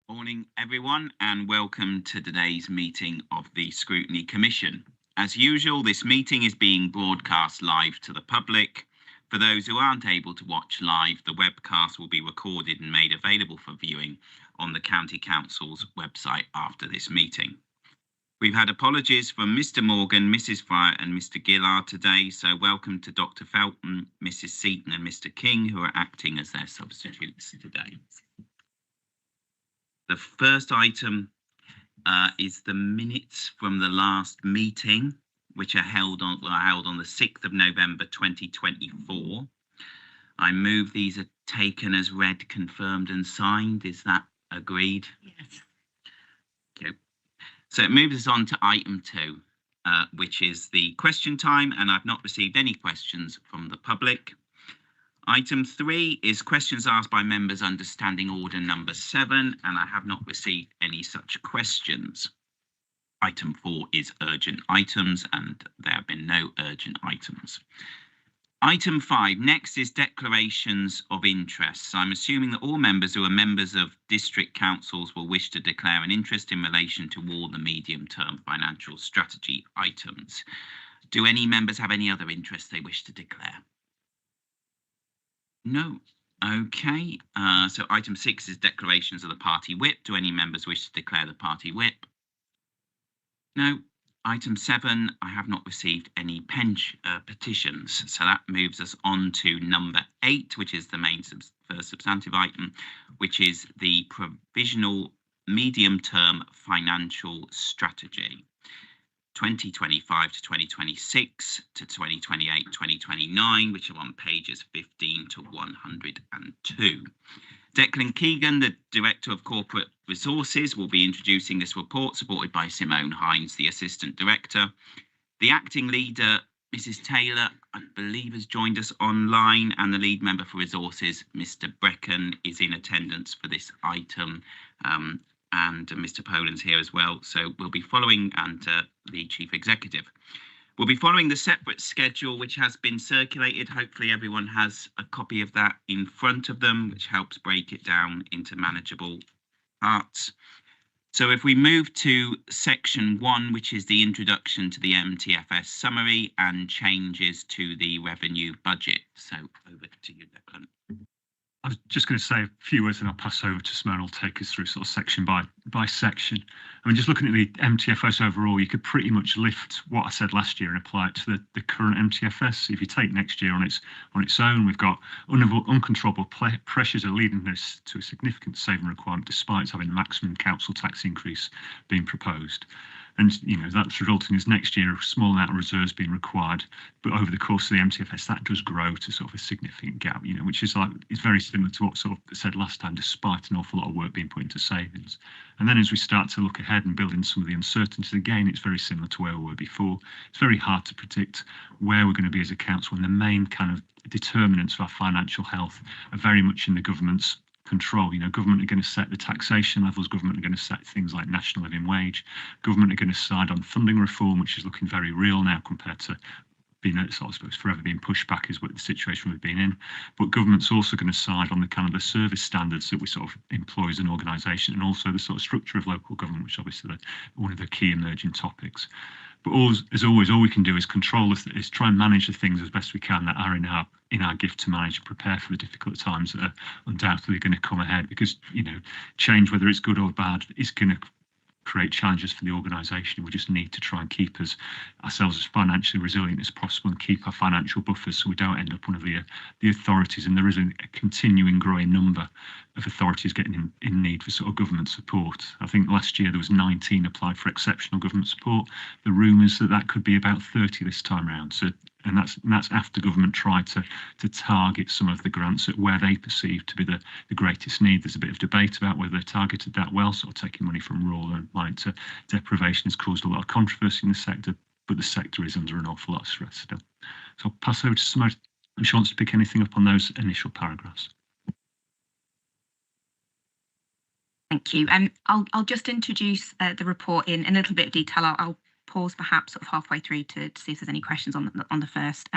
Morning, everyone, and welcome to today's meeting of the Scrutiny Commission. As usual, this meeting is being broadcast live to the public. For those who aren't able to watch live, the webcast will be recorded and made available for viewing on the County Council's website after this meeting. We've had apologies from Mr. Morgan, Mrs. Fryer and Mr. Gillard today, so welcome to Dr. Felton, Mrs. Seaton and Mr. King, who are acting as their substitutes today. The first item is the minutes from the last meeting, which were held on the 6th of November 2024. I move these are taken as read, confirmed and signed. Is that agreed? Yes. Okay. So it moves us on to item 2, which is the question time, and I've not received any questions from the public. Item 3 is questions asked by members under Standing Order number 7, and I have not received any such questions. Item 4 is urgent items, and there have been no urgent items. Item 5, next is declarations of interests. I'm assuming that all members who are members of district councils will wish to declare an interest in relation to all the medium-term financial strategy items. Do any members have any other interests they wish to declare? No. Okay. So item 6 is declarations of the party whip. Do any members wish to declare the party whip? No. Item 7, I have not received any petitions. So that moves us on to number 8, which is the main first substantive item, which is the provisional medium-term financial strategy. 2025 to 2026 to 2028, 2029, which are on pages 15 to 102. Declan Keegan, the Director of Corporate Resources, will be introducing this report, supported by Simone Hines, the Assistant Director. The Acting Leader, Mrs. Taylor, I believe has joined us online, and the Lead Member for Resources, Mr. Brecken, is in attendance for this item. And Mr. Poland's here as well. So we'll be following, and the Chief Executive. We'll be following the separate schedule, which has been circulated. Hopefully everyone has a copy of that in front of them, which helps break it down into manageable parts. So if we move to section 1, which is the introduction to the MTFS summary and changes to the revenue budget. So over to you, Declan. I was just going to say a few words and I'll pass over to Simone. Will take us through sort of section by section. I mean, just looking at the MTFS overall, you could pretty much lift what I said last year and apply it to the current MTFS. If you take next year on its own, we've got uncontrollable pressures are leading this to a significant saving requirement, despite having the maximum council tax increase being proposed. And, that's resulting as next year a small amount of reserves being required. But over the course of the MTFS, that does grow to sort of a significant gap, which is very similar to what sort of said last time, despite an awful lot of work being put into savings. And then as we start to look ahead and build in some of the uncertainties, again, it's very similar to where we were before. It's very hard to predict where we're going to be as a council, when the main kind of determinants of our financial health are very much in the government's control. Government are going to set the taxation levels, government are going to set things like national living wage, government are going to decide on funding reform, which is looking very real now compared to being, I suppose, forever being pushed back is what the situation we've been in. But government's also going to decide on the kind of the service standards that we sort of employ as an organisation, and also the sort of structure of local government, which obviously one of the key emerging topics. But as always, all we can do is control this, is try and manage the things as best we can that are in our gift to manage and prepare for the difficult times that are undoubtedly going to come ahead. Because change, whether it's good or bad, is going to create challenges for the organisation. We just need to try and keep ourselves as financially resilient as possible and keep our financial buffers so we don't end up one of the authorities. And there is a continuing growing number of authorities getting in need for sort of government support. I think last year there was 19 applied for exceptional government support. The rumours that could be about 30 this time around. So, and that's after government tried to target some of the grants at where they perceive to be the greatest need. There's a bit of debate about whether they targeted that well, sort of taking money from rural and money to deprivation has caused a lot of controversy in the sector, but the sector is under an awful lot of stress still. So I'll pass over to Simone if she wants to pick anything up on those initial paragraphs. Thank you. I'll just introduce the report in a little bit of detail. I'll pause perhaps sort of halfway through to see if there's any questions on the first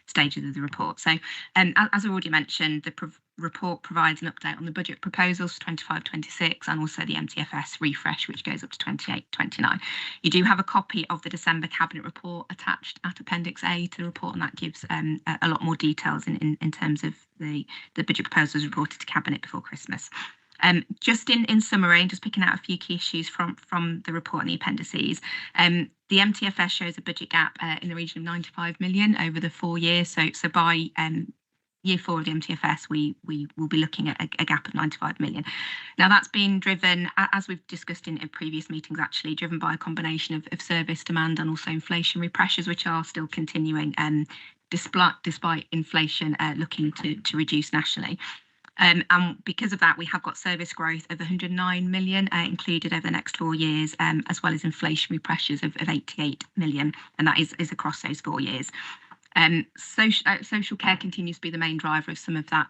stages of the report. So as I've already mentioned, the report provides an update on the budget proposals for 25-26 and also the MTFS refresh, which goes up to 28-29. You do have a copy of the December Cabinet report attached at Appendix A to the report, and that gives a lot more details in terms of the budget proposals reported to Cabinet before Christmas. Just in summary, just picking out a few key issues from the report and the appendices. The MTFS shows a budget gap in the region of 95 million over the 4 years. So by year 4 of the MTFS, we will be looking at a gap of 95 million. Now that's been driven, as we've discussed in previous meetings, actually driven by a combination of service demand and also inflationary pressures, which are still continuing despite inflation looking to reduce nationally. And because of that, we have got service growth of 109 million included over the next 4 years, as well as inflationary pressures of 88 million, and that is across those 4 years. Social care continues to be the main driver of some of that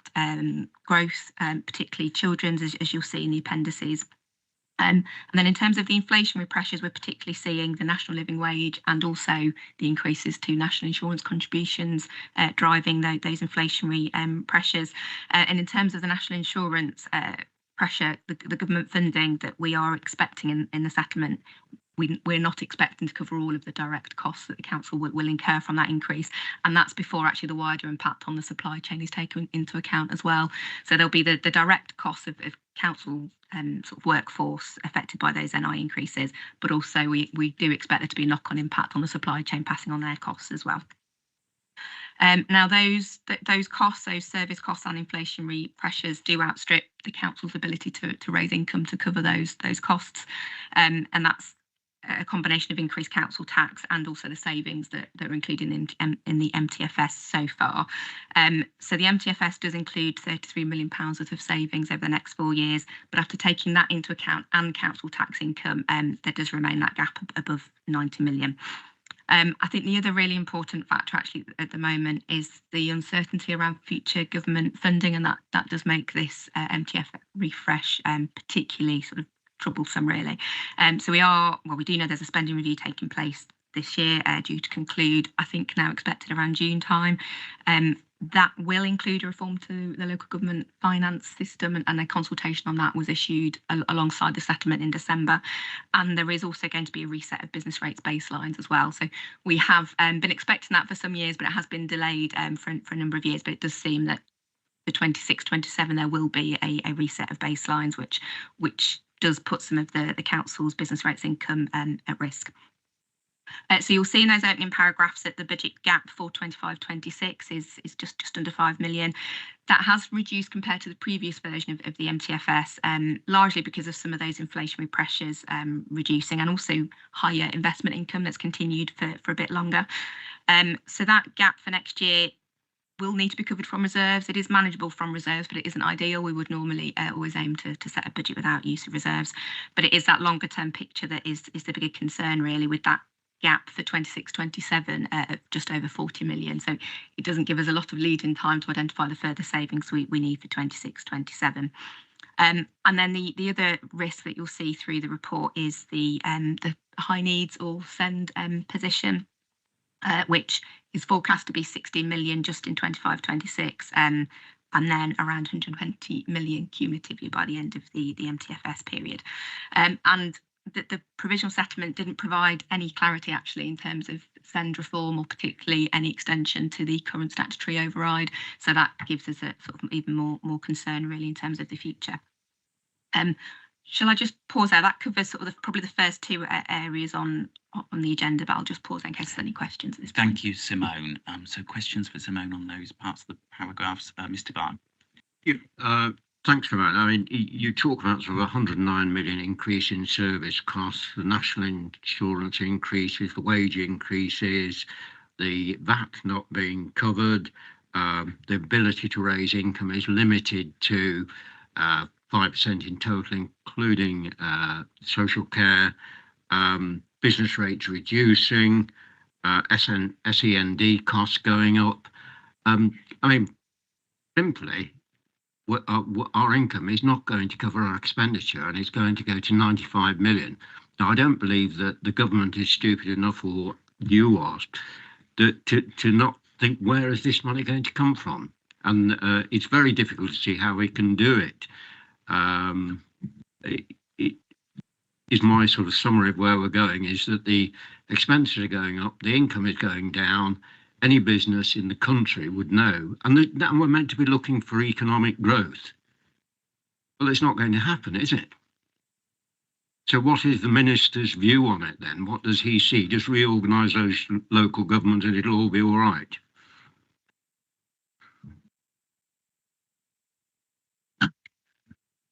growth, particularly children's, as you'll see in the appendices. And then in terms of the inflationary pressures, we're particularly seeing the national living wage and also the increases to national insurance contributions driving those inflationary pressures. And in terms of the national insurance pressure, the government funding that we are expecting in the settlement, we're not expecting to cover all of the direct costs that the council will incur from that increase, and that's before actually the wider impact on the supply chain is taken into account as well. So there'll be the direct costs of council sort of workforce affected by those NI increases, but also we do expect there to be a knock-on impact on the supply chain passing on their costs as well. Now those costs, those service costs and inflationary pressures do outstrip the council's ability to raise income to cover those costs, and that's a combination of increased council tax and also the savings that are included in the MTFS so far. So the MTFS does include £33 million worth of savings over the next 4 years, but after taking that into account and council tax income, there does remain that gap above 90 million. I think the other really important factor actually at the moment is the uncertainty around future government funding, and that does make this MTF refresh particularly sort of troublesome, really. So we do know there's a spending review taking place this year due to conclude, I think now expected around June time. That will include a reform to the local government finance system, and a consultation on that was issued alongside the settlement in December. And there is also going to be a reset of business rates baselines as well. So we have been expecting that for some years, but it has been delayed for a number of years. But it does seem that for 26-27 there will be a reset of baselines, which does put some of the council's business rates income at risk. So you'll see in those opening paragraphs that the budget gap for 25-26 is just under 5 million. That has reduced compared to the previous version of the MTFS, largely because of some of those inflationary pressures reducing, and also higher investment income that's continued for a bit longer. So that gap for next year will need to be covered from reserves. It is manageable from reserves, but it isn't ideal. We would normally always aim to set a budget without use of reserves. But it is that longer term picture that is the bigger concern, really, with that gap for 26-27 of just over 40 million. So it doesn't give us a lot of lead in time to identify the further savings we need for 26-27. And then the other risk that you'll see through the report is the high needs or SEND position, which is forecast to be 60 million just in 25-26, and then around 120 million cumulatively by the end of the MTFS period. And the provisional settlement didn't provide any clarity actually in terms of SEND reform, or particularly any extension to the current statutory override. So that gives us a sort of even more concern really in terms of the future. Shall I just pause there? That covers sort of probably the first 2 areas on the agenda, but I'll just pause in case there's any questions at this point. Thank you, Simone. So questions for Simone on those parts of the paragraphs. Mr. Barr. Yeah, thanks, Simone. I mean, you talk about sort of 109 million increase in service costs, the national insurance increases, the wage increases, the VAT not being covered, the ability to raise income is limited to 5% in total, including social care, business rates reducing, SEND costs going up. I mean, simply, our income is not going to cover our expenditure, and it's going to go to 95 million. Now, I don't believe that the government is stupid enough, or you are, to not think, where is this money going to come from? and it's very difficult to see how we can do it. It is my sort of summary of where we're going, is that the expenses are going up, the income is going down. Any business in the country would know, and we're meant to be looking for economic growth. Well, it's not going to happen, is it? So what is the minister's view on it then? What does he see? Just reorganise those local governments and it'll all be all right?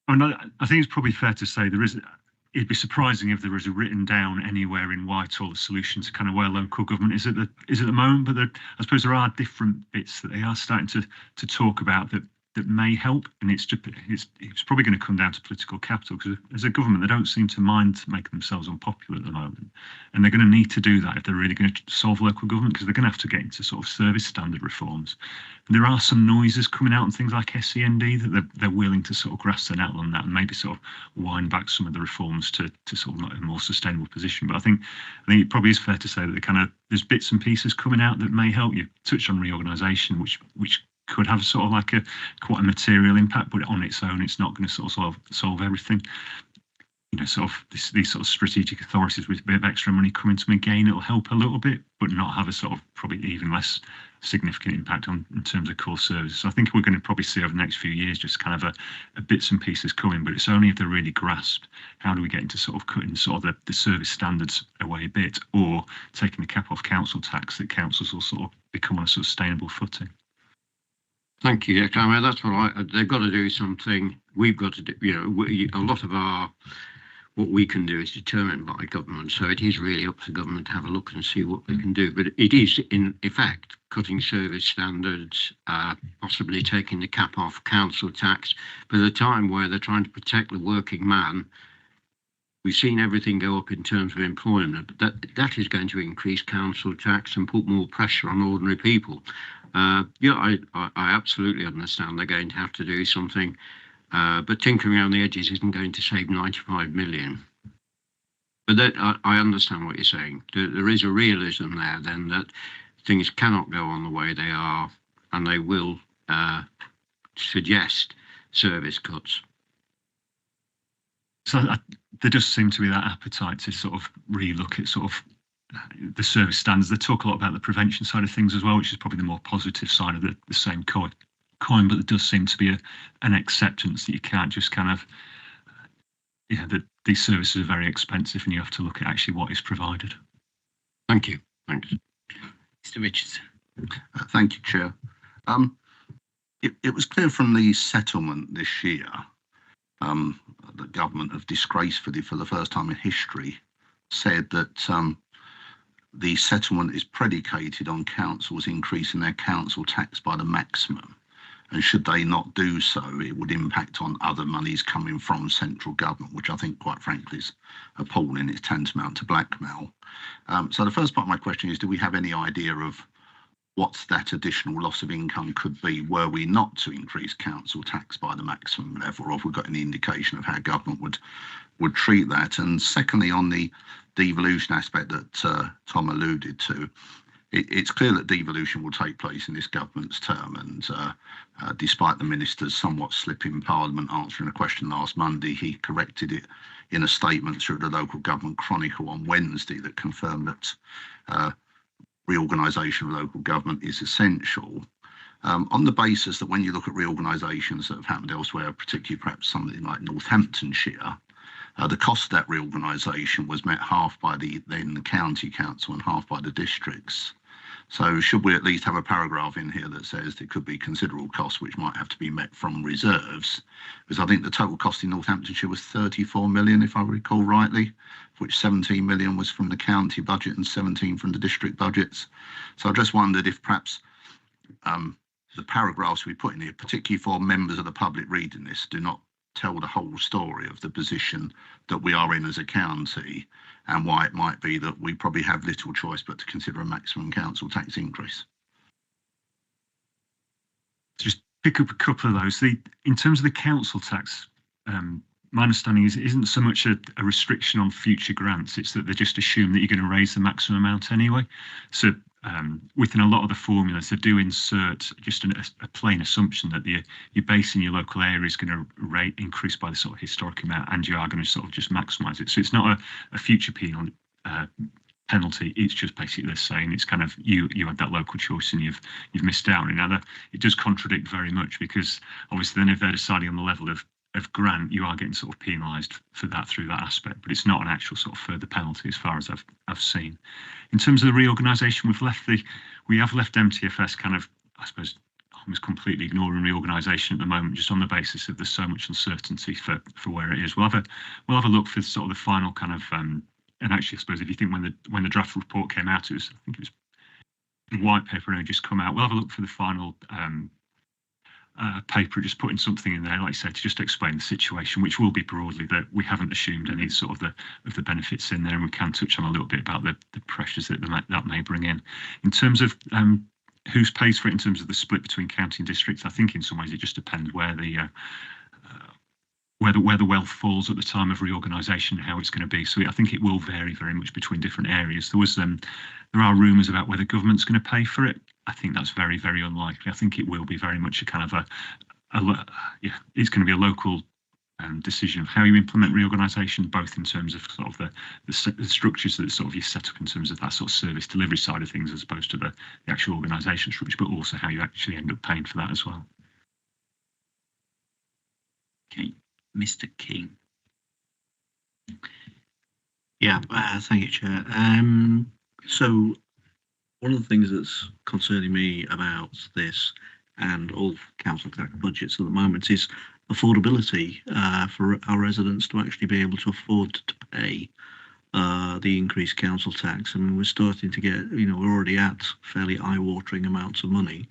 I think it's probably fair to say it'd be surprising if there was a written down anywhere in Whitehall a solution to kind of where local government is at the moment. But I suppose there are different bits that they are starting to talk about that may help, and it's probably going to come down to political capital, because as a government they don't seem to mind making themselves unpopular at the moment, and they're going to need to do that if they're really going to solve local government, because they're going to have to get into sort of service standard reforms. And there are some noises coming out on things like SEND that they're willing to sort of grasp their net on that and maybe sort of wind back some of the reforms to sort of a more sustainable position. But I think it probably is fair to say that there's bits and pieces coming out that may help. You touched on reorganisation, which could have sort of like quite a material impact, but on its own, it's not going to sort of solve everything. You know, sort of these sort of strategic authorities with a bit of extra money coming to them again, it'll help a little bit, but not have a sort of probably even less significant impact in terms of core services. So I think we're going to probably see over the next few years just kind of a bits and pieces coming, but it's only if they're really grasped, how do we get into sort of cutting sort of the service standards away a bit, or taking the cap off council tax, that councils will sort of become on a sustainable footing. Thank you. I mean, that's they've got to do something. We've got to do, a lot of what we can do is determined by government. So it is really up to government to have a look and see what they can do. But it is, in effect, cutting service standards, possibly taking the cap off council tax. But at a time where they're trying to protect the working man, we've seen everything go up in terms of employment. But that is going to increase council tax and put more pressure on ordinary people. I absolutely understand they're going to have to do something, but tinkering around the edges isn't going to save 95 million. But I understand what you're saying. There is a realism there then that things cannot go on the way they are, and they will suggest service cuts. So there does seem to be that appetite to sort of re-look at sort of the service standards. They talk a lot about the prevention side of things as well, which is probably the more positive side of the same coin, but there does seem to be an acceptance that you can't just kind of, that these services are very expensive and you have to look at actually what is provided. Thank you. Thanks. Mr. Richardson. Thank you, Chair. It was clear from the settlement this year, the government have disgracefully, for the first time in history, said that the settlement is predicated on councils increasing their council tax by the maximum, and should they not do so, it would impact on other monies coming from central government, which I think, quite frankly, is appalling. It's tantamount to blackmail. So the first part of my question is, do we have any idea of what that additional loss of income could be were we not to increase council tax by the maximum level, or have we got any indication of how government would treat that? And secondly, on the devolution aspect that Tom alluded to, it's clear that devolution will take place in this government's term, and despite the minister's somewhat slip in Parliament answering a question last Monday, he corrected it in a statement through the Local Government Chronicle on Wednesday that confirmed that reorganisation of local government is essential, on the basis that when you look at reorganisations that have happened elsewhere, particularly perhaps something like Northamptonshire, the cost of that reorganisation was met half by the county council and half by the districts. So should we at least have a paragraph in here that says there could be considerable costs which might have to be met from reserves? Because I think the total cost in Northamptonshire was 34 million, if I recall rightly, which 17 million was from the county budget and 17 from the district budgets. So I just wondered if perhaps the paragraphs we put in here, particularly for members of the public reading this, do not tell the whole story of the position that we are in as a county, and why it might be that we probably have little choice but to consider a maximum council tax increase. Just pick up a couple of those. In terms of the council tax, my understanding is it isn't so much a restriction on future grants, it's that they just assume that you're going to raise the maximum amount anyway. So within a lot of the formulas, they do insert just a plain assumption that your base in your local area is going to rate increase by the sort of historic amount, and you are going to sort of just maximise it. So it's not a future penalty. It's just basically they're saying it's kind of you had that local choice and you've missed out. And now it does contradict very much, because obviously then if they're deciding on the level of grant, you are getting sort of penalised for that through that aspect, but it's not an actual sort of further penalty as far as I've seen. In terms of the reorganisation, we have left MTFS kind of, I suppose, almost completely ignoring reorganisation at the moment, just on the basis of there's so much uncertainty for where it is. We'll have a look for sort of the final kind of and actually I suppose if you think when the draft report came out, I think it was the white paper had just come out. We'll have a look for the final paper, just putting something in there, like I said, to just explain the situation, which will be broadly that we haven't assumed any sort of the benefits in there, and we can touch on a little bit about the pressures that may bring in. In terms of who pays for it, in terms of the split between county and districts, I think in some ways it just depends where the wealth falls at the time of reorganisation, how it's going to be. So I think it will vary very much between different areas. There are rumours about whether government's going to pay for it. I think that's very, very unlikely. I think it will be very much a kind of it's going to be a local decision of how you implement reorganisation, both in terms of sort of the structures that sort of you set up in terms of that sort of service delivery side of things, as opposed to the actual organisation structure, but also how you actually end up paying for that as well. Okay, Mr. King. Yeah, thank you, Chair. So one of the things that's concerning me about this and all council tax budgets at the moment is affordability for our residents to actually be able to afford to pay the increased council tax. I mean, we're starting to get, we're already at fairly eye-watering amounts of money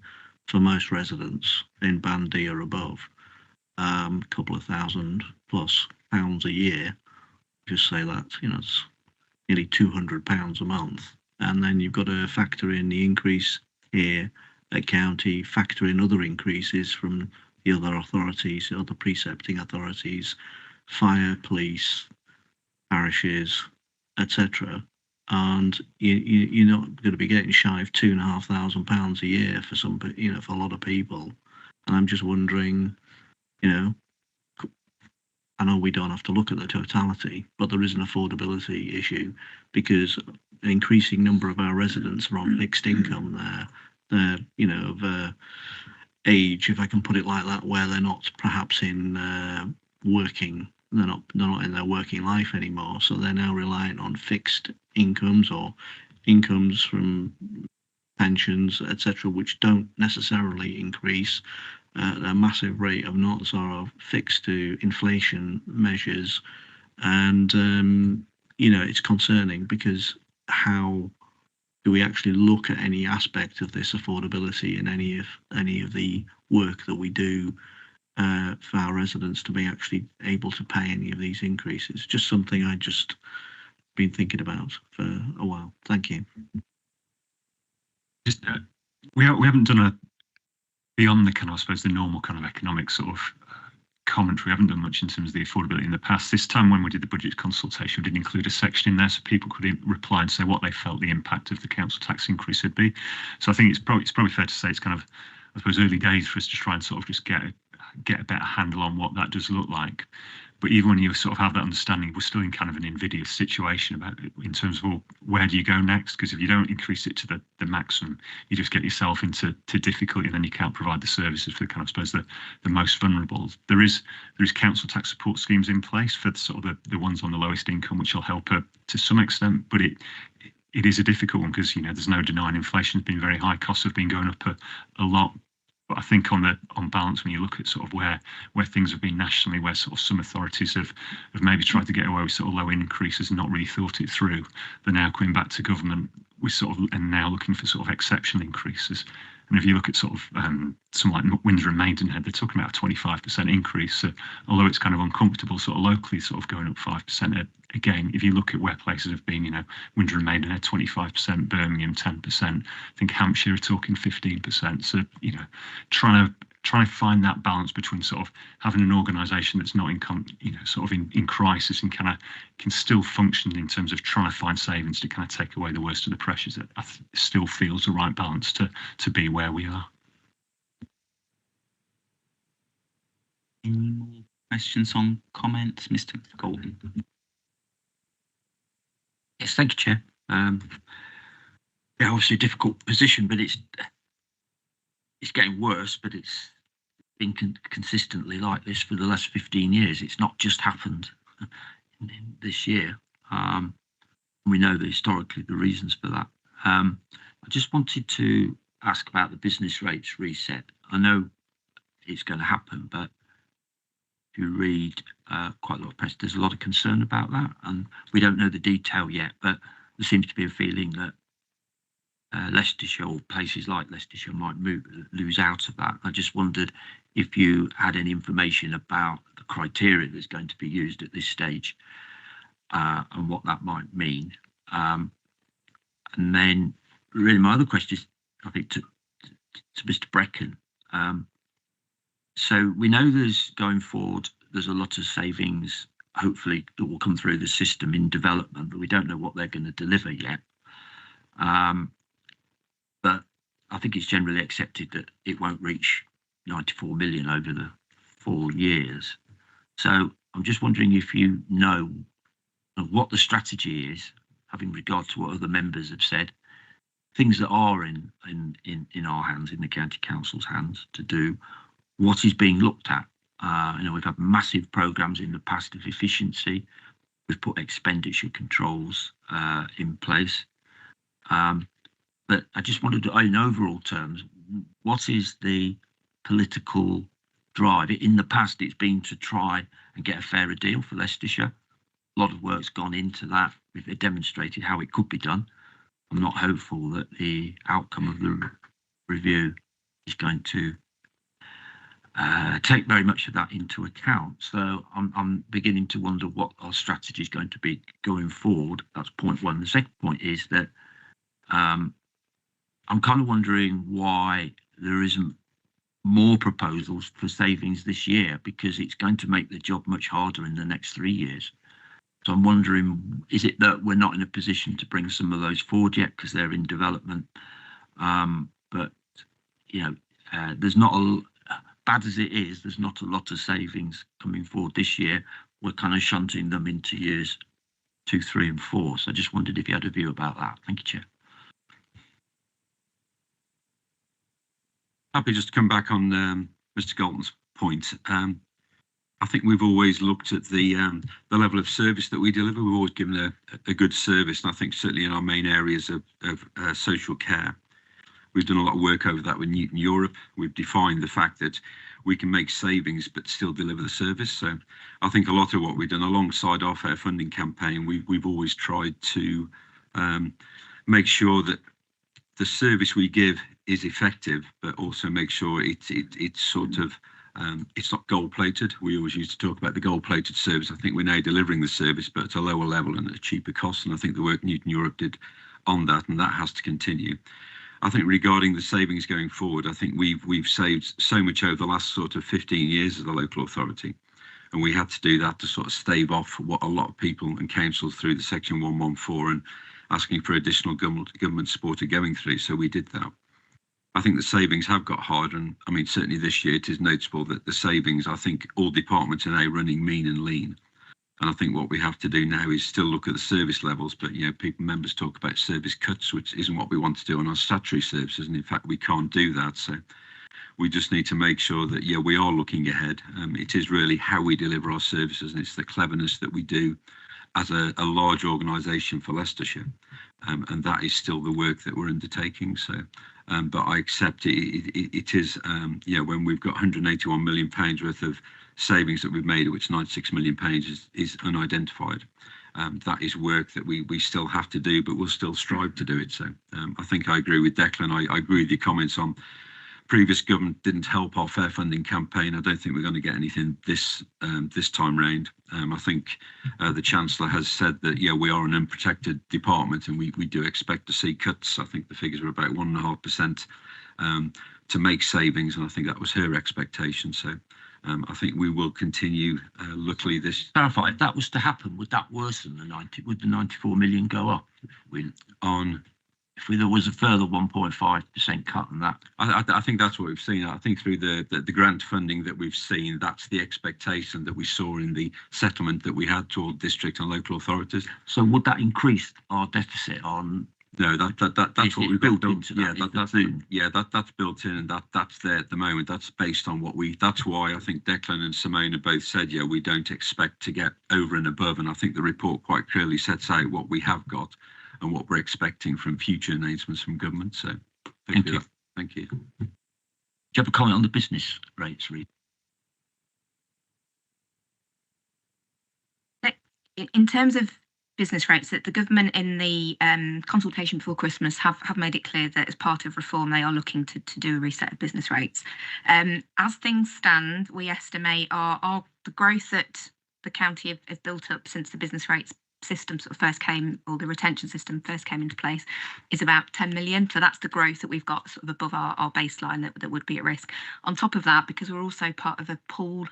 for most residents in Band D or above, a couple of £1,000+ a year. Just say that, it's nearly £200 a month. And then you've got to factor in the increase here at county, factor in other increases from the other authorities, the other precepting authorities, fire, police, parishes, etc. And you're not going to be getting shy of £2,500 a year for some, for a lot of people. And I'm just wondering, I know we don't have to look at the totality, but there is an affordability issue, because an increasing number of our residents are on fixed income. They're of age, if I can put it like that, where they're not perhaps in working. They're not in their working life anymore, so they're now reliant on fixed incomes or incomes from pensions, etc., which don't necessarily increase at a massive rate of knots, or are fixed to inflation measures. And it's concerning, because how do we actually look at any aspect of this affordability in any of the work that we do for our residents to be actually able to pay any of these increases? Just something I just been thinking about for a while. Thank you. Just we haven't done beyond the kind of, I suppose, the normal kind of economic sort of commentary. We haven't done much in terms of the affordability in the past. This time when we did the budget consultation, we did include a section in there so people could reply and say what they felt the impact of the council tax increase would be. So I think it's probably fair to say it's kind of, I suppose, early days for us to try and sort of just get a better handle on what that does look like. But even when you sort of have that understanding, we're still in kind of an invidious situation about it in terms of, well, where do you go next? Because if you don't increase it to the maximum, you just get yourself into difficulty, and then you can't provide the services for the kind of, I suppose, the most vulnerable. There is council tax support schemes in place for sort of the ones on the lowest income, which will help to some extent, but it is a difficult one, because there's no denying inflation has been very high, costs have been going up a lot. But I think on balance, when you look at sort of where things have been nationally, where sort of some authorities have maybe tried to get away with sort of low increases and not really thought it through, they're now coming back to government with sort of, and now looking for sort of exceptional increases. And if you look at sort of some like Windsor and Maidenhead, they're talking about a 25% increase. So although it's kind of uncomfortable, sort of locally, sort of going up 5%. Again, if you look at where places have been, Windsor and Maidenhead 25%, Birmingham 10%. I think Hampshire are talking 15%. So trying to try and find that balance between sort of having an organisation that's not in in crisis and kind of can still function in terms of trying to find savings to kind of take away the worst of the pressures. That still feels the right balance to be where we are. Any more questions on comments, Mr. Golden? Yes, thank you, Chair. Yeah, obviously a difficult position, but it's getting worse, but it's been consistently like this for the last 15 years. It's not just happened in this year. We know that historically the reasons for that. I just wanted to ask about the business rates reset. I know it's going to happen, but if you read quite a lot of press, there's a lot of concern about that, and we don't know the detail yet, but there seems to be a feeling that Leicestershire or places like Leicestershire might lose out of that. I just wondered if you had any information about the criteria that's going to be used at this stage and what that might mean. And then really my other question is, I think, to Mr. Brecken. So we know there's going forward, there's a lot of savings, hopefully, that will come through the system in development, but we don't know what they're going to deliver yet. But I think it's generally accepted that it won't reach 94 million over the 4 years. So I'm just wondering if you know what the strategy is, having regard to what other members have said, things that are in our hands, in the county council's hands to do, what is being looked at. We've had massive programmes in the past of efficiency. We've put expenditure controls in place. But I just wanted to, in overall terms, what is the political drive? In the past, it's been to try and get a fairer deal for Leicestershire. A lot of work's gone into that. We've demonstrated how it could be done. I'm not hopeful that the outcome of the review is going to take very much of that into account. So I'm beginning to wonder what our strategy is going to be going forward. That's point one. The second point is that I'm kind of wondering why there isn't more proposals for savings this year, because it's going to make the job much harder in the next 3 years. So I'm wondering, is it that we're not in a position to bring some of those forward yet because they're in development? But there's not bad as it is, there's not a lot of savings coming forward this year. We're kind of shunting them into years 2, 3 and 4. So I just wondered if you had a view about that. Thank you, Chair. Happy just to come back on Mr. Galton's point. I think we've always looked at the level of service that we deliver. We've always given a good service, and I think certainly in our main areas of social care. We've done a lot of work over that with Newton Europe. We've defined the fact that we can make savings but still deliver the service. So I think a lot of what we've done alongside our fair funding campaign, we've always tried to make sure that the service we give is effective, but also make sure it's sort of it's not gold-plated. We always used to talk about the gold-plated service. I think we're now delivering the service, but at a lower level and at a cheaper cost. And I think the work Newton Europe did on that, and that has to continue. I think regarding the savings going forward, I think we've saved so much over the last sort of 15 years as a local authority, and we had to do that to sort of stave off what a lot of people and councils through the Section 114 and asking for additional government support are going through. So we did that. I think the savings have got harder, and I mean certainly this year it is noticeable that the savings, I think all departments are now running mean and lean. And I think what we have to do now is still look at the service levels, but members talk about service cuts, which isn't what we want to do on our statutory services, and in fact we can't do that. So we just need to make sure that we are looking ahead. It is really how we deliver our services, and it's the cleverness that we do as a large organisation for Leicestershire, and that is still the work that we're undertaking. So, but I accept it is when we've got £181 million worth of savings that we've made, of which £96 million is unidentified. That is work that we still have to do, but we'll still strive to do it. So I think I agree with Declan. I agree with your comments on previous government didn't help our fair funding campaign. I don't think we're going to get anything this time round. I think the Chancellor has said that, yeah, we are an unprotected department and we do expect to see cuts. I think the figures were about 1.5% to make savings, and I think that was her expectation. So I think we will continue. Luckily, this clarify, if that was to happen, would that worsen the 90? Would the 94 million go up? If there was a further 1.5% cut on that? I think that's what we've seen. I think through the grant funding that we've seen, that's the expectation that we saw in the settlement that we had toward district and local authorities. So would that increase our deficit on? No, that's what we've built into that. That's built in, and that's there at the moment. That's based on what we. That's why I think Declan and Simona both said, yeah, we don't expect to get over and above. And I think the report quite clearly sets out what we have got and what we're expecting from future announcements from government. So, thank you. Thank you. Do you have a comment on the business rates, Reid? In terms of business rates, that the government in the consultation before Christmas have made it clear that as part of reform they are looking to do a reset of business rates. As things stand, we estimate our the growth that the county have built up since the business rates system sort of first came, or the retention system first came into place, is about 10 million. So that's the growth that we've got sort of above our baseline that would be at risk. On top of that, because we're also part of a pool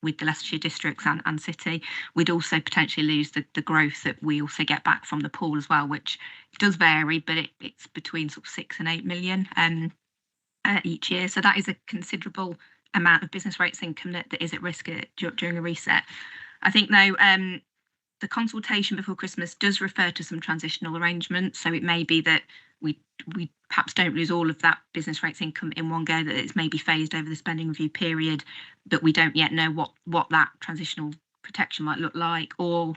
with the Leicestershire districts and City, we'd also potentially lose the growth that we also get back from the pool as well, which does vary, but it's between sort of 6 and 8 million each year. So that is a considerable amount of business rates income that is at risk during a reset. I think though, the consultation before Christmas does refer to some transitional arrangements, so it may be that we perhaps don't lose all of that business rates income in one go, that it's maybe phased over the spending review period, but we don't yet know what that transitional protection might look like, or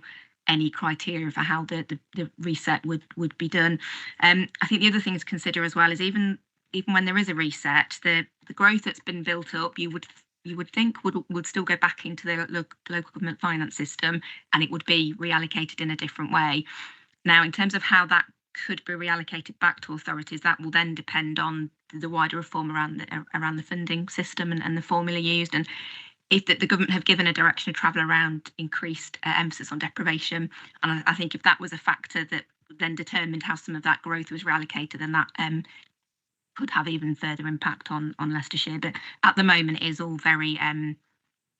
any criteria for how the reset would be done. I think the other thing to consider as well is even when there is a reset, the growth that's been built up, you would think would still go back into the local government finance system, and it would be reallocated in a different way. Now, in terms of how that could be reallocated back to authorities, that will then depend on the wider reform around the funding system and the formula used. And if the government have given a direction of travel around increased emphasis on deprivation, and I think if that was a factor that then determined how some of that growth was reallocated, then that could have even further impact on Leicestershire. But at the moment, it is all very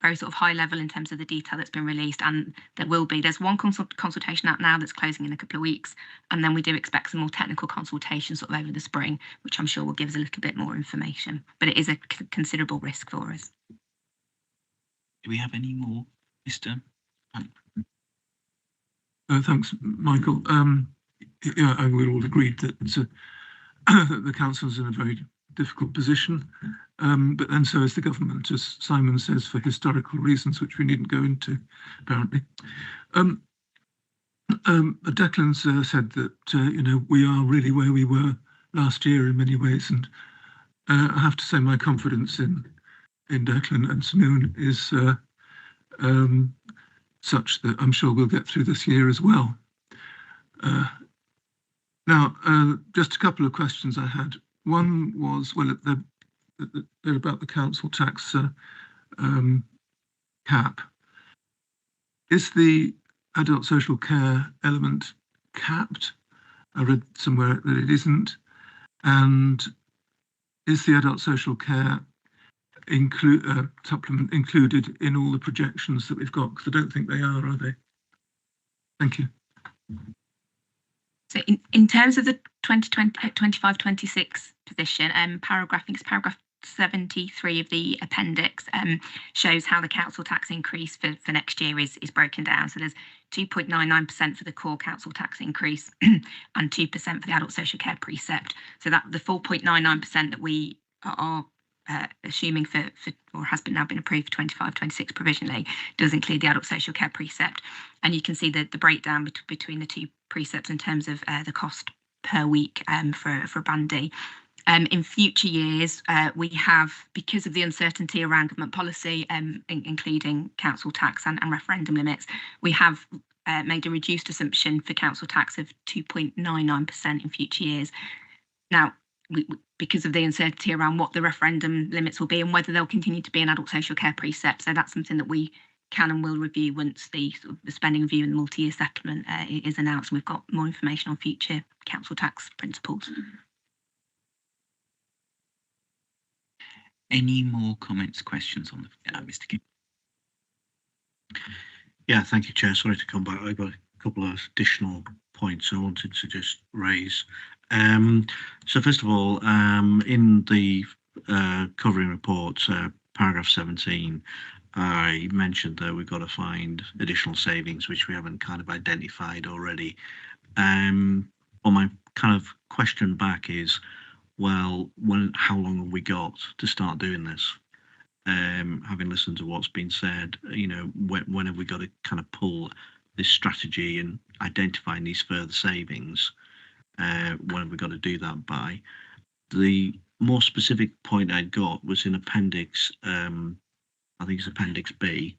sort of high level in terms of the detail that's been released, and there's one consultation out now that's closing in a couple of weeks, and then we do expect some more technical consultations sort of over the spring, which I'm sure will give us a little bit more information. But it is a considerable risk for us. Do we have any more, Mr. Thanks, Michael. Yeah, and we're all agreed that the council's in a very difficult position, but then so is the government, as Simon says, for historical reasons, which we needn't go into, apparently. Declan's said that we are really where we were last year in many ways, and I have to say my confidence in Declan and Simone is such that I'm sure we'll get through this year as well. Now, just a couple of questions I had. One was, well, they're about the council tax cap. Is the adult social care element capped? I read somewhere that it isn't. And is the adult social care supplement included in all the projections that we've got? Because I don't think they are they? Thank you. So in terms of the 25-26 position, paragraph 73 of the appendix shows how the council tax increase for next year is broken down. So there's 2.99% for the core council tax increase and 2% for the adult social care precept. So that the 4.99% that we are assuming for or has now been approved for 25-26 provisionally does include the adult social care precept, and you can see the breakdown between the two precepts in terms of the cost per week for Band D. In future years, we have, because of the uncertainty around government policy, including council tax and referendum limits, we have made a reduced assumption for council tax of 2.99% in future years. Now, because of the uncertainty around what the referendum limits will be and whether they'll continue to be an adult social care precept. So that's something that we can and will review once the spending review and the multi-year settlement is announced, and we've got more information on future council tax principles. Any more comments, questions on the Mr. King? Yeah, thank you, Chair. Sorry to come back. I've got a couple of additional points I wanted to just raise. So first of all, in the covering report, paragraph 17, I mentioned that we've got to find additional savings, which we haven't kind of identified already. Well, my kind of question back is, well, how long have we got to start doing this? Having listened to what's been said, you know, when have we got to kind of pull this strategy and identifying these further savings? When have we got to do that by? The more specific point I got was in appendix, I think it's appendix B,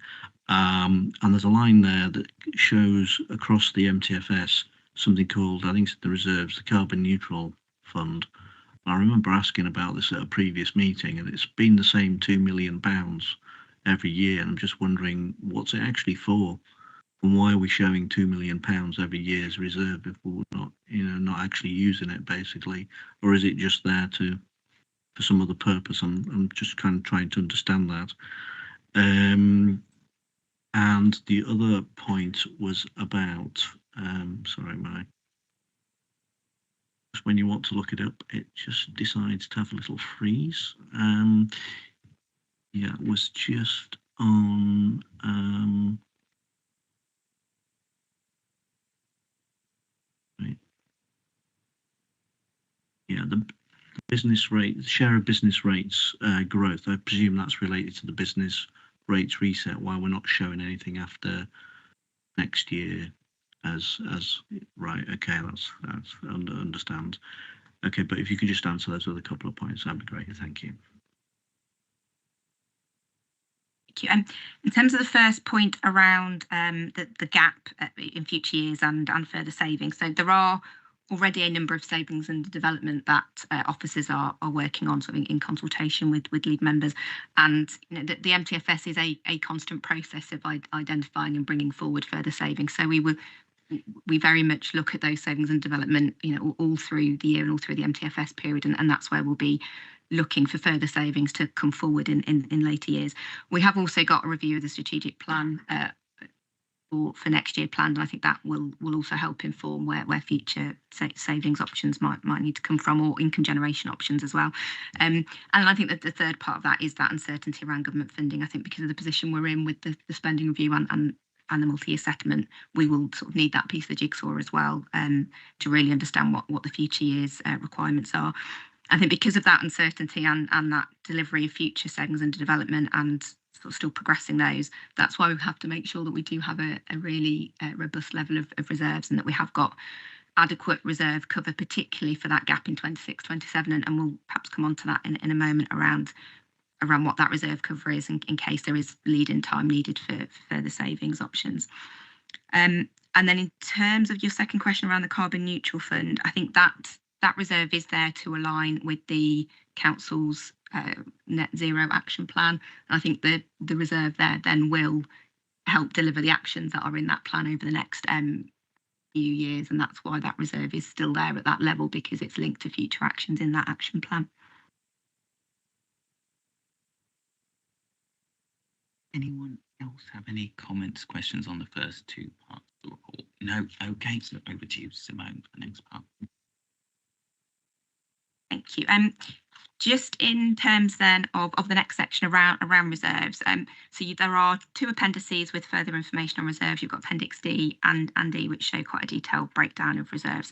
and there's a line there that shows across the MTFS something called, I think it's the reserves, the carbon neutral fund. I remember asking about this at a previous meeting, and it's been the same £2 million every year. And I'm just wondering, what's it actually for? And why are we showing £2 million every year as reserve if we're not, you know, not actually using it basically? Or is it just there for some other purpose? I'm just kind of trying to understand that. And the other point was about, sorry, when you want to look it up, it just decides to have a little freeze. Yeah, it was just on right. Yeah, the business rate, the share of business rates growth. I presume that's related to the business rates reset. Why we're not showing anything after next year as right. Okay, that's understand. Okay, but if you could just answer those other couple of points, that'd be great. Thank you. Thank you. In terms of the first point around the gap in future years and further savings, so there are already a number of savings and development that officers are working on, sort of in consultation with lead members, and you know, the MTFS is a constant process of identifying and bringing forward further savings. So we very much look at those savings and development, you know, all through the year and all through the MTFS period, and that's where we'll be looking for further savings to come forward in later years. We have also got a review of the strategic plan for next year planned, and I think that will also help inform where future savings options might need to come from, or income generation options as well. And I think that the third part of that is that uncertainty around government funding. I think because of the position we're in with the spending review and the multi-year settlement, we will sort of need that piece of the jigsaw as well to really understand what the future years requirements are. I think because of that uncertainty and that delivery of future savings and development and sort of still progressing those, that's why we have to make sure that we do have a really robust level of reserves, and that we have got adequate reserve cover, particularly for that gap in 26, 27, and we'll perhaps come on to that in a moment around what that reserve cover is in case there is lead-in time needed for further savings options. And then in terms of your second question around the carbon neutral fund, I think that reserve is there to align with the council's net zero action plan. And I think the reserve there then will help deliver the actions that are in that plan over the next few years, and that's why that reserve is still there at that level, because it's linked to future actions in that action plan. Anyone else have any comments, questions on the first two parts of the report? No? Okay, so over to you, Simone, for the next part. Thank you. Just in terms then of the next section around reserves, so there are two appendices with further information on reserves. You've got Appendix D and E, which show quite a detailed breakdown of reserves.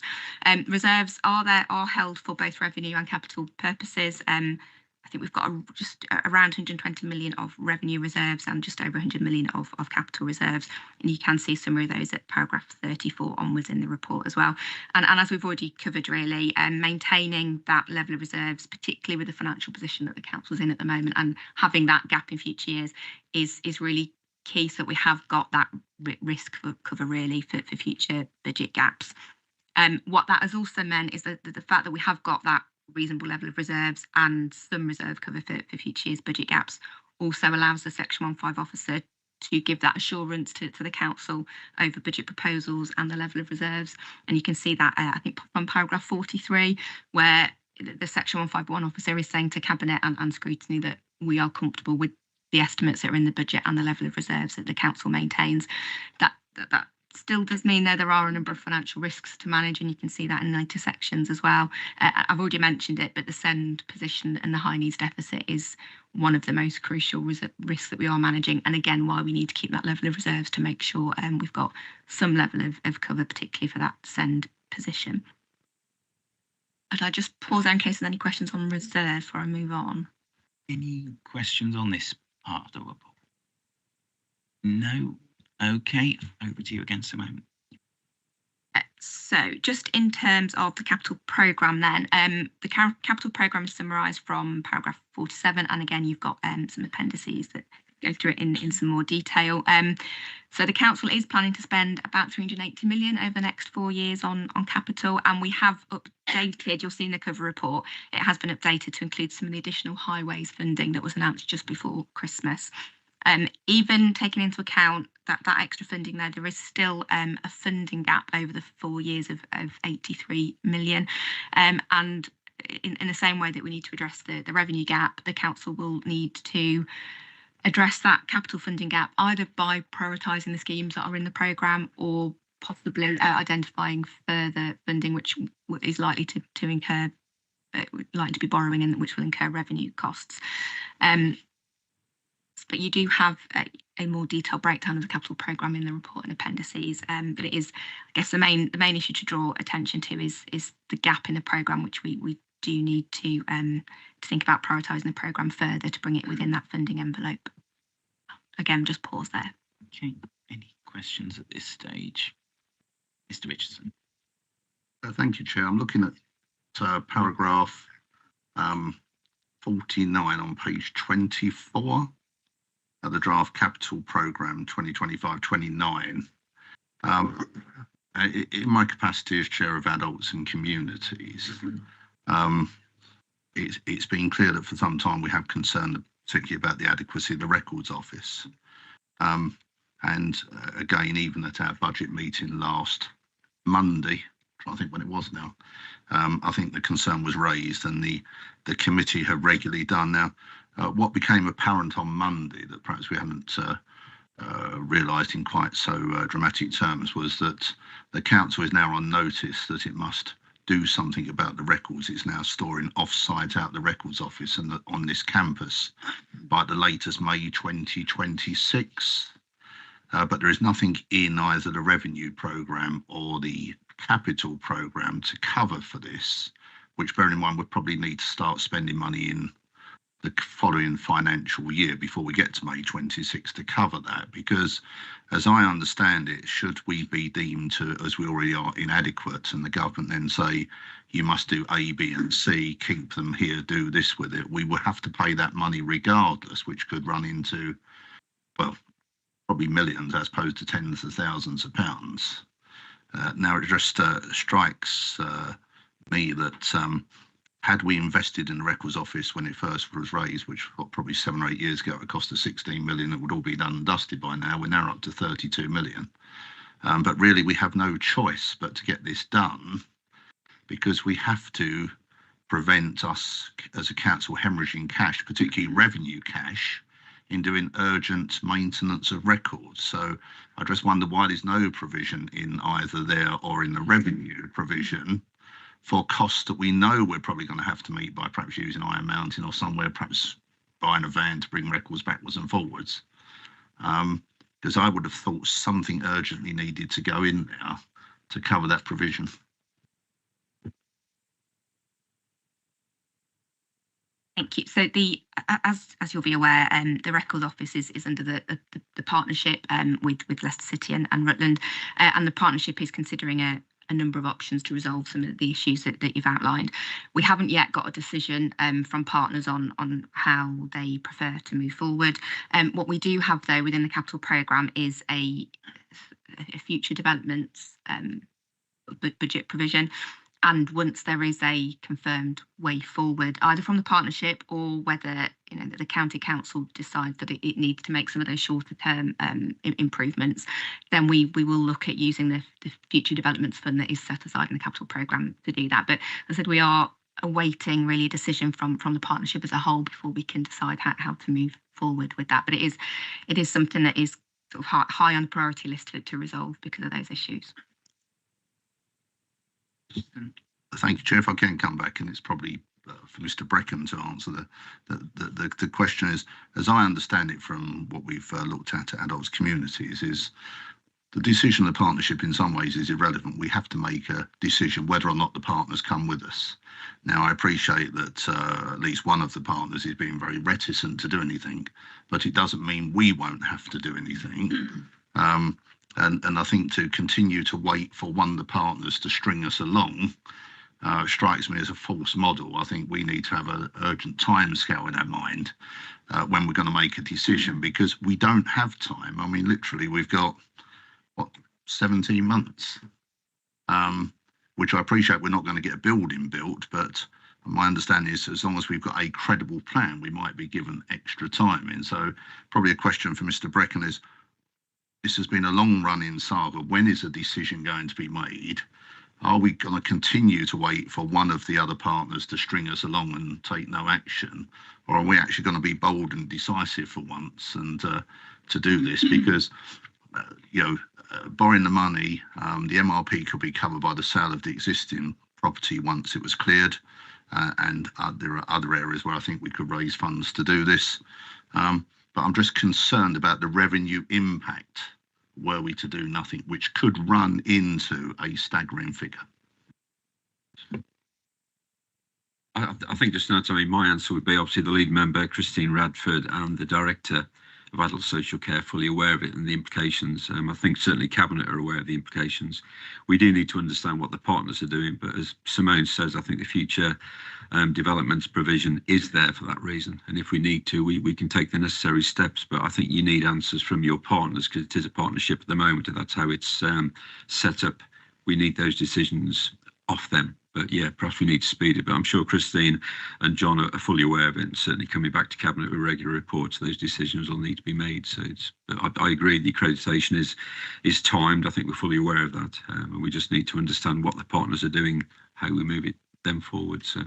Reserves are held for both revenue and capital purposes. I think we've got just around 120 million of revenue reserves and just over 100 million of capital reserves. And you can see some of those at paragraph 34 onwards in the report as well. And as we've already covered, really, maintaining that level of reserves, particularly with the financial position that the council's in at the moment, and having that gap in future years is really key, so that we have got that risk cover really for future budget gaps. What that has also meant is that the fact that we have got that reasonable level of reserves and some reserve cover for future years' budget gaps also allows the Section 1.5 officer to give that assurance to the council over budget proposals and the level of reserves. And you can see that, I think, from paragraph 43, where the Section 151 officer is saying to Cabinet and Scrutiny that we are comfortable with the estimates that are in the budget and the level of reserves that the council maintains. That still does mean there are a number of financial risks to manage, and you can see that in later sections as well. I've already mentioned it, but the SEND position and the high needs deficit is one of the most crucial risks that we are managing, and again why we need to keep that level of reserves to make sure we've got some level of cover, particularly for that SEND position. Could I just pause there in case there's any questions on reserve before I move on? Any questions on this part of the report? No. Okay, over to you again, Simone. So just in terms of the capital programme then, the capital programme is summarised from paragraph 47, and again you've got some appendices that go through it in some more detail. So the council is planning to spend about 380 million over the next 4 years on capital, and we have updated, you'll see in the cover report, it has been updated to include some of the additional highways funding that was announced just before Christmas. Even taking into account that extra funding there is still a funding gap over the 4 years of 83 million. And in the same way that we need to address the revenue gap, the council will need to address that capital funding gap either by prioritising the schemes that are in the programme or possibly identifying further funding which is likely to incur, likely to be borrowing and which will incur revenue costs. But you do have a more detailed breakdown of the capital programme in the report and appendices. But it is, I guess, the main issue to draw attention to is the gap in the programme, which we do need to think about prioritising the programme further to bring it within that funding envelope. Again, just pause there. Okay. Any questions at this stage, Mr. Richardson? Thank you, Chair. I'm looking at paragraph 49 on page 24. The draft capital programme 2025-29. In my capacity as chair of adults and communities, it's been clear that for some time we have concern particularly about the adequacy of the records office. And again, even at our budget meeting last Monday, I think when it was now, I think the concern was raised and the committee have regularly done. Now, what became apparent on Monday that perhaps we hadn't realised in quite so dramatic terms was that the council is now on notice that it must do something about the records it's now storing off-site out the records office and on this campus by the latest May 2026. But there is nothing in either the revenue programme or the capital programme to cover for this, which, bearing in mind, we'd probably need to start spending money in the following financial year before we get to May 26 to cover that, because as I understand it, should we be deemed to, as we already are, inadequate, and the government then say you must do A, B and C, keep them here, do this with it, we will have to pay that money regardless, which could run into, well, probably millions as opposed to tens of thousands of pounds. Now it just strikes me that had we invested in the records office when it first was raised, which was probably 7 or 8 years ago, it cost us 16 million, it would all be done and dusted by now. We're now up to 32 million. But really we have no choice but to get this done because we have to prevent us as a council hemorrhaging cash, particularly revenue cash, in doing urgent maintenance of records. So I just wonder why there's no provision in either there or in the revenue provision for costs that we know we're probably going to have to meet by perhaps using Iron Mountain or somewhere, perhaps buying a van to bring records backwards and forwards. Because I would have thought something urgently needed to go in there to cover that provision. Thank you. So as you'll be aware, the records office is under the partnership with Leicester City and Rutland, and the partnership is considering a number of options to resolve some of the issues that you've outlined. We haven't yet got a decision from partners on how they prefer to move forward. What we do have, though, within the capital programme is a future developments budget provision. And once there is a confirmed way forward, either from the partnership or whether the county council decides that it needs to make some of those shorter term improvements, then we will look at using the future developments fund that is set aside in the capital programme to do that. But as I said, we are awaiting really a decision from the partnership as a whole before we can decide how to move forward with that. But it is something that is sort of high on the priority list to resolve because of those issues. Thank you, Chair. If I can come back, and it's probably for Mr. Breckham to answer the question is, as I understand it from what we've looked at adults communities, is the decision of the partnership in some ways is irrelevant. We have to make a decision whether or not the partners come with us. Now, I appreciate that at least one of the partners is being very reticent to do anything, but it doesn't mean we won't have to do anything. And I think to continue to wait for one of the partners to string us along strikes me as a false model. I think we need to have an urgent timescale in our mind when we're going to make a decision, because we don't have time. I mean, literally, we've got, 17 months, which I appreciate we're not going to get a building built, but my understanding is as long as we've got a credible plan, we might be given extra time in. So probably a question for Mr. Breckham is, this has been a long-running saga. When is a decision going to be made? Are we going to continue to wait for one of the other partners to string us along and take no action? Or are we actually going to be bold and decisive for once and to do this? Because, borrowing the money, the MRP could be covered by the sale of the existing property once it was cleared. And there are other areas where I think we could raise funds to do this. But I'm just concerned about the revenue impact were we to do nothing, which could run into a staggering figure. I think just now, my answer would be obviously the lead member, Christine Radford, and the director of adult social care fully aware of it and the implications. I think certainly Cabinet are aware of the implications. We do need to understand what the partners are doing, but as Simone says, I think the future developments provision is there for that reason. And if we need to, we can take the necessary steps, but I think you need answers from your partners because it is a partnership at the moment, and that's how it's set up. We need those decisions off them. But yeah, perhaps we need to speed it. But I'm sure Christine and John are fully aware of it, and certainly coming back to Cabinet with regular reports, those decisions will need to be made. So I agree, the accreditation is timed. I think we're fully aware of that, and we just need to understand what the partners are doing, how we move them forward. So.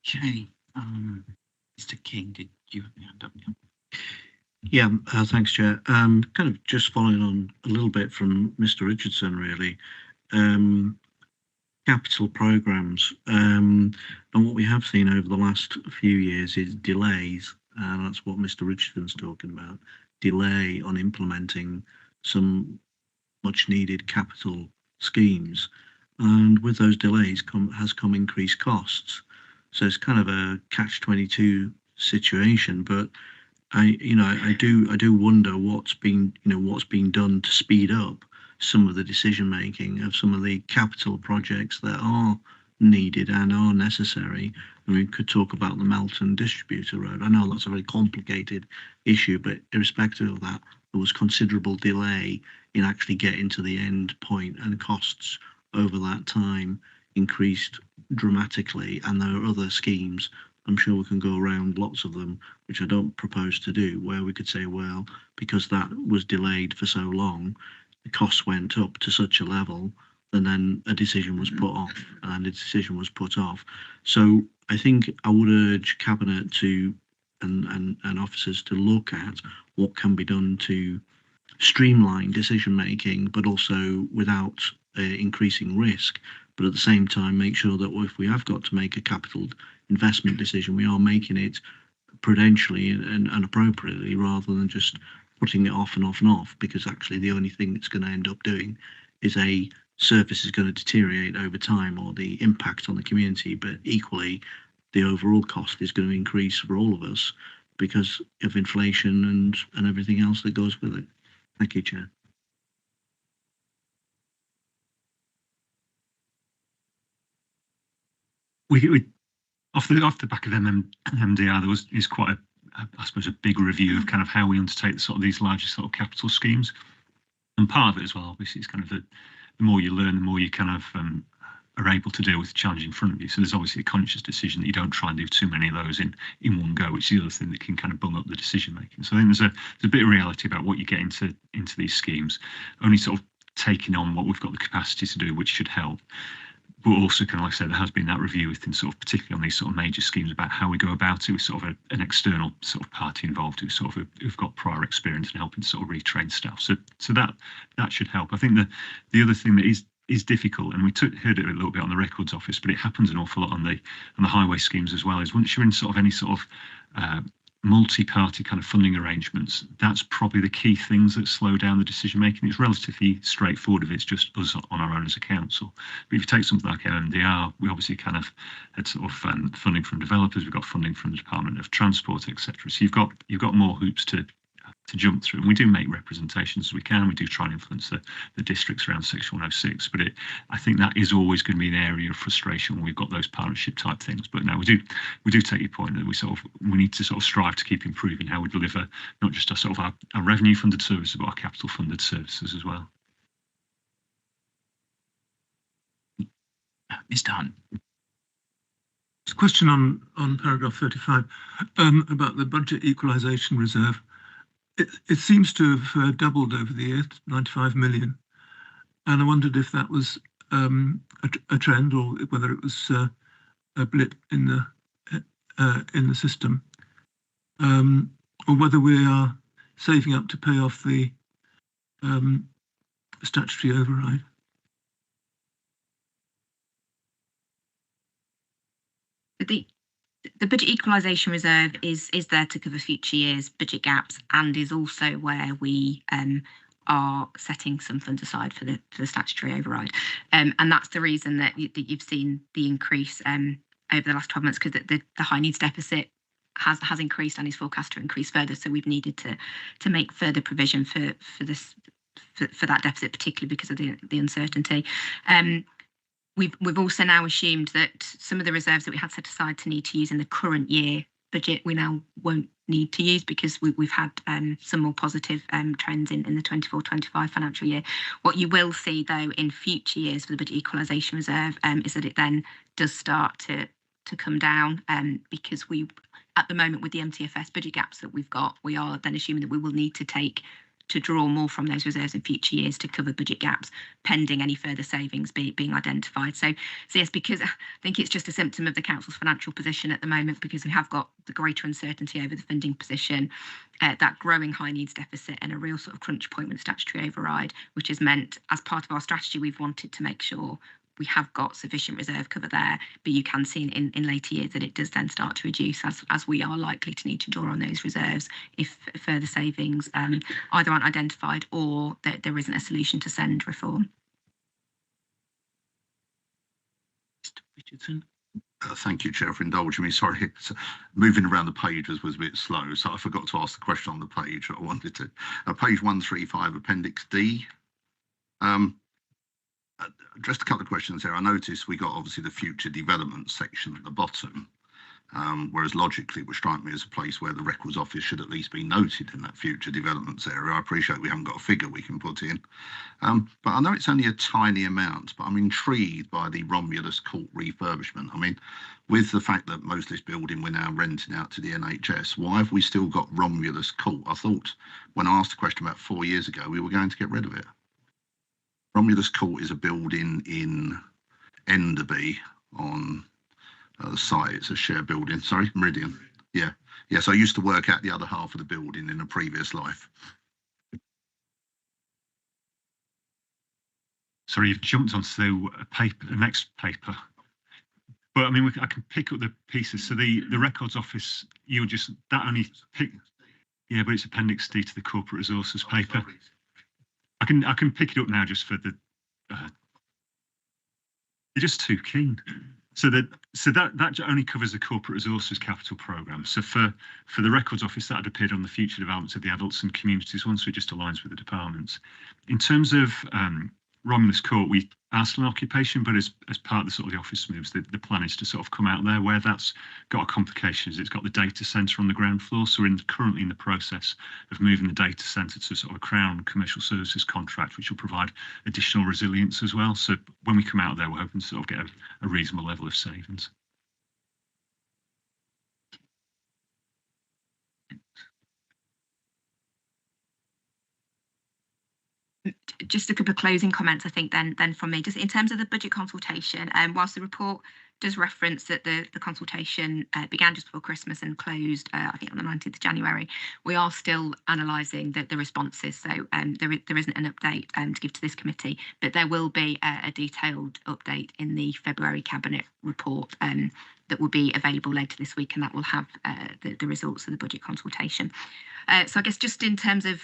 Okay, Mr. King, did you have your hand up? Yeah, thanks, Chair. Kind of just following on a little bit from Mr. Richardson, really. Capital programs, and what we have seen over the last few years is delays, and that's what Mr. Richardson's talking about, delay on implementing some much needed capital schemes, and with those delays has come increased costs. So it's kind of a catch-22 situation, but I do wonder what's being done to speed up some of the decision making of some of the capital projects that are needed and are necessary. And we could talk about the Melton Distributor Road. I know that's a very complicated issue, but irrespective of that, there was considerable delay in actually getting to the end point, and costs over that time increased dramatically. And there are other schemes, I'm sure we can go around lots of them, which I don't propose to do, where we could say, well, because that was delayed for so long, the costs went up to such a level, and then a decision was put off, and the decision was put off. So I think I would urge Cabinet to and officers to look at what can be done to streamline decision making, but also without increasing risk. But at the same time, make sure that if we have got to make a capital investment decision, we are making it prudentially and appropriately, rather than just putting it off and off and off, because actually the only thing it's going to end up doing is a service is going to deteriorate over time, or the impact on the community, but equally the overall cost is going to increase for all of us because of inflation and everything else that goes with it. Thank you, Chair. We off the back of MDR, is quite I suppose a big review of kind of how we undertake sort of these larger sort of capital schemes, and part of it as well, obviously, is kind of the more you learn, the more you kind of are able to deal with the challenge in front of you. So there's obviously a conscious decision that you don't try and do too many of those in one go, which is the other thing that can kind of bung up the decision making. So I think there's a bit of reality about what you get into these schemes, only sort of taking on what we've got the capacity to do, which should help. But also, kind of like I said, there has been that review within sort of, particularly on these sort of major schemes, about how we go about it with sort of an external sort of party involved who've got prior experience in helping to sort of retrain staff. So that should help. I think the other thing that is difficult, and we heard it a little bit on the Records Office, but it happens an awful lot on the highway schemes as well, is once you're in sort of any sort of multi-party kind of funding arrangements, that's probably the key things that slow down the decision making. It's relatively straightforward if it's just us on our own as a council. But if you take something like MMDR, we obviously kind of had sort of funding from developers, we've got funding from the Department of Transport, etc. So you've got more hoops to jump through, and we do make representations as we can. We do try and influence the districts around Section 106, but I think that is always going to be an area of frustration when we've got those partnership type things. But no, we do take your point that we need to sort of strive to keep improving how we deliver not just our revenue funded services, but our capital funded services as well. Mr. Hunt. There's a question on paragraph 35 about the budget equalisation reserve. It seems to have doubled over the year, 95 million, and I wondered if that was a trend or whether it was a blip in the system, or whether we are saving up to pay off the statutory override. The budget equalisation reserve is there to cover future years' budget gaps, and is also where we are setting some funds aside for the statutory override. And that's the reason that you've seen the increase over the last 12 months, because the high needs deficit has increased and is forecast to increase further. So we've needed to make further provision for that deficit, particularly because of the uncertainty. We've also now assumed that some of the reserves that we had set aside to need to use in the current year budget, we now won't need to use, because we've had some more positive trends in the 24-25 financial year. What you will see, though, in future years for the budget equalisation reserve is that it then does start to come down, because we, at the moment, with the MTFS budget gaps that we've got, we are then assuming that we will need to draw more from those reserves in future years to cover budget gaps, pending any further savings being identified. So yes, because I think it's just a symptom of the council's financial position at the moment, because we have got the greater uncertainty over the funding position, that growing high needs deficit, and a real sort of crunch point with the statutory override, which has meant, as part of our strategy, we've wanted to make sure we have got sufficient reserve cover there, but you can see in later years that it does then start to reduce as we are likely to need to draw on those reserves if further savings either aren't identified or that there isn't a solution to send reform. Mr. Richardson. Thank you, Chair, for indulging me. Sorry, moving around the page was a bit slow, so I forgot to ask the question on the page I wanted to. Page 135, Appendix D. Just a couple of questions here. I noticed we got obviously the future development section at the bottom, whereas logically it would strike me as a place where the Records Office should at least be noted in that future developments area. I appreciate we haven't got a figure we can put in, but I know it's only a tiny amount, but I'm intrigued by the Romulus Court refurbishment. I mean, with the fact that most of this building we're now renting out to the NHS, why have we still got Romulus Court? I thought when I asked the question about 4 years ago, we were going to get rid of it. Romulus Court is a building in Enderby on the site. It's a shared building. Sorry, Meridian. Yeah. Yes, I used to work at the other half of the building in a previous life. Sorry, you've jumped onto the next paper. But I mean, I can pick up the pieces. So the Records Office, you'll just, that only pick, yeah, but it's Appendix D to the Corporate Resources paper. I can pick it up now just for the. You're just too keen. So that only covers the Corporate Resources Capital Programme. So for the Records Office, that had appeared on the future developments of the adults and communities one, so it just aligns with the departments. In terms of Romulus Court, arsenal occupation, but as part of the sort of the office moves, the plan is to sort of come out there. Where that's got a complication is it's got the data centre on the ground floor. So we're currently in the process of moving the data centre to sort of a Crown commercial services contract, which will provide additional resilience as well. So when we come out there, we're hoping to sort of get a reasonable level of savings. Just a couple of closing comments, I think, then from me. Just in terms of the budget consultation, whilst the report does reference that the consultation began just before Christmas and closed, I think, on the 19th of January, we are still analysing the responses. So there isn't an update to give to this committee, but there will be a detailed update in the February Cabinet report that will be available later this week, and that will have the results of the budget consultation. So I guess just in terms of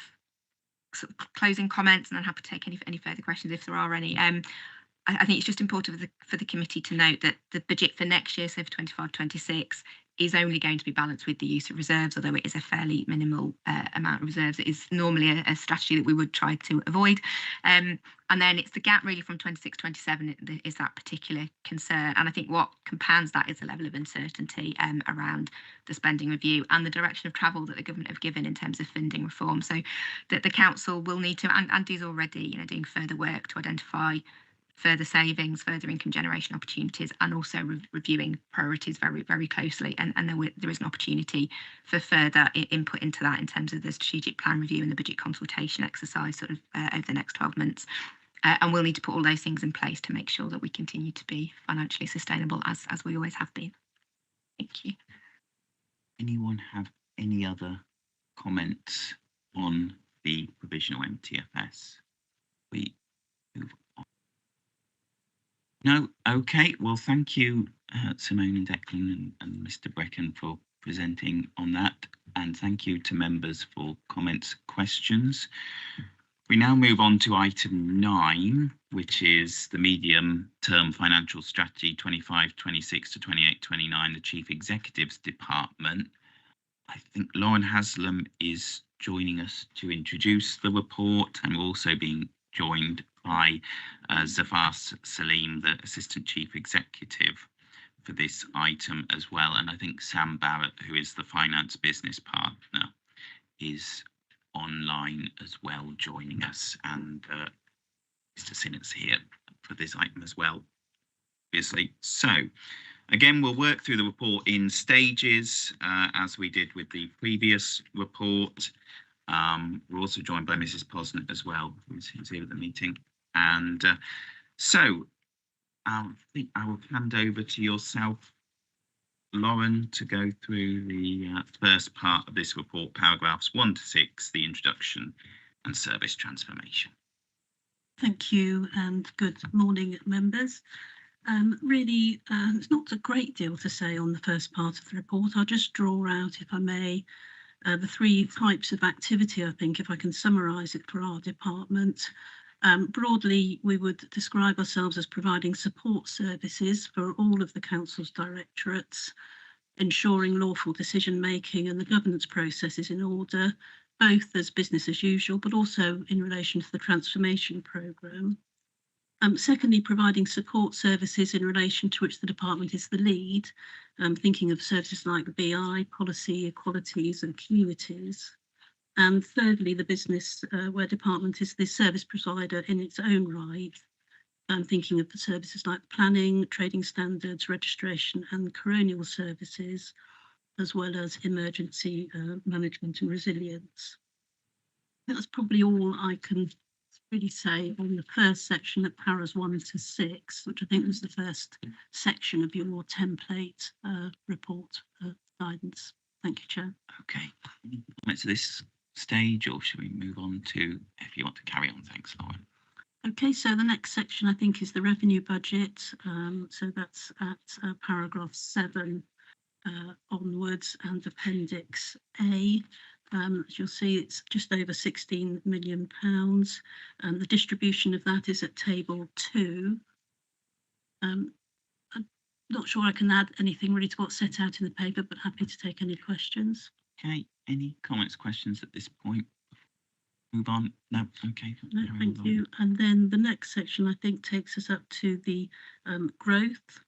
sort of closing comments, and I'm happy to take any further questions if there are any. I think it's just important for the committee to note that the budget for next year, so for 25-26, is only going to be balanced with the use of reserves, although it is a fairly minimal amount of reserves. It is normally a strategy that we would try to avoid. And then it's the gap really from 26-27 is that particular concern. And I think what compounds that is the level of uncertainty around the spending review and the direction of travel that the government have given in terms of funding reform. So that the council will need to, and is already, doing further work to identify further savings, further income generation opportunities, and also reviewing priorities very, very closely. And there is an opportunity for further input into that in terms of the strategic plan review and the budget consultation exercise sort of over the next 12 months. And we'll need to put all those things in place to make sure that we continue to be financially sustainable as we always have been. Thank you. Anyone have any other comments on the provisional MTFS? We move on. No, okay. Well, thank you, Simone and Declan and Mr. Brecken for presenting on that. And thank you to members for comments, questions. We now move on to item 9, which is the medium-term financial strategy 25-26 to 28-29, the Chief Executive's Department. I think Lauren Haslam is joining us to introduce the report, and we're also being joined by Zafar Salim, the Assistant Chief Executive for this item as well. And I think Sam Barrett, who is the Finance Business Partner, is online as well, joining us, and Mr. Sinnott's here for this item as well, obviously. So again, we'll work through the report in stages, as we did with the previous report. We're also joined by Mrs. Posnett as well, who's here at the meeting. And so I think I will hand over to yourself, Lauren, to go through the first part of this report, paragraphs 1 to 6, the introduction and service transformation. Thank you and good morning, members. Really, there's not a great deal to say on the first part of the report. I'll just draw out, if I may, the 3 types of activity, I think, if I can summarise it for our department. Broadly, we would describe ourselves as providing support services for all of the council's directorates, ensuring lawful decision making and the governance processes in order, both as business as usual, but also in relation to the transformation programme. Secondly, providing support services in relation to which the department is the lead, thinking of services like BI, policy, equalities and communities. And thirdly, the business where department is the service provider in its own right, thinking of the services like planning, trading standards, registration and coronial services, as well as emergency management and resilience. That's probably all I can really say on the first section at paras 1 to 6, which I think was the first section of your template report guidance. Thank you, Chair. Okay. Any comments at this stage, or should we move on to, if you want to carry on? Thanks, Lauren. Okay, so the next section I think is the revenue budget. So that's at paragraph 7 onwards and appendix A. As you'll see, it's just over £16 million, and the distribution of that is at table 2. I'm not sure I can add anything really to what's set out in the paper, but happy to take any questions. Okay, any comments, questions at this point? Move on. No, okay. No, Carry thank on. you. And then the next section, I think, takes us up to the growth.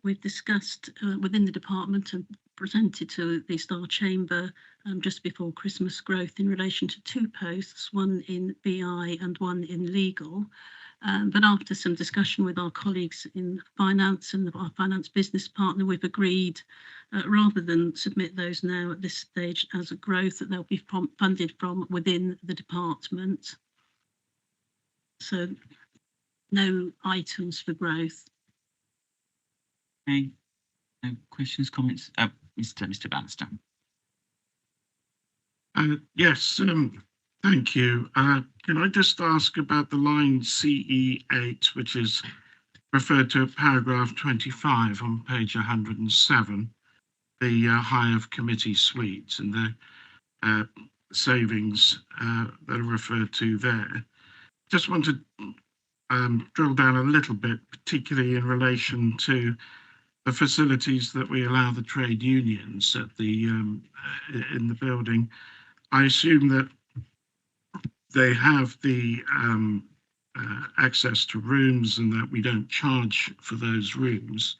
We've discussed within the department and presented to the Star Chamber just before Christmas growth in relation to 2 posts, one in BI and one in legal. But after some discussion with our colleagues in finance and our finance business partner, we've agreed rather than submit those now at this stage as a growth, that they'll be funded from within the department. So no items for growth. Okay. No questions, comments? Mr. Bannister. Yes, thank you. Can I just ask about the line CE8, which is referred to at paragraph 25 on page 107, the hire of committee suites and the savings that are referred to there. Just want to drill down a little bit, particularly in relation to the facilities that we allow the trade unions at the in the building. I assume that they have the access to rooms and that we don't charge for those rooms.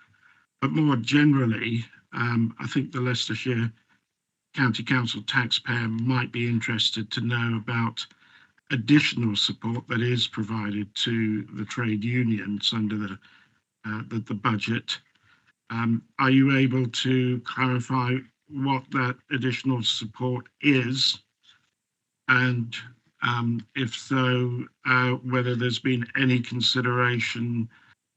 But more generally, I think the Leicestershire County Council taxpayer might be interested to know about additional support that is provided to the trade unions under the budget. Are you able to clarify what that additional support is? And if so, whether there's been any consideration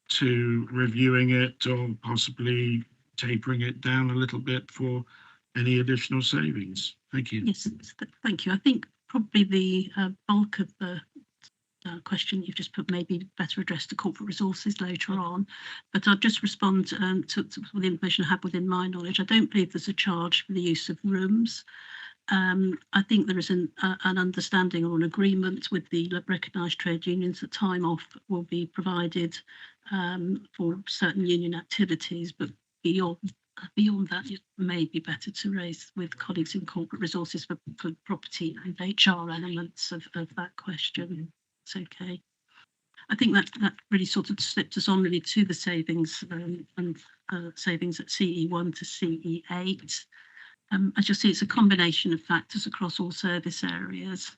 to reviewing it or possibly tapering it down a little bit for any additional savings? Thank you. Yes, thank you. I think probably the bulk of the question you've just put may be better addressed to corporate resources later on, but I'll just respond to the information I have within my knowledge. I don't believe there's a charge for the use of rooms. I think there is an understanding or an agreement with the recognised trade unions that time off will be provided for certain union activities, but beyond that, it may be better to raise with colleagues in corporate resources for property and HR elements of that question. It's okay. I think that really sort of slipped us on really to the savings and savings at CE1 to CE8. As you'll see, it's a combination of factors across all service areas.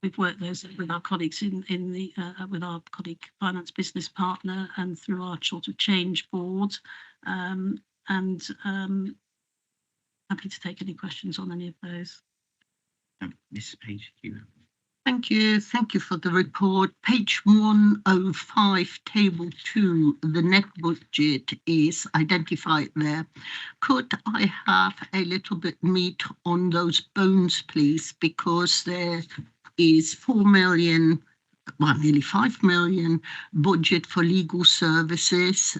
We've worked those with our colleagues in the with our colleague finance business partner and through our sort of change board. And happy to take any questions on any of those. Mrs. Page, you. Thank you. Thank you for the report. Page 105, table 2, the net budget is identified there. Could I have a little bit meat on those bones, please? Because there is 4 million, well, nearly 5 million budget for legal services,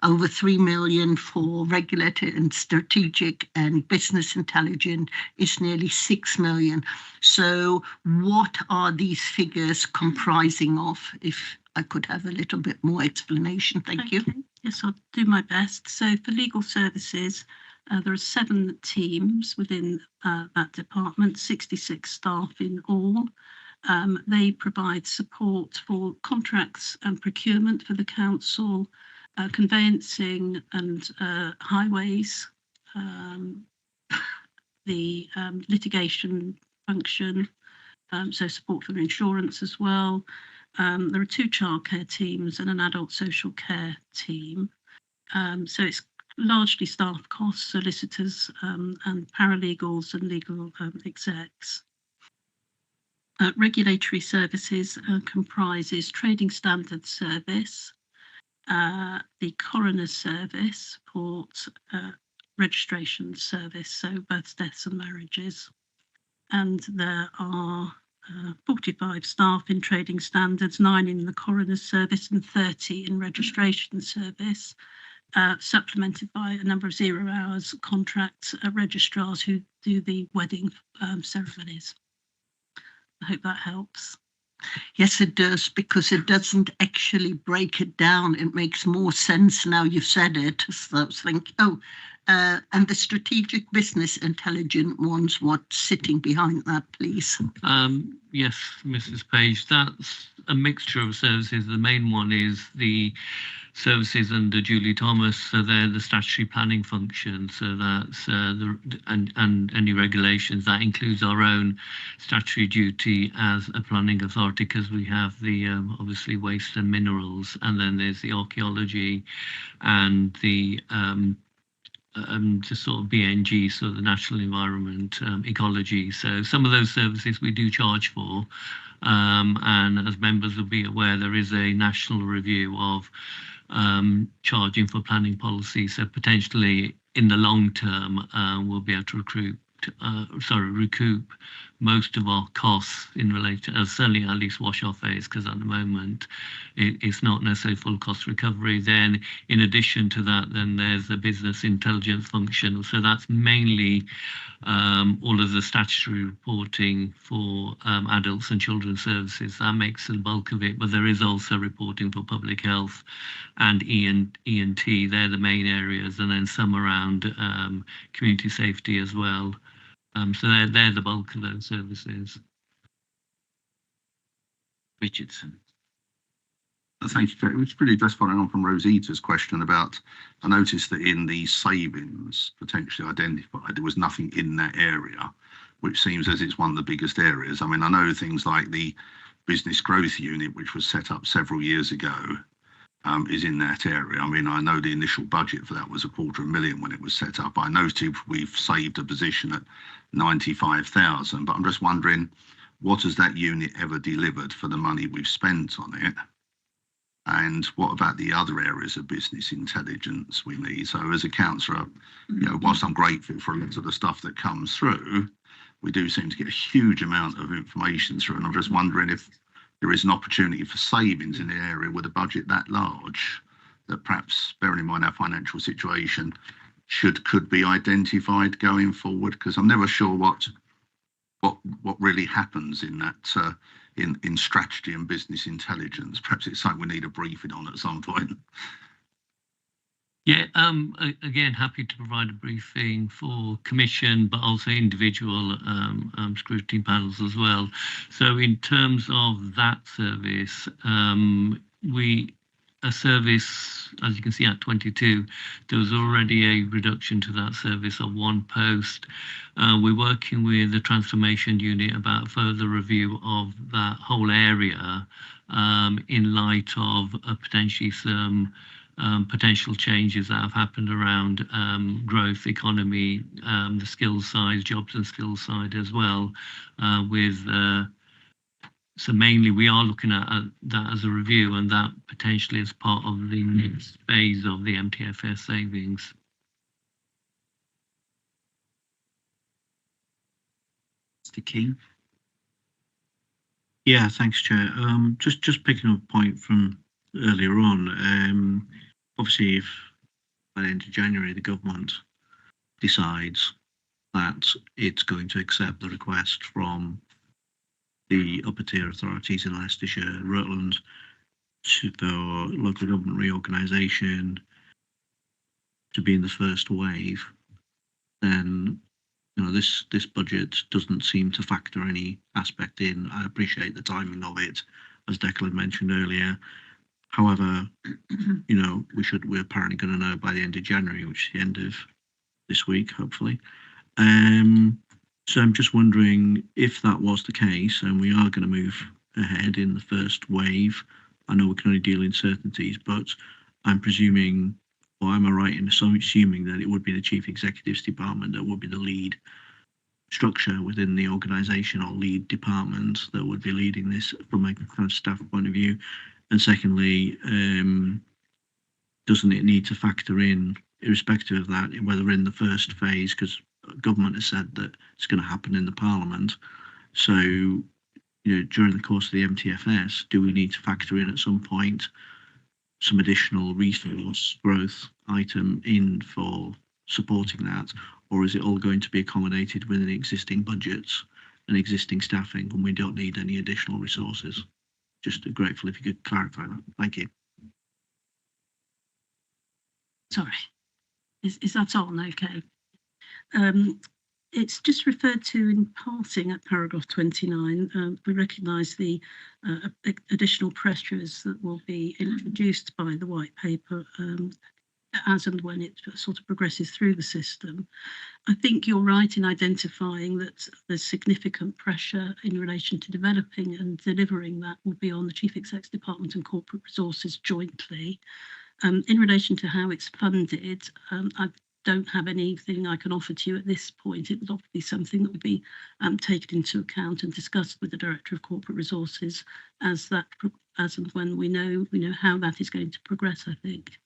over 3 million for regulated and strategic and business intelligence is nearly 6 million. So what are these figures comprising of? If I could have a little bit more explanation. Thank you. Yes, I'll do my best. So for legal services, there are 7 teams within that department, 66 staff in all. They provide support for contracts and procurement for the council, conveyancing and highways, the litigation function, so support for insurance as well. There are 2 childcare teams and an adult social care team. So it's largely staff costs, solicitors and paralegals and legal execs. Regulatory services comprises trading standards service, the coroner's service, port, registration service, so births, deaths and marriages. And there are 45 staff in trading standards, 9 in the coroner's service and 30 in registration service, supplemented by a number of 0 hours contract registrars who do the wedding ceremonies. I hope that helps. Yes, it does, because it doesn't actually break it down. It makes more sense now you've said it. So I was thinking, and the strategic business intelligence ones, what's sitting behind that, please? Yes, Mrs. Page, that's a mixture of services. The main one is the services under Julie Thomas, so they're the statutory planning function. So that's and any regulations that includes our own statutory duty as a planning authority, because we have the obviously waste and minerals, and then there's the archaeology and the sort of BNG, so the natural environment ecology. So some of those services we do charge for, and as members will be aware, there is a national review of charging for planning policy. So potentially in the long term, we'll be able to recoup most of our costs in relation, certainly at least wash off phase, because at the moment it's not necessarily full cost recovery. Then in addition to that, then there's a business intelligence function. So that's mainly all of the statutory reporting for adults and children's services. That makes the bulk of it, but there is also reporting for public health and E&T. They're the main areas, and then some around community safety as well. So they're the bulk of those services. Richardson. Thank you, Chair. It's really just following on from Rosita's question about, I noticed that in the savings potentially identified, there was nothing in that area, which seems as it's one of the biggest areas. I mean, I know things like the business growth unit, which was set up several years ago, is in that area. I mean, I know the initial budget for that was $250,000 when it was set up. I noted we've saved a position at 95,000, but I'm just wondering, what has that unit ever delivered for the money we've spent on it? And what about the other areas of business intelligence we need? So as a councillor, whilst I'm grateful for a lot of the stuff that comes through, we do seem to get a huge amount of information through. And I'm just wondering if there is an opportunity for savings in the area with a budget that large, that perhaps, bearing in mind our financial situation, could be identified going forward, because I'm never sure what really happens in that in strategy and business intelligence. Perhaps it's something we need a briefing on at some point. Yeah, again, happy to provide a briefing for commission, but also individual scrutiny panels as well. So in terms of that service, a service, as you can see at 22, there was already a reduction to that service of one post. We're working with the transformation unit about further review of that whole area in light of potentially some potential changes that have happened around growth, economy, the skills side, jobs and skills side as well. So mainly we are looking at that as a review, and that potentially is part of the next phase of the MTFS savings. Mr. King. Yeah, thanks, Chair. Just picking up a point from earlier on. Obviously, if by the end of January the government decides that it's going to accept the request from the upper tier authorities in Leicestershire, Rutland, to the local government reorganisation to be in the first wave, then this budget doesn't seem to factor any aspect in. I appreciate the timing of it, as Declan mentioned earlier. However, we're apparently going to know by the end of January, which is the end of this week, hopefully. So I'm just wondering if that was the case, and we are going to move ahead in the first wave. I know we can only deal in certainties, but I'm presuming, or am I right in assuming that it would be the Chief Executive's department that would be the lead structure within the organisation, or lead department that would be leading this from a kind of staff point of view? And secondly, doesn't it need to factor in, irrespective of that, whether in the first phase, because government has said that it's going to happen in the Parliament. So, during the course of the MTFS, do we need to factor in at some point some additional resource growth item in for supporting that, or is it all going to be accommodated within the existing budgets? and existing staffing, and we don't need any additional resources. Just grateful if you could clarify that. Thank you. Sorry, is that on? Okay. It's just referred to in passing at paragraph 29. We recognise the additional pressures that will be introduced by the white paper as and when it sort of progresses through the system. I think you're right in identifying that there's significant pressure in relation to developing and delivering that will be on the Chief Exec's Department and Corporate Resources jointly. In relation to how it's funded, I don't have anything I can offer to you at this point. It would obviously be something that would be taken into account and discussed with the Director of Corporate Resources as and when we know how that is going to progress, I think.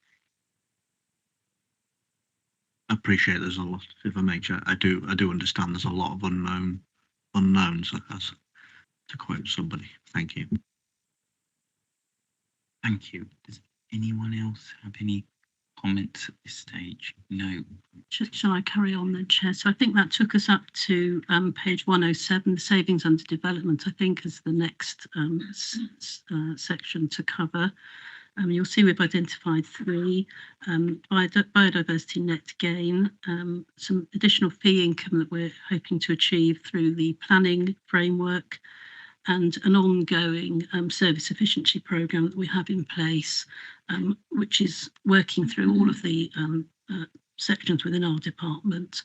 I appreciate there's a lot, if I may, Chair, I do understand there's a lot of unknowns, as to quote somebody. Thank you. Thank you. Does anyone else have any comments at this stage? No. Shall I carry on then, Chair? So I think that took us up to page 107, the savings under development, I think, is the next section to cover. You'll see we've identified 3, biodiversity net gain, some additional fee income that we're hoping to achieve through the planning framework, and an ongoing service efficiency programme that we have in place, which is working through all of the sections within our department,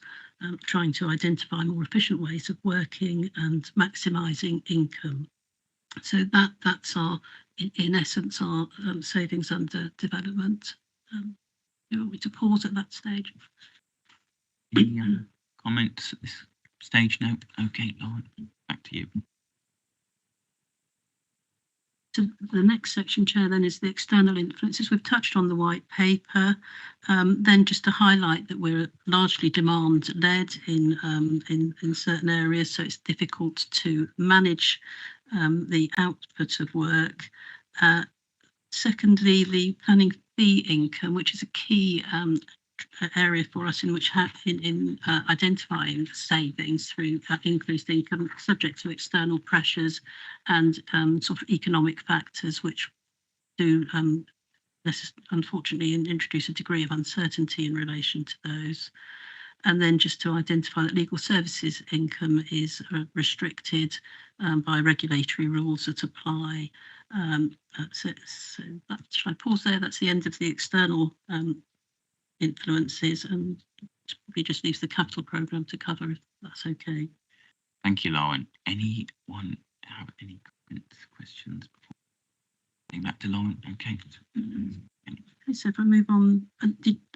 trying to identify more efficient ways of working and maximising income. So that's our, in essence, our savings under development. You want me to pause at that stage? Any comments at this stage? No. Okay, Lauren, back to you. So the next section, Chair, then is the external influences. We've touched on the white paper. Then just to highlight that we're largely demand-led in certain areas, so it's difficult to manage the output of work. Secondly, the planning fee income, which is a key area for us in which identifying savings through increased income, subject to external pressures and sort of economic factors, which do unfortunately introduce a degree of uncertainty in relation to those. And then just to identify that legal services income is restricted by regulatory rules that apply. So that, should I pause there? That's the end of the external influences, and probably just leaves the capital programme to cover, if that's okay. Thank you, Lauren. Anyone have any comments, questions before going back to Lauren? Okay. Okay, so if I move on,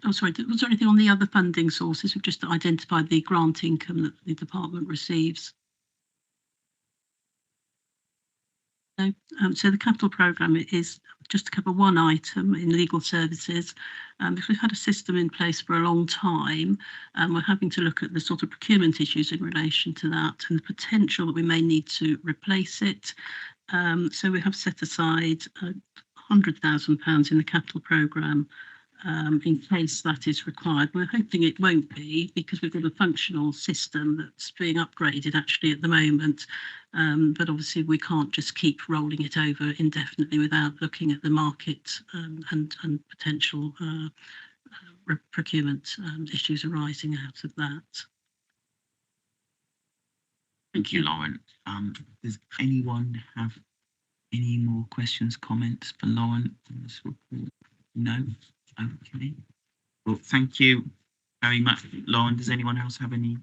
was there anything on the other funding sources? We've just identified the grant income that the department receives. No. So the capital programme is just to cover one item in legal services. Because we've had a system in place for a long time, we're having to look at the sort of procurement issues in relation to that and the potential that we may need to replace it. So we have set aside £100,000 in the capital programme in case that is required. We're hoping it won't be, because we've got a functional system that's being upgraded actually at the moment. But obviously we can't just keep rolling it over indefinitely without looking at the market and potential procurement issues arising out of that. Thank you, Lauren. Does anyone have any more questions, comments for Lauren on this report? No? Okay. Well, thank you very much, Lauren. Does anyone else have any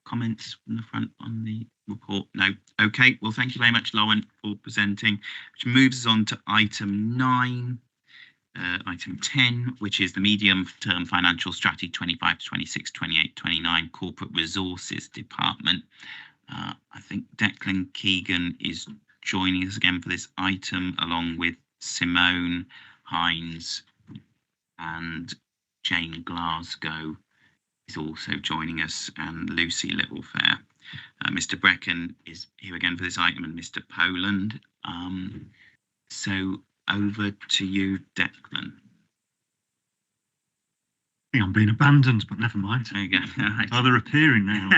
comments from the front on the report? No. Okay. Well, thank you very much, Lauren, for presenting, which moves us on to item 9, item 10, which is the medium-term financial strategy 25 to 26, 28, 29 corporate resources department. I think Declan Keegan is joining us again for this item, along with Simone Hines, and Jane Glasgow is also joining us, and Lucy Littlefair. Mr. Brecken is here again for this item, and Mr. Poland. So over to you, Declan. I think I'm being abandoned, but never mind. There you go. All right. Oh, they're appearing now.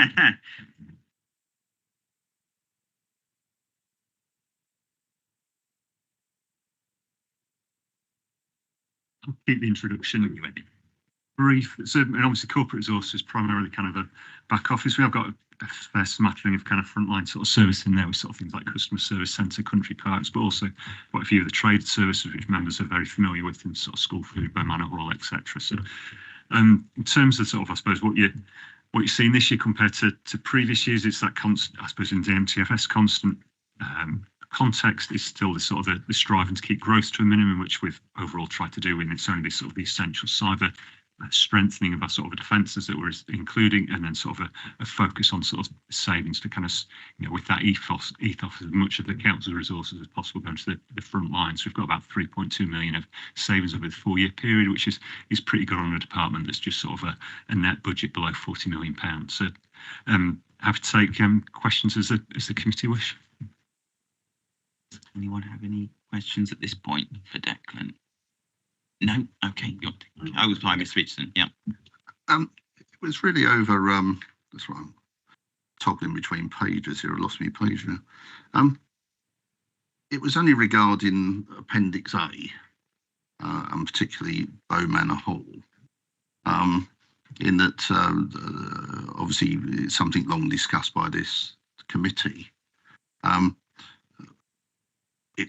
keep the introduction brief. So, and obviously corporate resources primarily kind of a back office. We have got a fair smattering of kind of frontline sort of service in there with sort of things like customer service centre, country parks, but also quite a few of the trade services which members are very familiar with in sort of school food, Manor Hall, etc. So in terms of sort of, I suppose, what you're seeing this year compared to previous years, it's that constant, I suppose, in the MTFS constant context is still the sort of the striving to keep growth to a minimum, which we've overall tried to do, and it's only sort of the essential cyber strengthening of our sort of defences that we're including, and then sort of a focus on sort of savings to kind of, with that ethos as much of the council resources as possible going to the front lines. We've got about 3.2 million of savings over the 4-year period, which is pretty good on a department that's just sort of a net budget below £40 million. So happy to take questions as the committee wish. Does anyone have any questions at this point for Declan? No? Okay. I was by Miss Richardson. Yeah. It was really over, that's right, I'm toggling between pages here. I lost my page now. It was only regarding Appendix A, and particularly Bow Manor Hall, in that obviously it's something long discussed by this committee.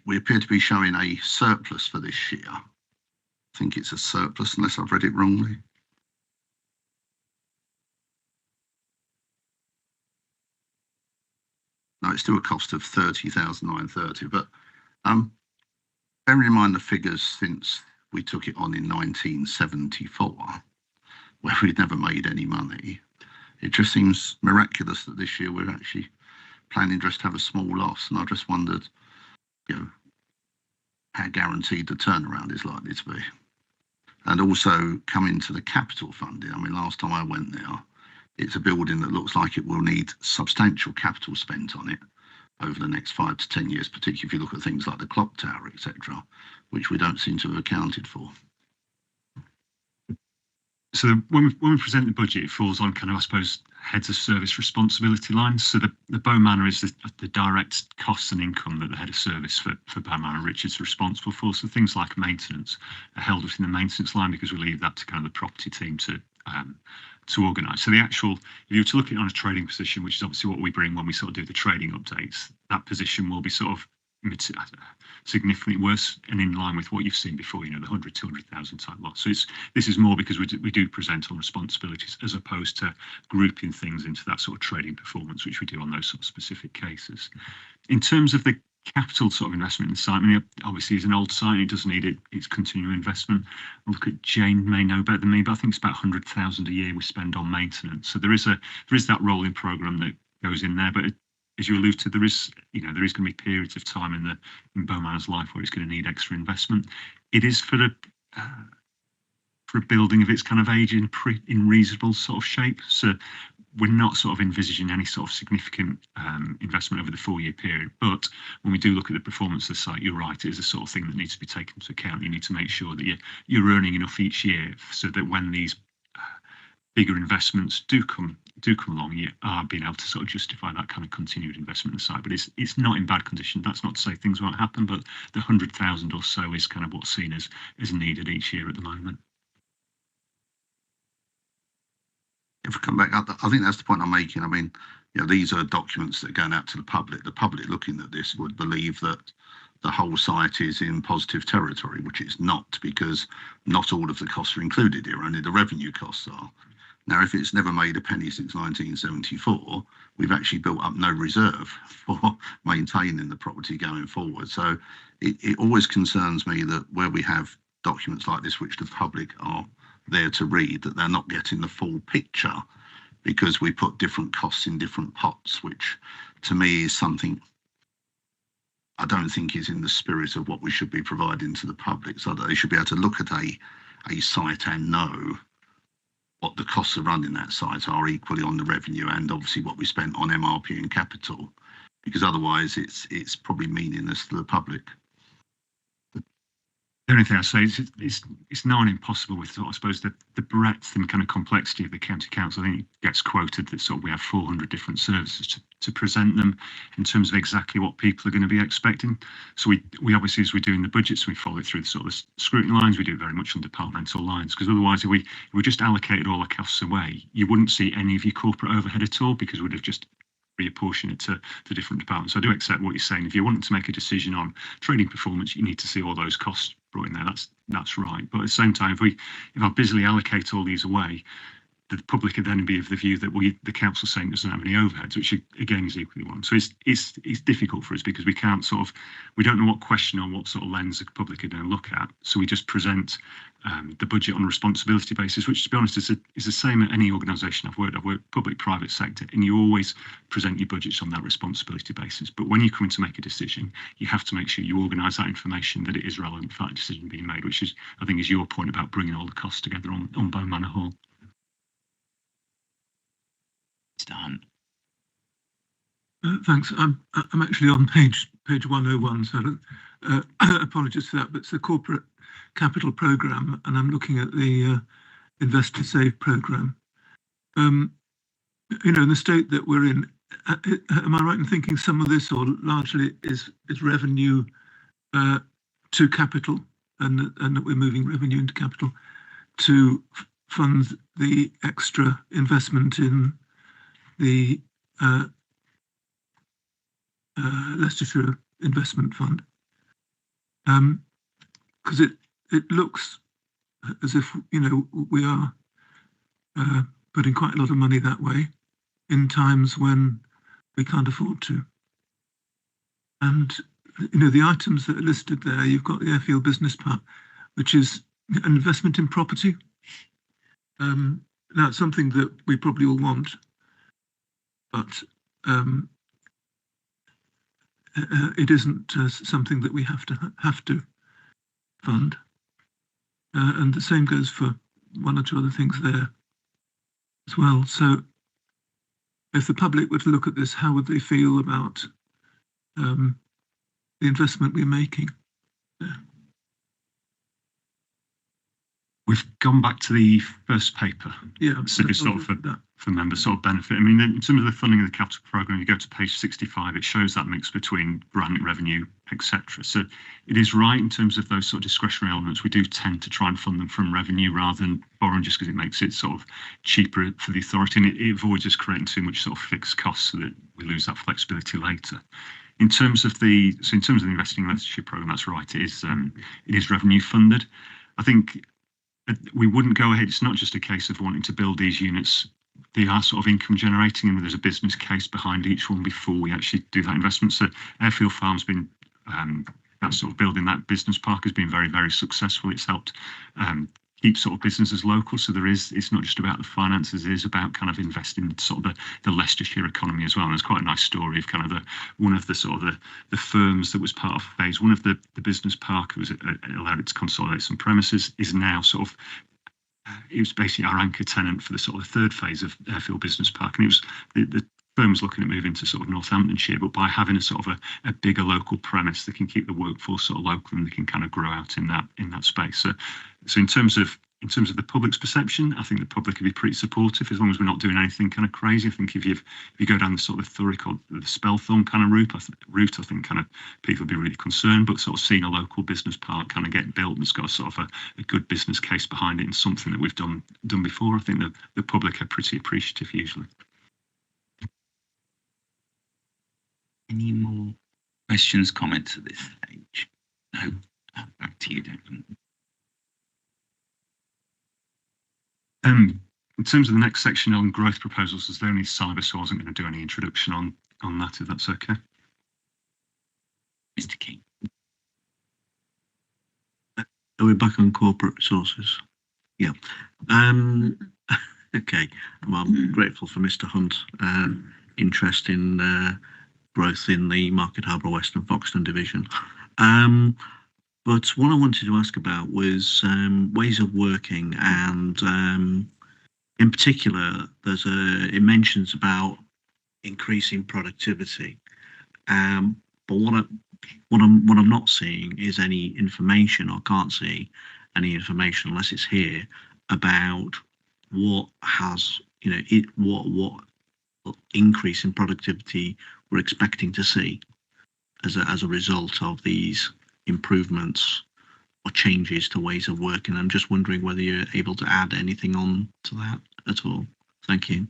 We appear to be showing a surplus for this year. I think it's a surplus unless I've read it wrongly. No, it's still a cost of 30,930, but bearing in mind the figures since we took it on in 1974, where we'd never made any money, it just seems miraculous that this year we're actually planning just to have a small loss. And I just wondered, how guaranteed the turnaround is likely to be. And also coming to the capital funding. I mean, last time I went there, it's a building that looks like it will need substantial capital spent on it over the next 5 to 10 years, particularly if you look at things like the clock tower, etc., which we don't seem to have accounted for. So when we present the budget, it falls on kind of, I suppose, heads of service responsibility lines. So the Bow Manor is the direct costs and income that the head of service for Bow Manor, Richard's, responsible for. So things like maintenance are held within the maintenance line because we leave that to kind of the property team to organise. So the actual, if you were to look at it on a trading position, which is obviously what we bring when we sort of do the trading updates, that position will be sort of significantly worse and in line with what you've seen before, the 100, 200,000 type loss. So this is more because we do present on responsibilities as opposed to grouping things into that sort of trading performance, which we do on those sort of specific cases. In terms of the capital sort of investment in the site, I mean, obviously it's an old site, it does need its continuing investment. I'll look at Jane may know better than me, but I think it's about 100,000 a year we spend on maintenance. So there is that rolling programme that goes in there, but as you allude to, there is going to be periods of time in Bow Manor's life where it's going to need extra investment. It is for a building of its kind of age in reasonable sort of shape. So we're not sort of envisaging any sort of significant investment over the 4-year period. But when we do look at the performance of the site, you're right, it is the sort of thing that needs to be taken into account. You need to make sure that you're earning enough each year so that when these bigger investments do come along, you are being able to sort of justify that kind of continued investment in the site. But it's not in bad condition. That's not to say things won't happen, but the 100,000 or so is kind of what's seen as needed each year at the moment. If I come back, I think that's the point I'm making. I mean, these are documents that are going out to the public. The public looking at this would believe that the whole site is in positive territory, which it's not, because not all of the costs are included here, only the revenue costs are. Now, if it's never made a penny since 1974, we've actually built up no reserve for maintaining the property going forward. So it always concerns me that where we have documents like this, which the public are there to read, that they're not getting the full picture because we put different costs in different pots, which to me is something I don't think is in the spirit of what we should be providing to the public, so that they should be able to look at a site and know what the costs of running that site are equally on the revenue and obviously what we spent on MRP and capital, because otherwise it's probably meaningless to the public. The only thing I say is it's nigh on impossible with sort of, I suppose the breadth and kind of complexity of the county council. I think it gets quoted that sort of we have 400 different services to present them in terms of exactly what people are going to be expecting. So we obviously, as we do in the budgets, we follow it through the sort of scrutiny lines. We do it very much on departmental lines, because otherwise, if we just allocated all our costs away, you wouldn't see any of your corporate overhead at all, because we'd have just reapportion it to different departments. So I do accept what you're saying. If you want to make a decision on trading performance, you need to see all those costs brought in there. That's right. But at the same time, if I busily allocate all these away, the public would then be of the view that the council saying doesn't have any overheads, which again is equally wrong. So it's difficult for us, because we can't we don't know what question or what sort of lens the public are going to look at. So we just present the budget on a responsibility basis, which, to be honest, is the same at any organisation I've worked public, private sector, and you always present your budgets on that responsibility basis. But when you're coming to make a decision, you have to make sure you organise that information, that it is relevant for that decision being made, which is, I think, is your point about bringing all the costs together on Bow Manor Hall. Mr. Hunt. Thanks. I'm actually on page 101, so apologies for that. But it's the corporate capital programme, and I'm looking at the Invest to Save programme. In the state that we're in, am I right in thinking some of this, or largely, is revenue to capital, and that we're moving revenue into capital to fund the extra investment in the Leicestershire Investment Fund, because it looks as if we are putting quite a lot of money that way in times when we can't afford to. And the items that are listed there, you've got the Airfield Business Park, which is an investment in property. Now it's something that we probably all want, but it isn't something that we have to fund. And the same goes for one or two other things there as well. So if the public were to look at this, how would they feel about the investment we're making? We've gone back to the first paper. Yeah, so just sort of for members sort of benefit. I mean, in terms of the funding of the capital programme, you go to page 65, it shows that mix between grant revenue, etc. So it is right in terms of those sort of discretionary elements. We do tend to try and fund them from revenue rather than borrowing, just because it makes it sort of cheaper for the authority, and it avoids us creating too much sort of fixed costs so that we lose that flexibility later. In terms of the investing in Leicestershire programme, that's right. It is revenue funded. I think we wouldn't go ahead. It's not just a case of wanting to build these units. They are sort of income generating, and there's a business case behind each one before we actually do that investment. So Airfield Farm's been that sort of building that business park has been very, very successful. It's helped keep sort of businesses local. So it's not just about the finances, it is about kind of investing in sort of the Leicestershire economy as well. And there's quite a nice story of kind of one of the sort of the firms that was part of phase one of the business park, was allowed it to consolidate some premises, is now sort of it was basically our anchor tenant for the sort of the third phase of Airfield Business Park. And it was the firm was looking at moving to sort of Northamptonshire, but by having a sort of a bigger local premise, they can keep the workforce sort of local, and they can kind of grow out in that space. So in terms of the public's perception, I think the public will be pretty supportive as long as we're not doing anything kind of crazy. I think if you go down the sort of Thurrock or the Spelthorne kind of route, I think kind of people will be really concerned. But sort of seeing a local business park kind of get built and it's got sort of a good business case behind it, and something that we've done before, I think the public are pretty appreciative usually. Any more questions, comments at this stage? No. Back to you, Declan. In terms of the next section on growth proposals, there's only cyber, so I wasn't going to do any introduction on that, if that's okay. Mr. King. Are we back on corporate resources? Yeah. Okay. Well, I'm grateful for Mr. Hunt's interest in growth in the Market Harbour West and Foxton division. But what I wanted to ask about was ways of working, and in particular, it mentions about increasing productivity. But what I'm not seeing is any information, or can't see any information unless it's here, about what has, what increase in productivity we're expecting to see as a result of these improvements or changes to ways of working. I'm just wondering whether you're able to add anything on to that at all. Thank you.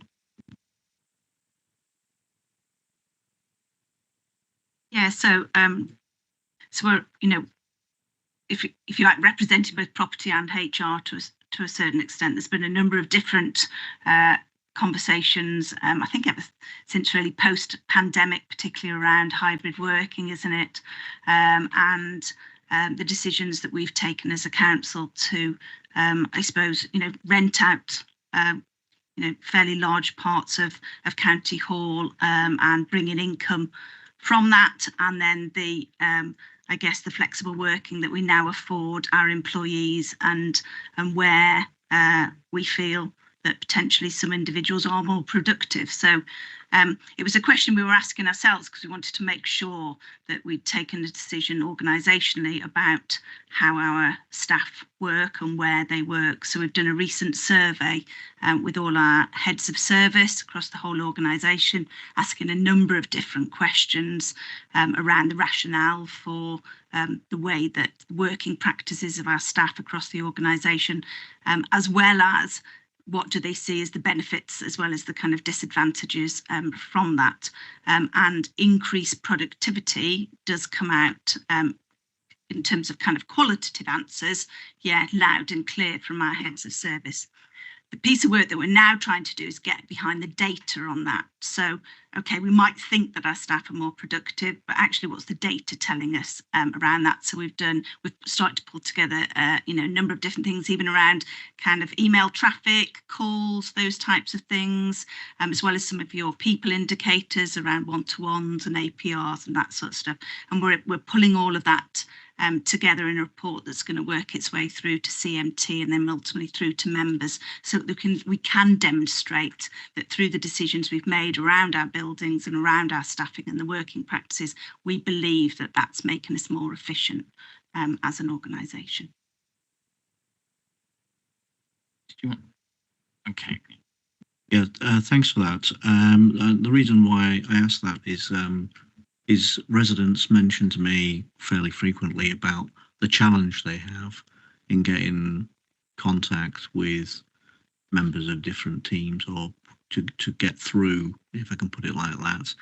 Yeah, so we're, if you like, representing both property and HR to a certain extent. There's been a number of different conversations, I think ever since really post-pandemic, particularly around hybrid working, isn't it? And the decisions that we've taken as a council to, I suppose, rent out, fairly large parts of County Hall and bring in income from that, and then the I guess the flexible working that we now afford our employees, and where we feel that potentially some individuals are more productive. So it was a question we were asking ourselves, because we wanted to make sure that we'd taken a decision organisationally about how our staff work and where they work. So we've done a recent survey with all our heads of service across the whole organisation, asking a number of different questions around the rationale for the way that working practices of our staff across the organisation, as well as what do they see as the benefits as well as the kind of disadvantages from that. And increased productivity does come out in terms of kind of qualitative answers, yeah, loud and clear from our heads of service. The piece of work that we're now trying to do is get behind the data on that. So, okay, we might think that our staff are more productive, but actually what's the data telling us around that? So we've started to pull together, a number of different things, even around kind of email traffic, calls, those types of things, as well as some of your people indicators around one-to-ones and APRs and that sort of stuff. And we're pulling all of that together in a report that's going to work its way through to CMT and then ultimately through to members, so that we can demonstrate that through the decisions we've made around our buildings and around our staffing and the working practices, we believe that that's making us more efficient as an organisation. Okay. Yeah, thanks for that. The reason why I asked that is residents mention to me fairly frequently about the challenge they have in getting contact with members of different teams, or to get through, if I can put it like that.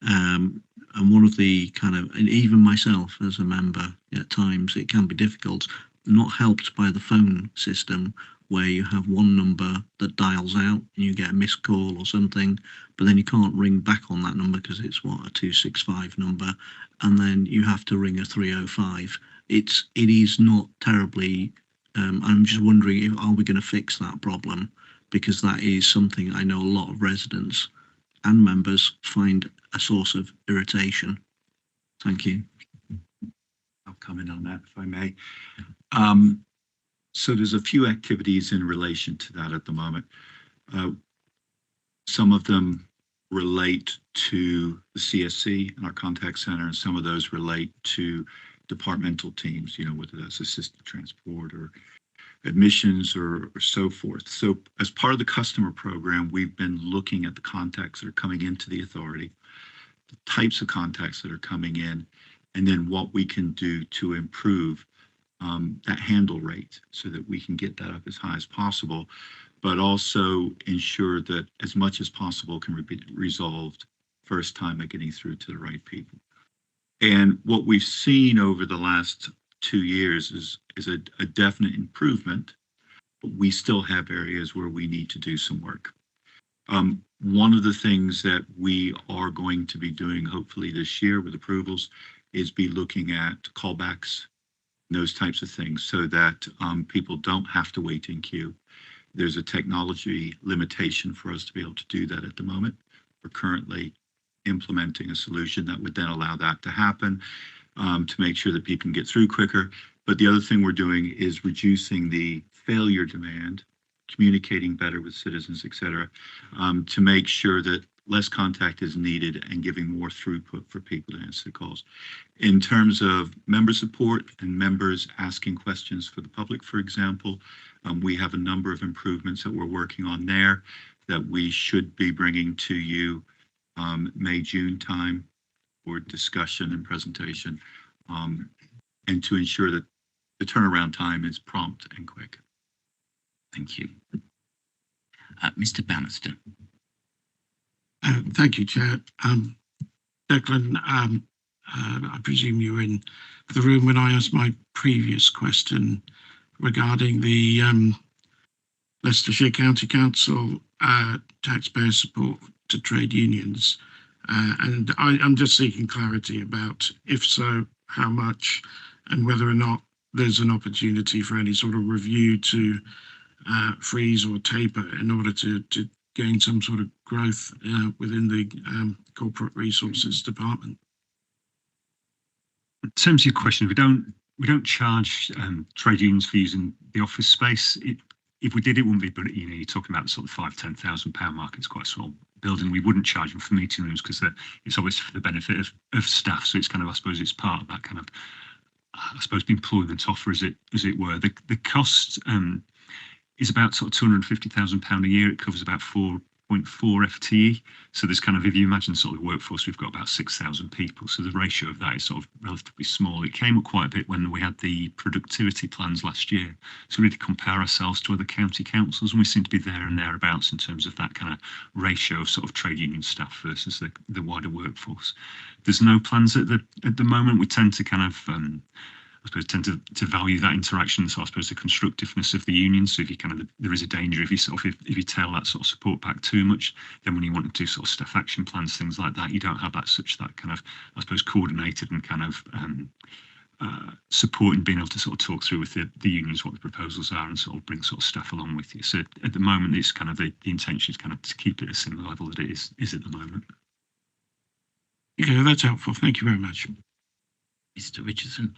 And one of the and even myself as a member, at times it can be difficult, not helped by the phone system, where you have one number that dials out and you get a missed call or something, but then you can't ring back on that number because it's a 265 number, and then you have to ring a 305. It is not terribly. I'm just wondering, are we going to fix that problem? Because that is something I know a lot of residents and members find a source of irritation. Thank you. I'll comment on that if I may. So there's a few activities in relation to that at the moment. Some of them relate to the CSC and our contact center, and some of those relate to departmental teams, whether that's assisted transport or admissions or so forth. So as part of the customer program, we've been looking at the contacts that are coming into the authority, the types of contacts that are coming in, and then what we can do to improve that handle rate so that we can get that up as high as possible, but also ensure that as much as possible can be resolved first time at getting through to the right people. And what we've seen over the last 2 years is a definite improvement, but we still have areas where we need to do some work. One of the things that we are going to be doing, hopefully this year with approvals, is be looking at callbacks, those types of things, so that people don't have to wait in queue. There's a technology limitation for us to be able to do that at the moment. We're currently implementing a solution that would then allow that to happen, to make sure that people can get through quicker. But the other thing we're doing is reducing the failure demand, communicating better with citizens, et cetera, to make sure that less contact is needed and giving more throughput for people to answer the calls. In terms of member support and members asking questions for the public, for example, we have a number of improvements that we're working on there that we should be bringing to you May, June time for discussion and presentation, and to ensure that the turnaround time is prompt and quick. Thank you. Mr. Bannister. Thank you, Chair. Declan, I presume you were in the room when I asked my previous question regarding the Leicestershire County Council taxpayer support to trade unions. And I'm just seeking clarity about, if so, how much, and whether or not there's an opportunity for any sort of review to freeze or taper in order to gain some sort of growth within the corporate resources department. In terms of your question, we don't charge trade unions for using the office space. If we did, it wouldn't be, but you know, you're talking about the sort of £5,000-10,000 mark. It's quite a small building. We wouldn't charge them for meeting rooms because it's obviously for the benefit of staff. So it's kind of, I suppose, it's part of that kind of, I suppose, employment offer, as it were. The cost is about sort of £250,000 a year. It covers about 4.4 FTE. So there's kind of, if you imagine sort of the workforce, we've got about 6,000 people. So the ratio of that is sort of relatively small. It came up quite a bit when we had the productivity plans last year. So we need to compare ourselves to other county councils, and we seem to be there and thereabouts in terms of that kind of ratio of sort of trade union staff versus the wider workforce. There's no plans at the moment. We tend to kind of I suppose tend to value that interaction. So I suppose the constructiveness of the union. So if you kind of, there is a danger if you sort of, if you tail that sort of support back too much, then when you want to do sort of staff action plans, things like that, you don't have that kind of, I suppose, coordinated and kind of support in being able to sort of talk through with the unions what the proposals are and sort of bring sort of staff along with you. So at the moment, it's kind of the intention is kind of to keep it at a similar level that it is at the moment. Yeah, that's helpful. Thank you very much. Mr. Richardson.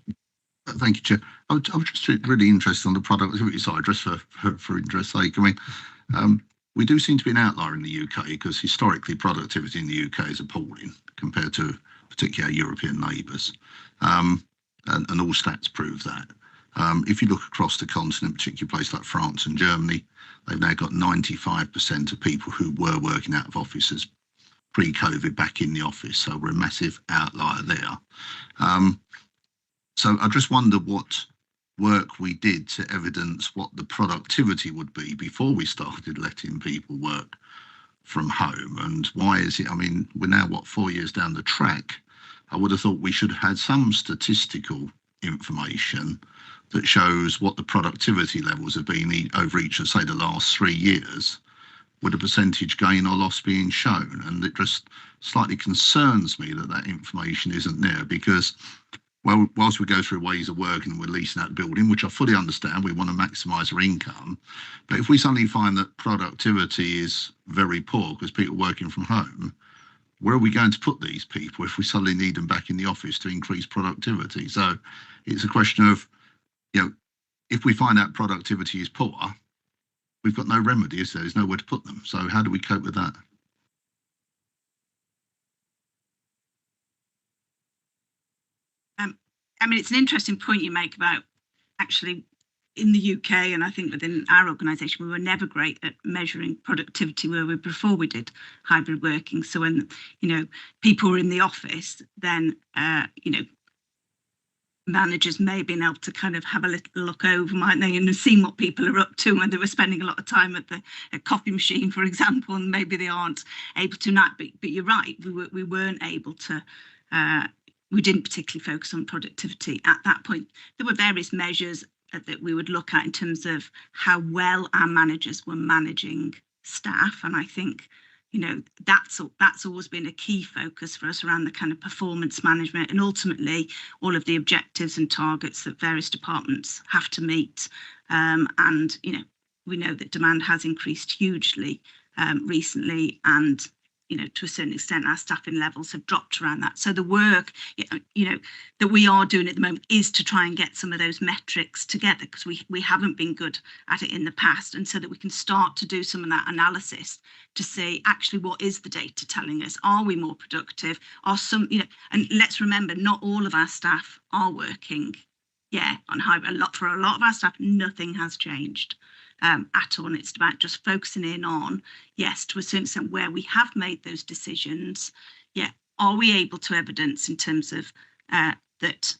Thank you, Chair. I was just really interested on the productivity side, just for interest's sake. I mean, we do seem to be an outlier in the UK because historically productivity in the UK is appalling compared to particularly our European neighbours. And all stats prove that. If you look across the continent, particularly places like France and Germany, they've now got 95% of people who were working out of offices pre-COVID back in the office. So we're a massive outlier there. So I just wonder what work we did to evidence what the productivity would be before we started letting people work from home. And why is it, I mean, we're now, 4 years down the track? I would have thought we should have had some statistical information that shows what the productivity levels have been over each of, say, the last 3 years, with a percentage gain or loss being shown. And it just slightly concerns me that information isn't there, because well, whilst we go through ways of working and we're leasing out the building, which I fully understand, we want to maximise our income. But if we suddenly find that productivity is very poor because people are working from home, where are we going to put these people if we suddenly need them back in the office to increase productivity? So it's a question of, you know, if we find out productivity is poor, we've got no remedy, is there? There's nowhere to put them. So how do we cope with that? I mean, it's an interesting point you make about actually in the UK, and I think within our organisation, we were never great at measuring productivity where we before we did hybrid working. So when, you know, people were in the office, then, you know, managers may have been able to kind of have a little look over, mightn't they, and seen what people are up to when they were spending a lot of time at the coffee machine, for example, and maybe they aren't able to now. But you're right, we weren't able to. We didn't particularly focus on productivity at that point. There were various measures that we would look at in terms of how well our managers were managing staff. And I think, you know, that's always been a key focus for us around the kind of performance management and ultimately all of the objectives and targets that various departments have to meet. And, you know, we know that demand has increased hugely recently, and to a certain extent, our staffing levels have dropped around that. So the work, that we are doing at the moment is to try and get some of those metrics together, because we haven't been good at it in the past, and so that we can start to do some of that analysis to see actually what is the data telling us. Are we more productive? Are some, and let's remember, not all of our staff are working, on hybrid. For a lot of our staff, nothing has changed. At all, and it's about just focusing in on, yes, to a certain extent, where we have made those decisions, are we able to evidence in terms of that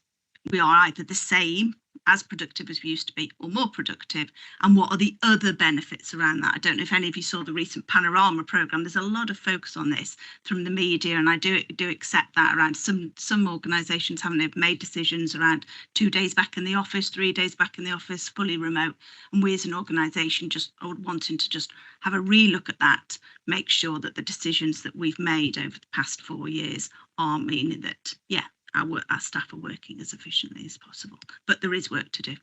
we are either the same, as productive as we used to be, or more productive, and what are the other benefits around that? I don't know if any of you saw the recent Panorama programme. There's a lot of focus on this from the media, and I do accept that around some organisations having made decisions around 2 days back in the office, 3 days back in the office, fully remote, and we as an organisation just wanting to just have a relook at that, make sure that the decisions that we've made over the past 4 years are meaning that, our staff are working as efficiently as possible, but there is work to do.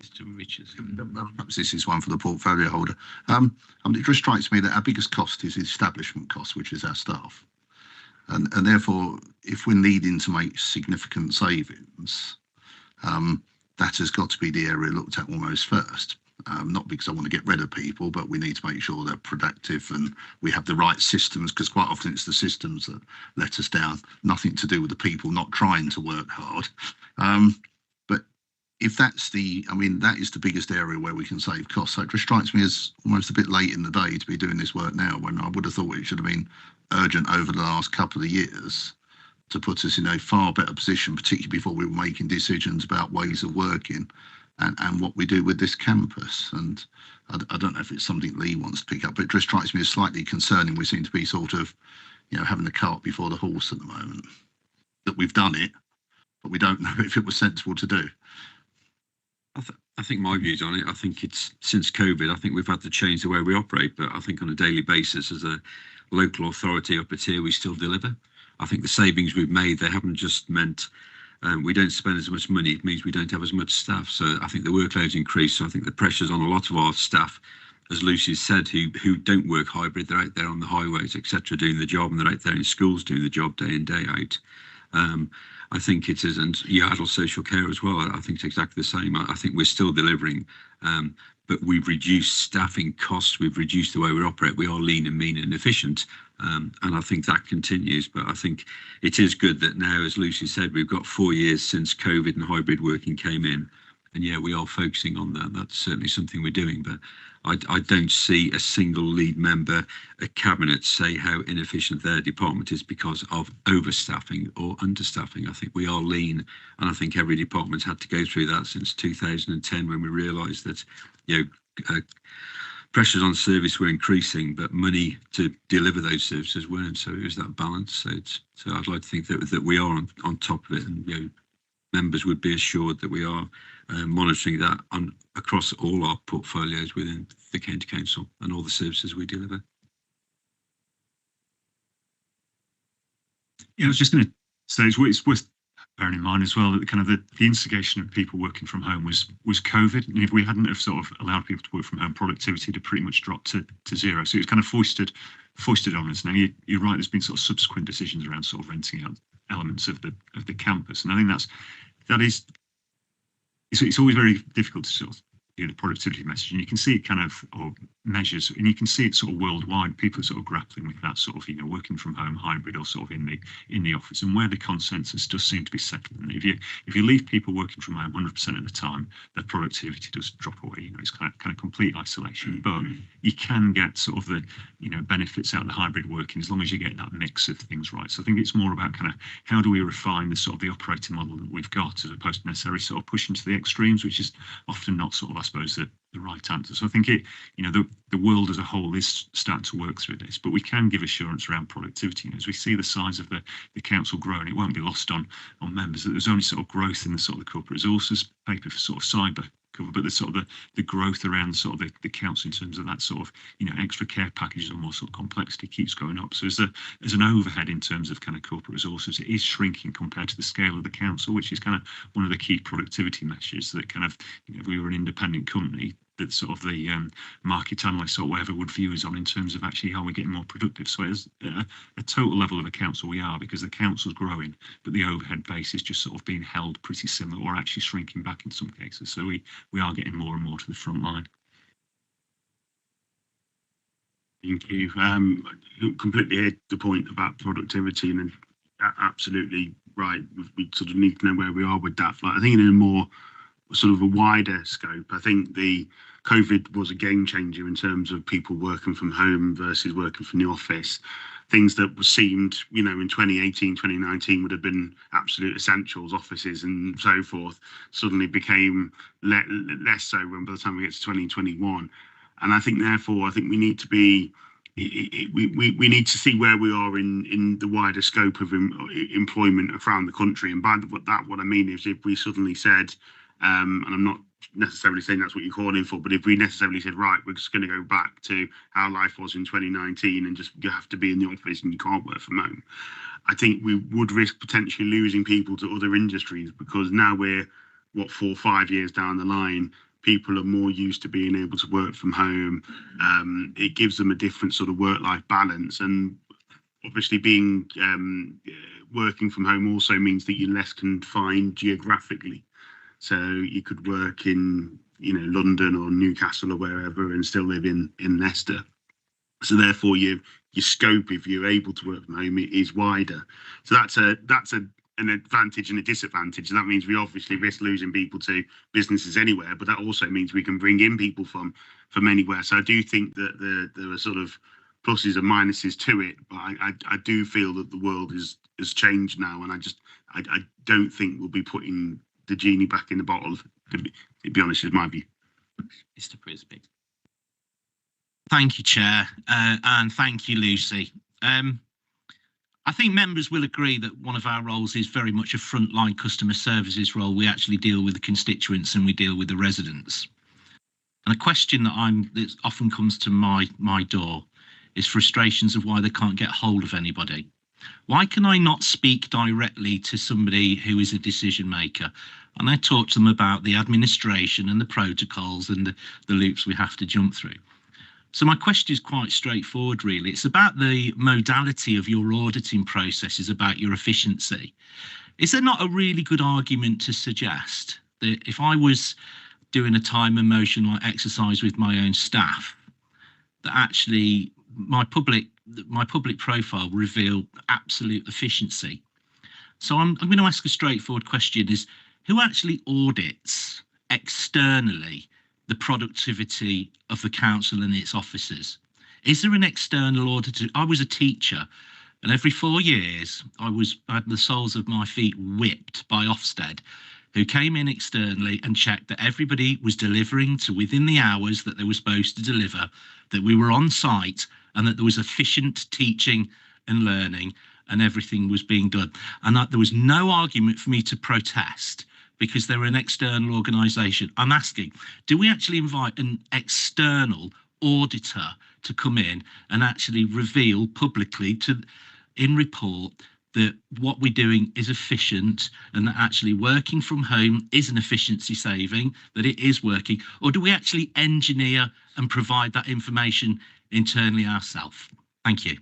Mr. Richards. Perhaps this is one for the portfolio holder. It just strikes me that our biggest cost is the establishment cost, which is our staff, and therefore, if we're needing to make significant savings, that has got to be the area looked at almost first. Not because I want to get rid of people, but we need to make sure they're productive and we have the right systems, because quite often it's the systems that let us down, nothing to do with the people not trying to work hard. But if that's that is the biggest area where we can save costs. So it just strikes me as almost a bit late in the day to be doing this work now, when I would have thought it should have been urgent over the last couple of years to put us in a far better position, particularly before we were making decisions about ways of working and what we do with this campus. And I don't know if it's something Lee wants to pick up, but it just strikes me as slightly concerning. We seem to be sort of, having the cart before the horse at the moment. That we've done it, but we don't know if it was sensible to do. I think my views on it, I think it's since COVID, I think we've had to change the way we operate, but I think on a daily basis as a local authority up at here, we still deliver. I think the savings we've made, they haven't just meant we don't spend as much money, it means we don't have as much staff. So I think the workload's increased. So I think the pressure's on a lot of our staff, as Lucy said, who don't work hybrid. They're out there on the highways, etc., doing the job, and they're out there in schools doing the job day in, day out. I think it is, and adult social care as well. I think it's exactly the same. I think we're still delivering, but we've reduced staffing costs. We've reduced the way we operate. We are lean and mean and efficient. And I think that continues. But I think it is good that now, as Lucy said, we've got 4 years since COVID and hybrid working came in. And we are focusing on that. That's certainly something we're doing. But I don't see a single lead member at Cabinet say how inefficient their department is because of overstaffing or understaffing. I think we are lean. And I think every department's had to go through that since 2010, when we realised that, pressures on service were increasing, but money to deliver those services weren't. So it was that balance. So I'd like to think that we are on top of it, and members would be assured that we are monitoring that across all our portfolios within the County Council and all the services we deliver. I was just going to say it's worth bearing in mind as well that the instigation of people working from home was COVID, and if we hadn't have sort of allowed people to work from home, productivity had pretty much dropped to zero. So it was kind of foisted on us. Now you're right, there's been sort of subsequent decisions around sort of renting out elements of the campus, and I think it's always very difficult to sort of the productivity message, and you can see it or measures, and you can see it sort of worldwide. People are sort of grappling with that sort of working from home, hybrid, or sort of in the office, and where the consensus does seem to be settling. If you leave people working from home 100% of the time, their productivity does drop away. It's kind of complete isolation, but you can get sort of the benefits out of the hybrid working as long as you get that mix of things right. So I think it's more about how do we refine the sort of the operating model that we've got, as opposed to necessarily sort of pushing to the extremes, which is often not sort of, I suppose, the right answer. So I think the world as a whole is starting to work through this, but we can give assurance around productivity. As we see the size of the council growing, it won't be lost on members that there's only sort of growth in the sort of the corporate resources paper for sort of cyber cover, but the sort of the growth around sort of the council in terms of that sort of extra care packages or more sort of complexity keeps going up. So as an overhead in terms of kind of corporate resources, it is shrinking compared to the scale of the council, which is kind of one of the key productivity measures that if we were an independent company, sort of the market analysts or whatever would view us on in terms of actually are we getting more productive. So as a total level of a council, we are, because the council's growing, but the overhead base is just sort of being held pretty similar or actually shrinking back in some cases. So we are getting more and more to the front line. Thank you. Completely heard the point about productivity, and absolutely right. We sort of need to know where we are with that. Like, I think in a more sort of a wider scope, I think the COVID was a game changer in terms of people working from home versus working from the office. Things that seemed, in 2018, 2019 would have been absolute essentials, offices and so forth, suddenly became less so by the time we get to 2021. And I think, therefore, we need to be, we need to see where we are in the wider scope of employment around the country. And by that, what I mean is if we suddenly said, and I'm not necessarily saying that's what you're calling for, but if we necessarily said, right, we're just going to go back to how life was in 2019 and just you have to be in the office and you can't work from home, I think we would risk potentially losing people to other industries, because now we're, 4 or 5 years down the line, people are more used to being able to work from home. It gives them a different sort of work-life balance. And obviously being working from home also means that you're less confined geographically. So you could work in, London or Newcastle or wherever and still live in Leicester. So therefore your scope, if you're able to work from home, is wider. So that's an advantage and a disadvantage. And that means we obviously risk losing people to businesses anywhere, but that also means we can bring in people from anywhere. So I do think that there are sort of pluses and minuses to it, but I do feel that the world has changed now, and I don't think we'll be putting the genie back in the bottle, to be honest, is my view. Mr. Prisby. Thank you, Chair, and thank you, Lucy. I think members will agree that one of our roles is very much a frontline customer services role. We actually deal with the constituents and we deal with the residents. And a question that often comes to my door is frustrations of why they can't get hold of anybody. Why can I not speak directly to somebody who is a decision maker? And I talk to them about the administration and the protocols and the loops we have to jump through. So my question is quite straightforward, really. It's about the modality of your auditing processes, about your efficiency. Is there not a really good argument to suggest that if I was doing a time and motion or exercise with my own staff, that actually my public profile reveal absolute efficiency? So I'm going to ask a straightforward question: is who actually audits externally the productivity of the council and its officers? Is there an external auditor? I was a teacher, and every 4 years I had the soles of my feet whipped by Ofsted, who came in externally and checked that everybody was delivering to within the hours that they were supposed to deliver, that we were on site, and that there was efficient teaching and learning and everything was being done. And that there was no argument for me to protest because they're an external organisation. I'm asking, do we actually invite an external auditor to come in and actually reveal publicly in report that what we're doing is efficient and that actually working from home is an efficiency saving, that it is working? Or do we actually engineer and provide that information internally ourselves? Thank you.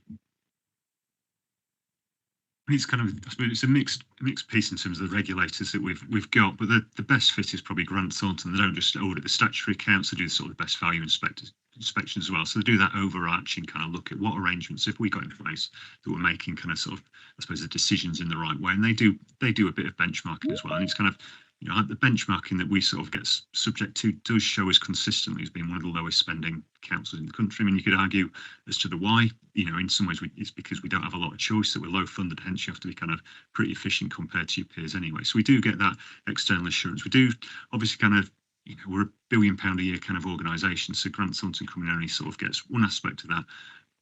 It's kind of, I suppose it's a mixed piece in terms of the regulators that we've got, but the best fit is probably Grant Thornton. They don't just audit the statutory accounts, they do sort of the best value inspection as well. So they do that overarching kind of look at what arrangements have we got in place that we're making kind of sort of, I suppose, the decisions in the right way. And they do a bit of benchmarking as well. And it's kind of, the benchmarking that we sort of get subject to does show us consistently as being one of the lowest spending councils in the country. I mean, you could argue as to the why, in some ways it's because we don't have a lot of choice, that we're low funded, hence you have to be kind of pretty efficient compared to your peers anyway. So we do get that external assurance. We do obviously kind of, we're £1 billion a year kind of organisation, so Grant Thornton coming in only sort of gets one aspect of that.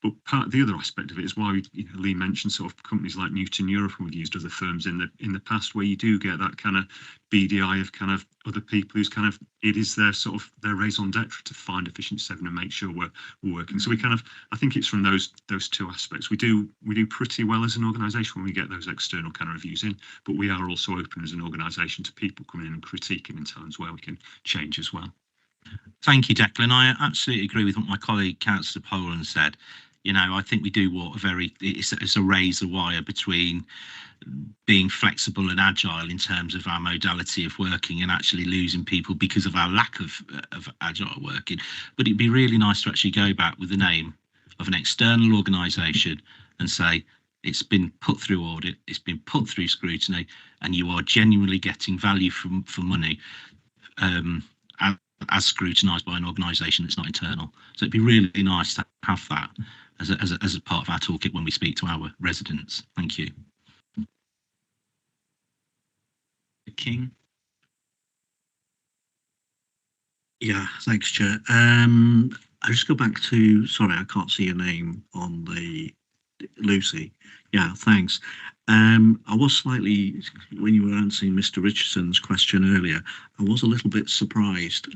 But part of the other aspect of it is why Lee mentioned sort of companies like Newton Europe, and we've used other firms in the past, where you do get that kind of BDI of kind of other people who's kind of, it is their sort of their raison d'etre to find efficiency saving and make sure we're working. So we kind of, I think it's from those two aspects. We do pretty well as an organisation when we get those external kind of reviews in, but we are also open as an organisation to people coming in and critiquing and telling us where we can change as well. Thank you, Declan. I absolutely agree with what my colleague, Councillor Poland, said. You know, I think we do walk it's a razor wire between being flexible and agile in terms of our modality of working and actually losing people because of our lack of agile working. But it'd be really nice to actually go back with the name of an external organisation and say, it's been put through audit, it's been put through scrutiny, and you are genuinely getting value for money as scrutinised by an organisation that's not internal. So it'd be really nice to have that as a part of our toolkit when we speak to our residents. Thank you. King. Yeah, thanks, Chair. I just go back to, sorry, I can't see your name on the Lucy. Yeah, thanks. I was slightly, when you were answering Mr. Richardson's question earlier, I was a little bit surprised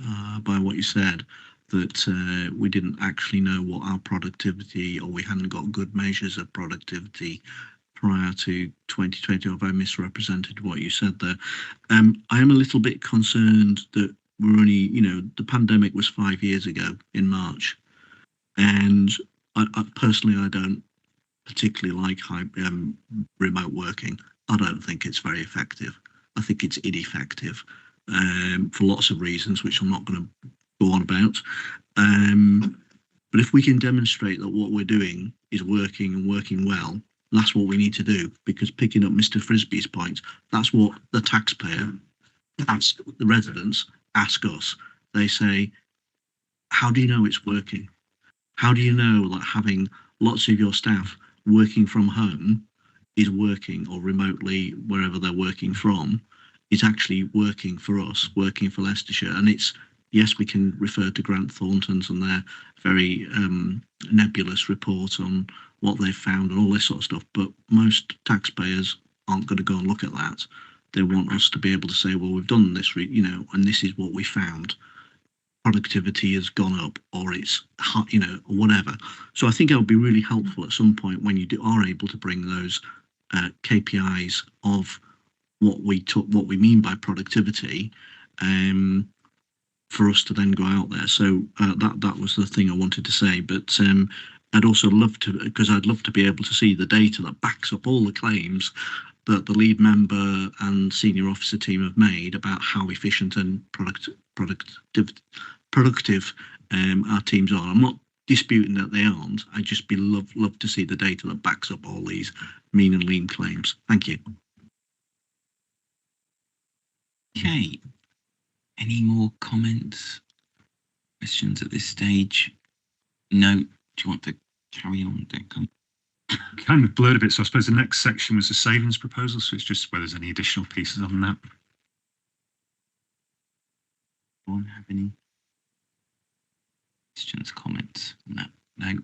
by what you said, that we didn't actually know what our productivity, or we hadn't got good measures of productivity prior to 2020, or if I misrepresented what you said there. I am a little bit concerned that we're only, you know, the pandemic was 5 years ago in March, and I personally, I don't particularly like remote working. I don't think it's very effective. I think it's ineffective for lots of reasons, which I'm not going to go on about. But if we can demonstrate that what we're doing is working and working well, that's what we need to do, because picking up Mr. Frisbee's point, that's what the taxpayer, that's the residents ask us. They say, how do you know it's working? How do you know that having lots of your staff working from home is working, or remotely, wherever they're working from, is actually working for us, working for Leicestershire? And it's, yes, we can refer to Grant Thornton's and their very nebulous report on what they've found and all this sort of stuff, but most taxpayers aren't going to go and look at that. They want us to be able to say, well, we've done this, you know, and this is what we found. Productivity has gone up, or it's, you know, or whatever. So I think it would be really helpful at some point when you are able to bring those KPIs of what we mean by productivity, for us to then go out there. So that was the thing I wanted to say. But I'd also love to, because I'd love to be able to see the data that backs up all the claims that the lead member and senior officer team have made about how efficient and productive our teams are. I'm not disputing that they aren't. I'd just love to see the data that backs up all these mean and lean claims. Thank you. Okay. Any more comments, questions at this stage? No. Do you want to carry on, Declan? Kind of blurred a bit, so I suppose the next section was the savings proposal, so it's just whether there's any additional pieces on that. Anyone have any questions, comments on that? No.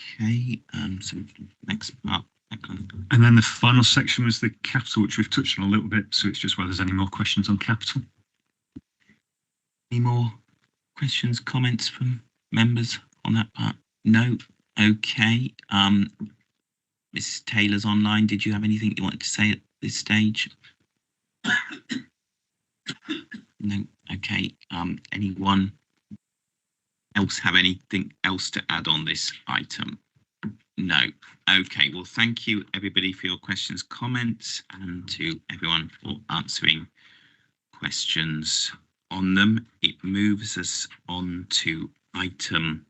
Okay, so next part. And then the final section was the capital, which we've touched on a little bit, so it's just whether there's any more questions on capital. Any more questions, comments from members on that part? No. Okay. Mrs. Taylor's online. Did you have anything you wanted to say at this stage? No. Okay. Anyone else have anything else to add on this item? No. Okay. Well, thank you everybody for your questions, comments, and to everyone for answering questions on them. It moves us on to item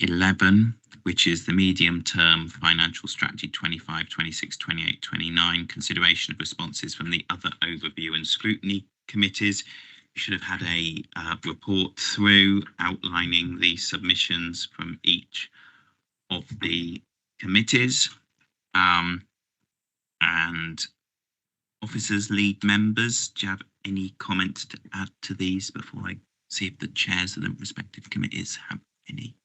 11, which is the medium-term financial strategy 25, 26, 28, 29, consideration of responses from the other overview and scrutiny committees. You should have had a report through outlining the submissions from each of the committees, and officers, lead members. Do you have any comments to add to these before I see if the chairs of the respective committees have any?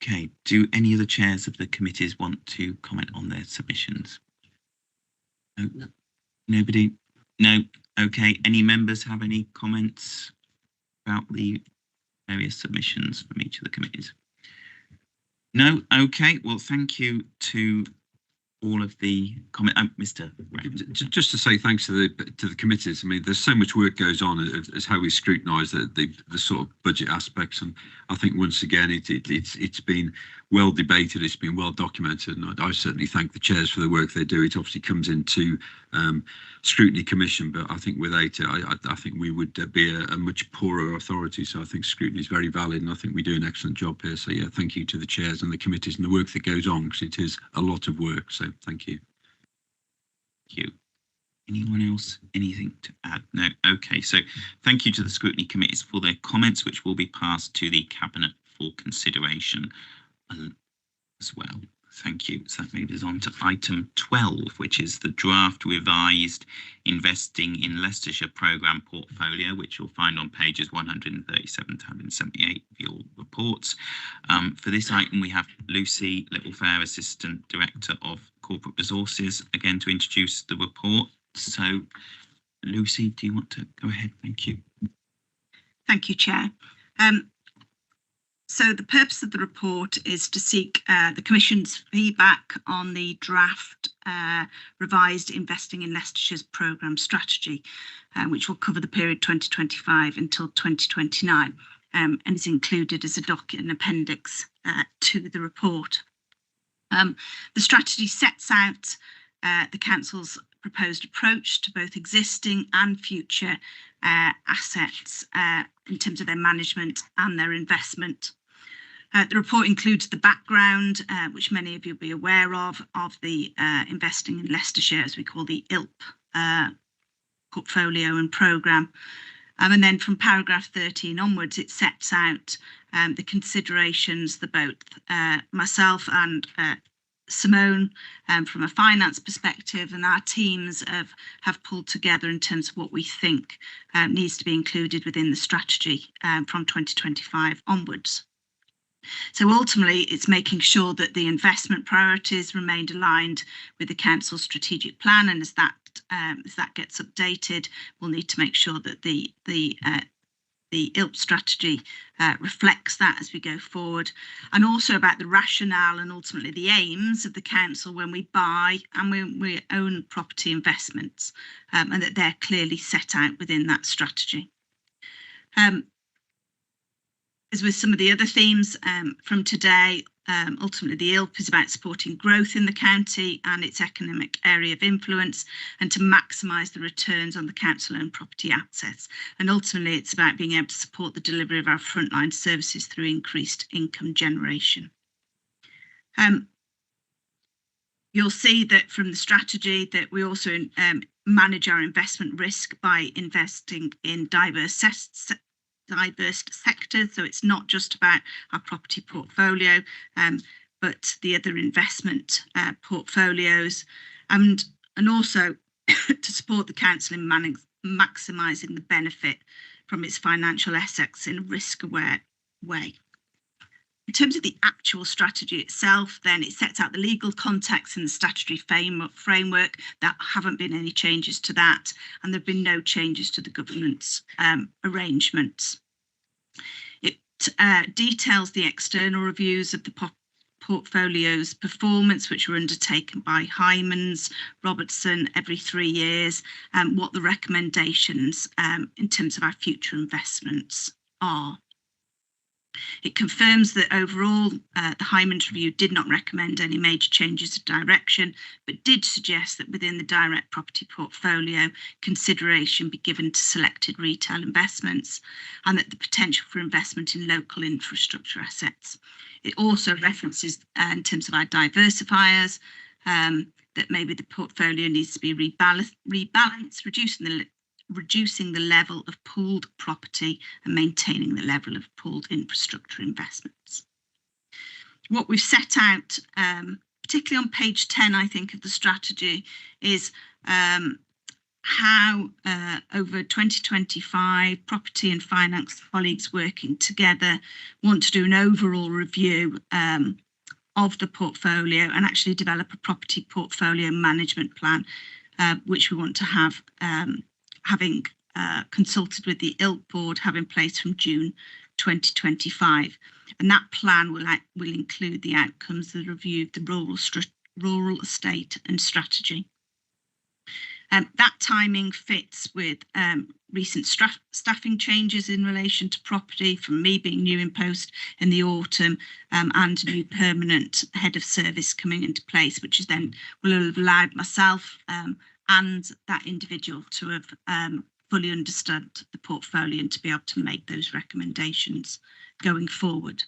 Okay, do any of the chairs of the committees want to comment on their submissions? No. Nobody? No. Okay, any members have any comments about the various submissions from each of the committees? No. Okay, well, thank you to all of the comment? Mr. Just to say thanks to the committees. I mean, there's so much work goes on as how we scrutinise the sort of budget aspects, and I think once again it's been well debated, it's been well documented, and I certainly thank the chairs for the work they do. It obviously comes into Scrutiny Commission, but I think without it, I think we would be a much poorer authority. So I think scrutiny is very valid, and I think we do an excellent job here. So yeah, thank you to the chairs and the committees and the work that goes on, because it is a lot of work. So thank you. Thank you. Anyone else? Anything to add? No. Okay. So thank you to the Scrutiny Committees for their comments, which will be passed to the Cabinet for consideration as well. Thank you. So that moves us on to item 12, which is the draft revised Investing in Leicestershire programme portfolio, which you'll find on pages 137 to 178 of your reports. For this item, we have Lucy Littlefair, Assistant Director of Corporate Resources, again to introduce the report. So, Lucy, do you want to go ahead? Thank you. Thank you, Chair. So the purpose of the report is to seek the Commission's feedback on the draft revised Investing in Leicestershire's programme strategy, which will cover the period 2025 until 2029, and is included as an appendix to the report. The strategy sets out the Council's proposed approach to both existing and future assets in terms of their management and their investment. The report includes the background, which many of you will be aware of the Investing in Leicestershire, as we call the ILP portfolio and programme. And then from paragraph 13 onwards, it sets out the considerations that both myself and Simone, from a finance perspective, and our teams have pulled together in terms of what we think needs to be included within the strategy from 2025 onwards. So ultimately, it's making sure that the investment priorities remained aligned with the Council's strategic plan, and as that gets updated, we'll need to make sure that the ILP strategy reflects that as we go forward, and also about the rationale and ultimately the aims of the Council when we buy and when we own property investments, and that they're clearly set out within that strategy. As with some of the other themes from today, ultimately the ILP is about supporting growth in the county and its economic area of influence, and to maximise the returns on the council-owned property assets. And ultimately it's about being able to support the delivery of our frontline services through increased income generation. You'll see that from the strategy that we also manage our investment risk by investing in diverse sectors, so it's not just about our property portfolio, but the other investment portfolios, and also to support the council in maximising the benefit from its financial assets in a risk-aware way. In terms of the actual strategy itself, then it sets out the legal context and the statutory framework. There haven't been any changes to that, and there have been no changes to the governance arrangements. It details the external reviews of the portfolio's performance, which were undertaken by Hymans Robertson every 3 years, and what the recommendations in terms of our future investments are. It confirms that overall the Hymans review did not recommend any major changes of direction, but did suggest that within the direct property portfolio, consideration be given to selected retail investments, and that the potential for investment in local infrastructure assets. It also references in terms of our diversifiers that maybe the portfolio needs to be rebalanced, reducing the level of pooled property and maintaining the level of pooled infrastructure investments. What we've set out, particularly on page 10, I think, of the strategy, is how over 2025, property and finance colleagues working together want to do an overall review of the portfolio and actually develop a property portfolio management plan, which we want to have having consulted with the ILP board, have in place from June 2025. And that plan will include the outcomes of the review of the rural rural estate and strategy. That timing fits with recent staffing changes in relation to property, from me being new in post in the autumn, and a new permanent head of service coming into place, which is then will have allowed myself and that individual to have fully understood the portfolio and to be able to make those recommendations going forward.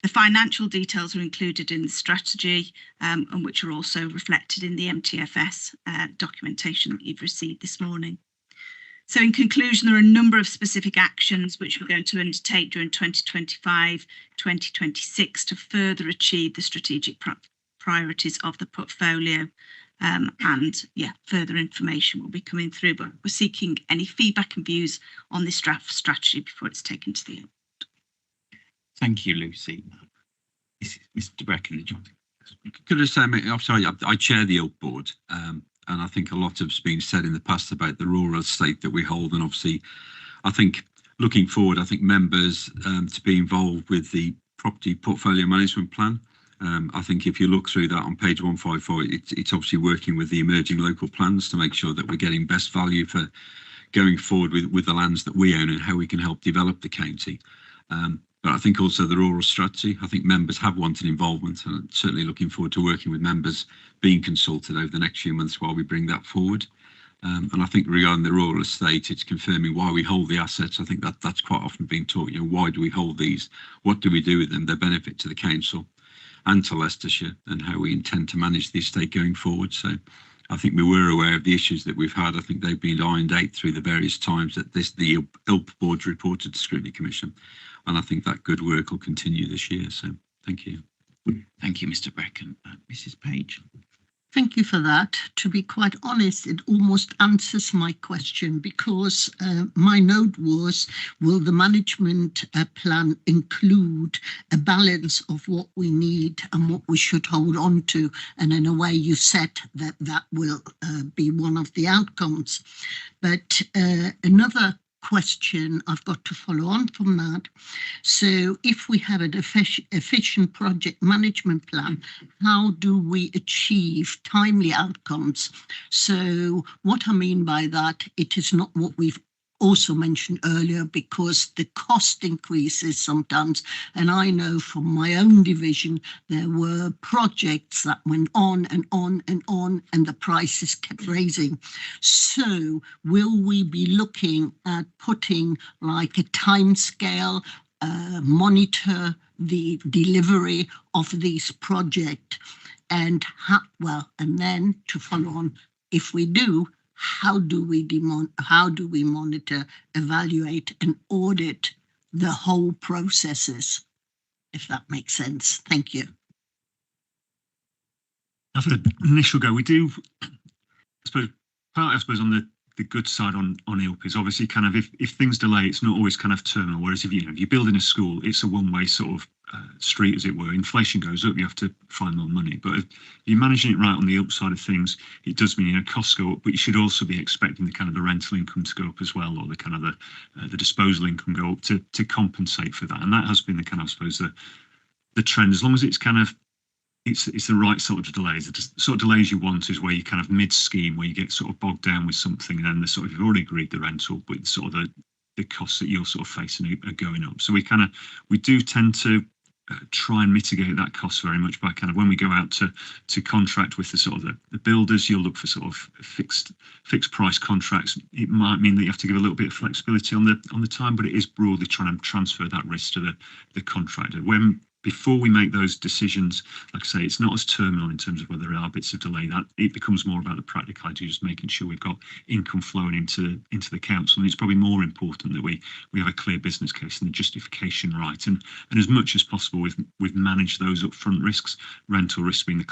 The financial details are included in the strategy, and which are also reflected in the MTFS documentation that you've received this morning. So in conclusion, there are a number of specific actions which we're going to undertake during 2025-2026 to further achieve the strategic priorities of the portfolio. And yeah, further information will be coming through, but we're seeking any feedback and views on this draft strategy before it's taken to the end. Thank you, Lucy. This is Mr. Brecken. Could I say, I'm sorry, I chair the ILP board, and I think a lot has been said in the past about the rural estate that we hold, and obviously, I think looking forward, I think members to be involved with the property portfolio management plan. I think if you look through that on page 154, it's obviously working with the emerging local plans to make sure that we're getting best value for going forward with the lands that we own and how we can help develop the county. But I think also the rural strategy, I think members have wanted involvement, and I'm certainly looking forward to working with members being consulted over the next few months while we bring that forward. And I think regarding the rural estate, it's confirming why we hold the assets. I think that's quite often been taught, why do we hold these? What do we do with them? Their benefit to the council and to Leicestershire, and how we intend to manage the estate going forward. So I think we were aware of the issues that we've had. I think they've been ironed out through the various times that the ILP board reported to Scrutiny Commission. And I think that good work will continue this year. So thank you. Thank you, Mr. Brecken. Mrs. Page. Thank you for that. To be quite honest, it almost answers my question, because my note was, will the management plan include a balance of what we need and what we should hold on to? And in a way, you said that that will be one of the outcomes. But another question I've got to follow on from that. So if we have an efficient project management plan, how do we achieve timely outcomes? So what I mean by that, it is not what we've also mentioned earlier, because the cost increases sometimes. And I know from my own division, there were projects that went on and on and on, and the prices kept raising. So will we be looking at putting like a time scale, monitor the delivery of these projects, and and then to follow on, if we do, how do we monitor, evaluate, and audit the whole processes, if that makes sense? Thank you. I've had an initial go. We do, I suppose on the good side on ILP is obviously kind of if things delay, it's not always kind of terminal. Whereas if you're building a school, it's a one-way sort of street, as it were. Inflation goes up, you have to find more money. But if you're managing it right on the upside of things, it does mean costs go up, but you should also be expecting the kind of the rental income to go up as well, or the kind of the disposal income go up to compensate for that. And that has been the kind of, I suppose, the trend. As long as it's kind of it's the right sort of delays. The sort of delays you want is where you kind of mid-scheme, where you get sort of bogged down with something, and then the sort of, you've already agreed the rental, but sort of the costs that you're sort of facing are going up. So we do tend to try and mitigate that cost very much by kind of, when we go out to contract with the sort of the builders, you'll look for sort of fixed price contracts. It might mean that you have to give a little bit of flexibility on the time, but it is broadly trying to transfer that risk to the contractor. Before we make those decisions, like I say, it's not as terminal in terms of whether there are bits of delay. That it becomes more about the practicality, just making sure we've got income flowing into the council. And it's probably more important that we have a clear business case and the justification right. And as much as possible, we've managed those upfront risks, rental risks being the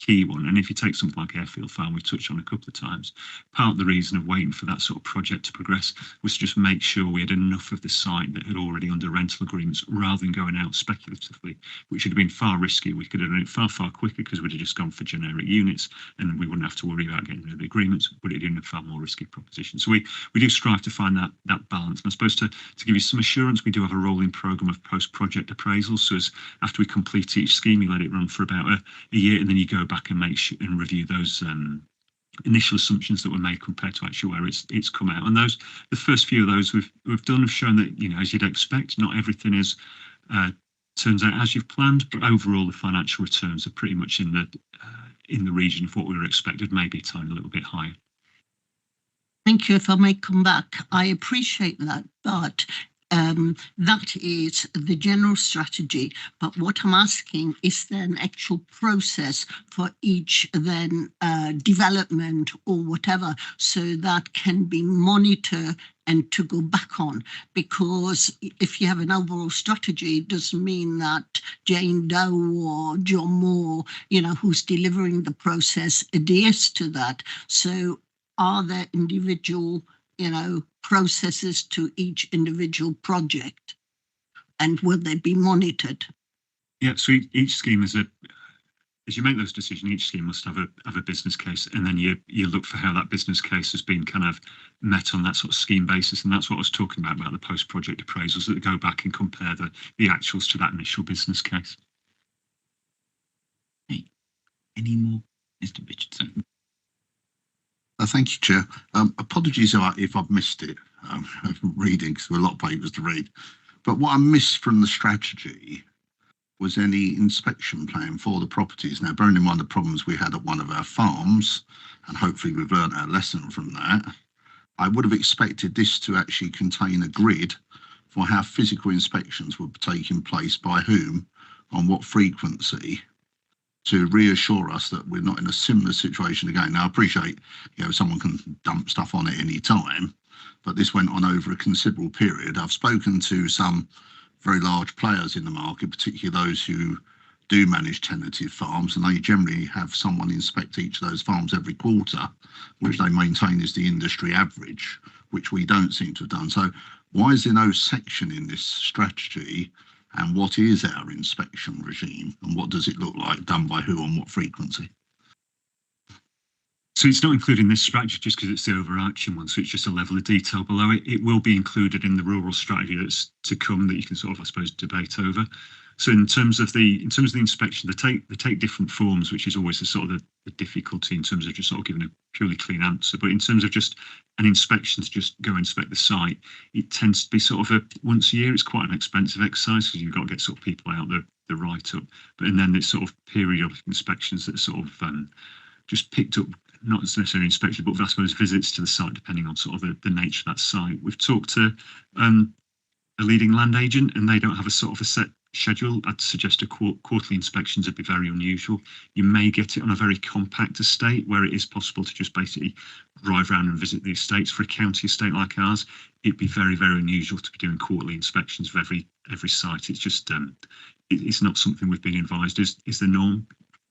key one. And if you take something like Airfield Farm, we've touched on a couple of times, part of the reason of waiting for that sort of project to progress was to just make sure we had enough of the site that had already under rental agreements rather than going out speculatively, which would have been far riskier. We could have done it far quicker because we'd have just gone for generic units and we wouldn't have to worry about getting rid of the agreements, but it'd been a far more risky proposition. So we do strive to find that balance. And I suppose to give you some assurance, we do have a rolling programme of post-project appraisals. So as after we complete each scheme, you let it run for about a year, and then you go back and make sure and review those initial assumptions that were made compared to actually where it's come out. And those, the first few of those we've done have shown that, you know, as you'd expect, not everything is turns out as you've planned, but overall the financial returns are pretty much in the region of what we were expected, maybe a tiny little bit higher. Thank you. If I may come back, I appreciate that, but that is the general strategy. But what I'm asking is there an actual process for each then development or whatever, so that can be monitored and to go back on? Because if you have an overall strategy, it doesn't mean that Jane Doe or John Moore, you know, who's delivering the process adheres to that. So are there individual, you know, processes to each individual project, and will they be monitored? Yeah, so each scheme is as you make those decisions, each scheme must have a business case, and then you look for how that business case has been kind of met on that sort of scheme basis. And that's what I was talking about the post-project appraisals that go back and compare the actuals to that initial business case. Hey, any more, Mr. Richardson? Thank you, Chair. Apologies if I've missed it. Reading, because there are a lot of papers to read. But what I missed from the strategy was any inspection plan for the properties. Now, bearing in mind the problems we had at one of our farms, and hopefully we've learned our lesson from that, I would have expected this to actually contain a grid for how physical inspections would be taking place, by whom, on what frequency, to reassure us that we're not in a similar situation again. Now, I appreciate, you know, someone can dump stuff on at any time, but this went on over a considerable period. I've spoken to some very large players in the market, particularly those who do manage tenanted farms, and they generally have someone inspect each of those farms every quarter, which they maintain is the industry average, which we don't seem to have done. So why is there no section in this strategy? And what is our inspection regime, and what does it look like, done by who, on what frequency? So it's not included in this strategy just because it's the overarching one, so it's just a level of detail below it. It will be included in the rural strategy that's to come, that you can sort of, I suppose, debate over. So in terms of the inspection, they take different forms, which is always the sort of the difficulty in terms of just sort of giving a purely clean answer. But in terms of just an inspection to just go inspect the site, it tends to be sort of once a year. It's quite an expensive exercise because you've got to get sort of people out the write up. But and then it's sort of periodic inspections that are sort of just picked up, not necessarily inspection, but I suppose visits to the site, depending on sort of the nature of that site. We've talked to a leading land agent, and they don't have a sort of a set schedule. I'd suggest a quarterly inspections would be very unusual. You may get it on a very compact estate where it is possible to just basically drive around and visit the estates. For a county estate like ours, it'd be very, very unusual to be doing quarterly inspections of every site. It's just it's not something we've been advised is the norm.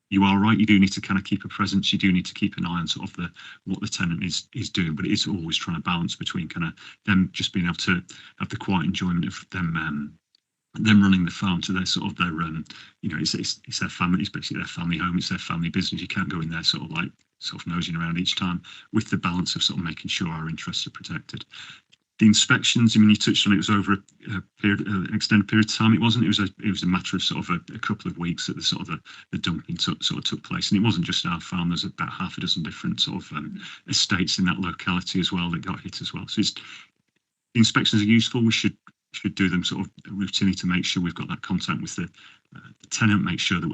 You are right, you do need to kind of keep a presence, you do need to keep an eye on sort of what the tenant is doing, but it is always trying to balance between kind of them just being able to have the quiet enjoyment of them running the farm to their sort of their you know, it's their family, it's basically their family home, it's their family business. You can't go in there sort of nosing around each time, with the balance of sort of making sure our interests are protected. The inspections, I mean, you touched on it, was over an extended period of time. It wasn't. It was a matter of sort of a couple of weeks that the sort of the dumping sort of took place, and it wasn't just our farm. There's about half a dozen different sort of estates in that locality as well that got hit as well. So the inspections are useful. We should do them sort of routinely to make sure we've got that contact with the tenant, make sure that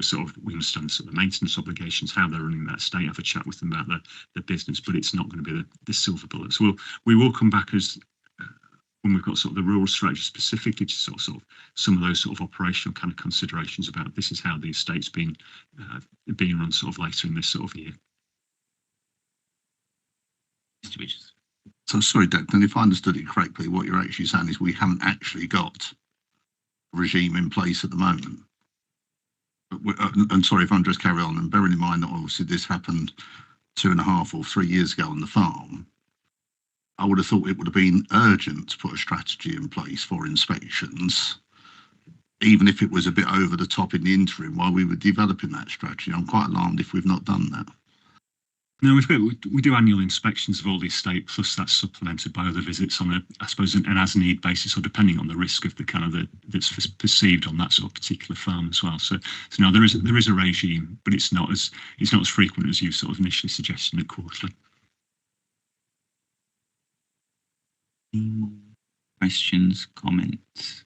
we understand sort of the maintenance obligations, how they're running that estate, have a chat with them about the business. But it's not going to be the silver bullet. So we will come back as when we've got sort of the rural strategy specifically to sort of some of those sort of operational kind of considerations about this is how the estate's being run sort of later in this sort of year. Mr. Richards. So sorry, Declan, if I understood it correctly, what you're actually saying is we haven't actually got a regime in place at the moment. And sorry if I'm just carry on, and bearing in mind that obviously this happened 2.5 or 3 years ago on the farm, I would have thought it would have been urgent to put a strategy in place for inspections, even if it was a bit over the top in the interim while we were developing that strategy. I'm quite alarmed if we've not done that. No, we do annual inspections of all the estate, plus that's supplemented by other visits on I suppose, an as-need basis, or depending on the risk of the kind of that's perceived on that sort of particular farm as well. So no, there is a regime, but it's not as frequent as you sort of initially suggested at quarterly. Any more questions, comments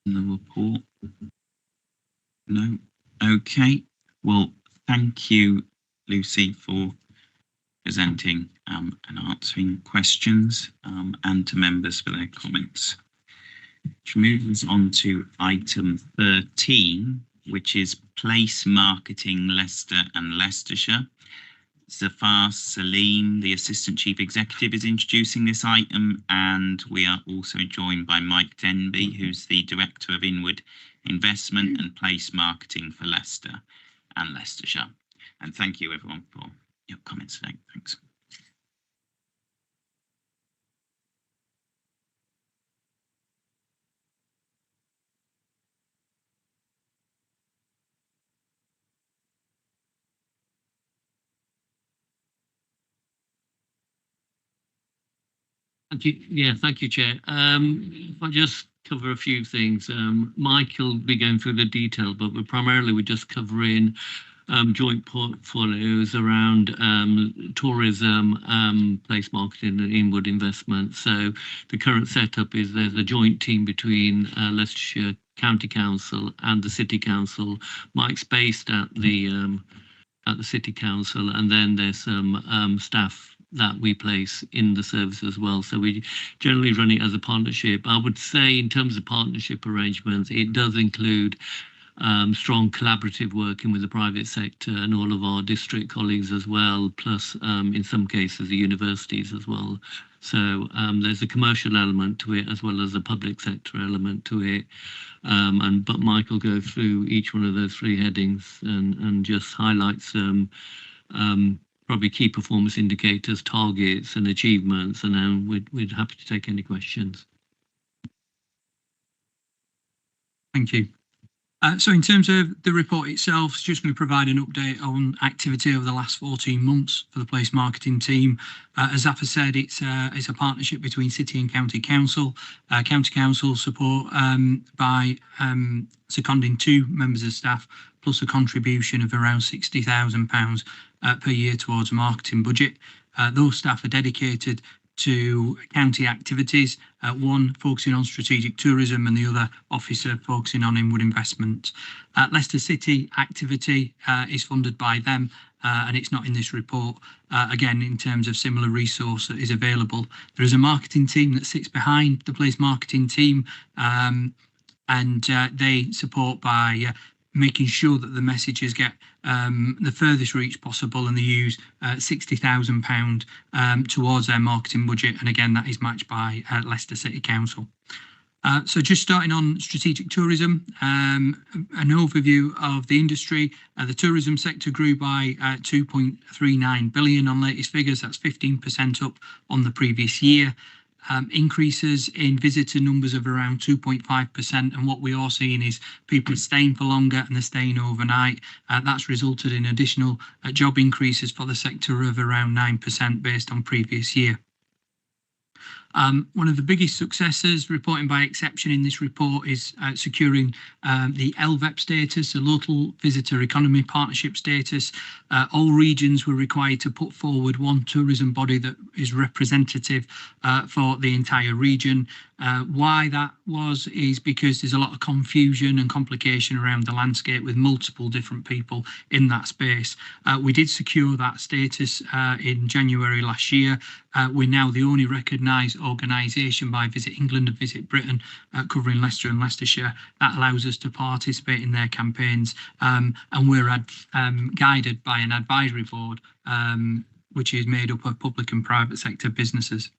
in the report? No. Okay. Well, thank you, Lucy, for presenting and answering questions, and to members for their comments. Which moves on to item 13, which is Place Marketing Leicester and Leicestershire. Zafar Salim, the Assistant Chief Executive, is introducing this item, and we are also joined by Mike Denby, who's the Director of Inward Investment and Place Marketing for Leicester and Leicestershire. And thank you everyone for your comments today. Thanks. Thank you. Yeah, thank you, Chair. If I just cover a few things. Mike will be going through the detail, but we're just covering joint portfolios around tourism, place marketing and inward investment. So the current setup is there's a joint team between Leicestershire County Council and the City Council. Mike's based at the City Council, and then there's some staff that we place in the service as well. So we generally run it as a partnership. I would say in terms of partnership arrangements, it does include strong collaborative working with the private sector and all of our district colleagues as well, plus in some cases the universities as well. So there's a commercial element to it as well as a public sector element to it. But Mike will go through each one of those three headings and just highlight some probably key performance indicators, targets and achievements, and then we'd happy to take any questions. Thank you. So in terms of the report itself, it's just going to provide an update on activity over the last 14 months for the place marketing team. As Zafar said, it's a partnership between City and County Council. County Council support by seconding 2 members of staff, plus a contribution of around £60,000 per year towards a marketing budget. Those staff are dedicated to county activities, one focusing on strategic tourism and the other officer focusing on inward investment. Leicester City activity is funded by them, and it's not in this report. Again, in terms of similar resource that is available, there is a marketing team that sits behind the place marketing team, and they support by making sure that the messages get the furthest reach possible, and they use £60,000 towards their marketing budget, and again that is matched by Leicester City Council. So just starting on strategic tourism, an overview of the industry. The tourism sector grew by 2.39 billion on latest figures. That's 15% up on the previous year. Increases in visitor numbers of around 2.5%, and what we are seeing is people staying for longer and they're staying overnight. That's resulted in additional job increases for the sector of around 9% based on previous year. One of the biggest successes, reporting by exception in this report, is securing the LVEP status, the Local Visitor Economy Partnership status. All regions were required to put forward one tourism body that is representative for the entire region. Why that is because there's a lot of confusion and complication around the landscape with multiple different people in that space. We did secure that status in January last year. We're now the only recognised organisation by Visit England and Visit Britain covering Leicester and Leicestershire. That allows us to participate in their campaigns, and we're guided by an advisory board which is made up of public and private sector businesses.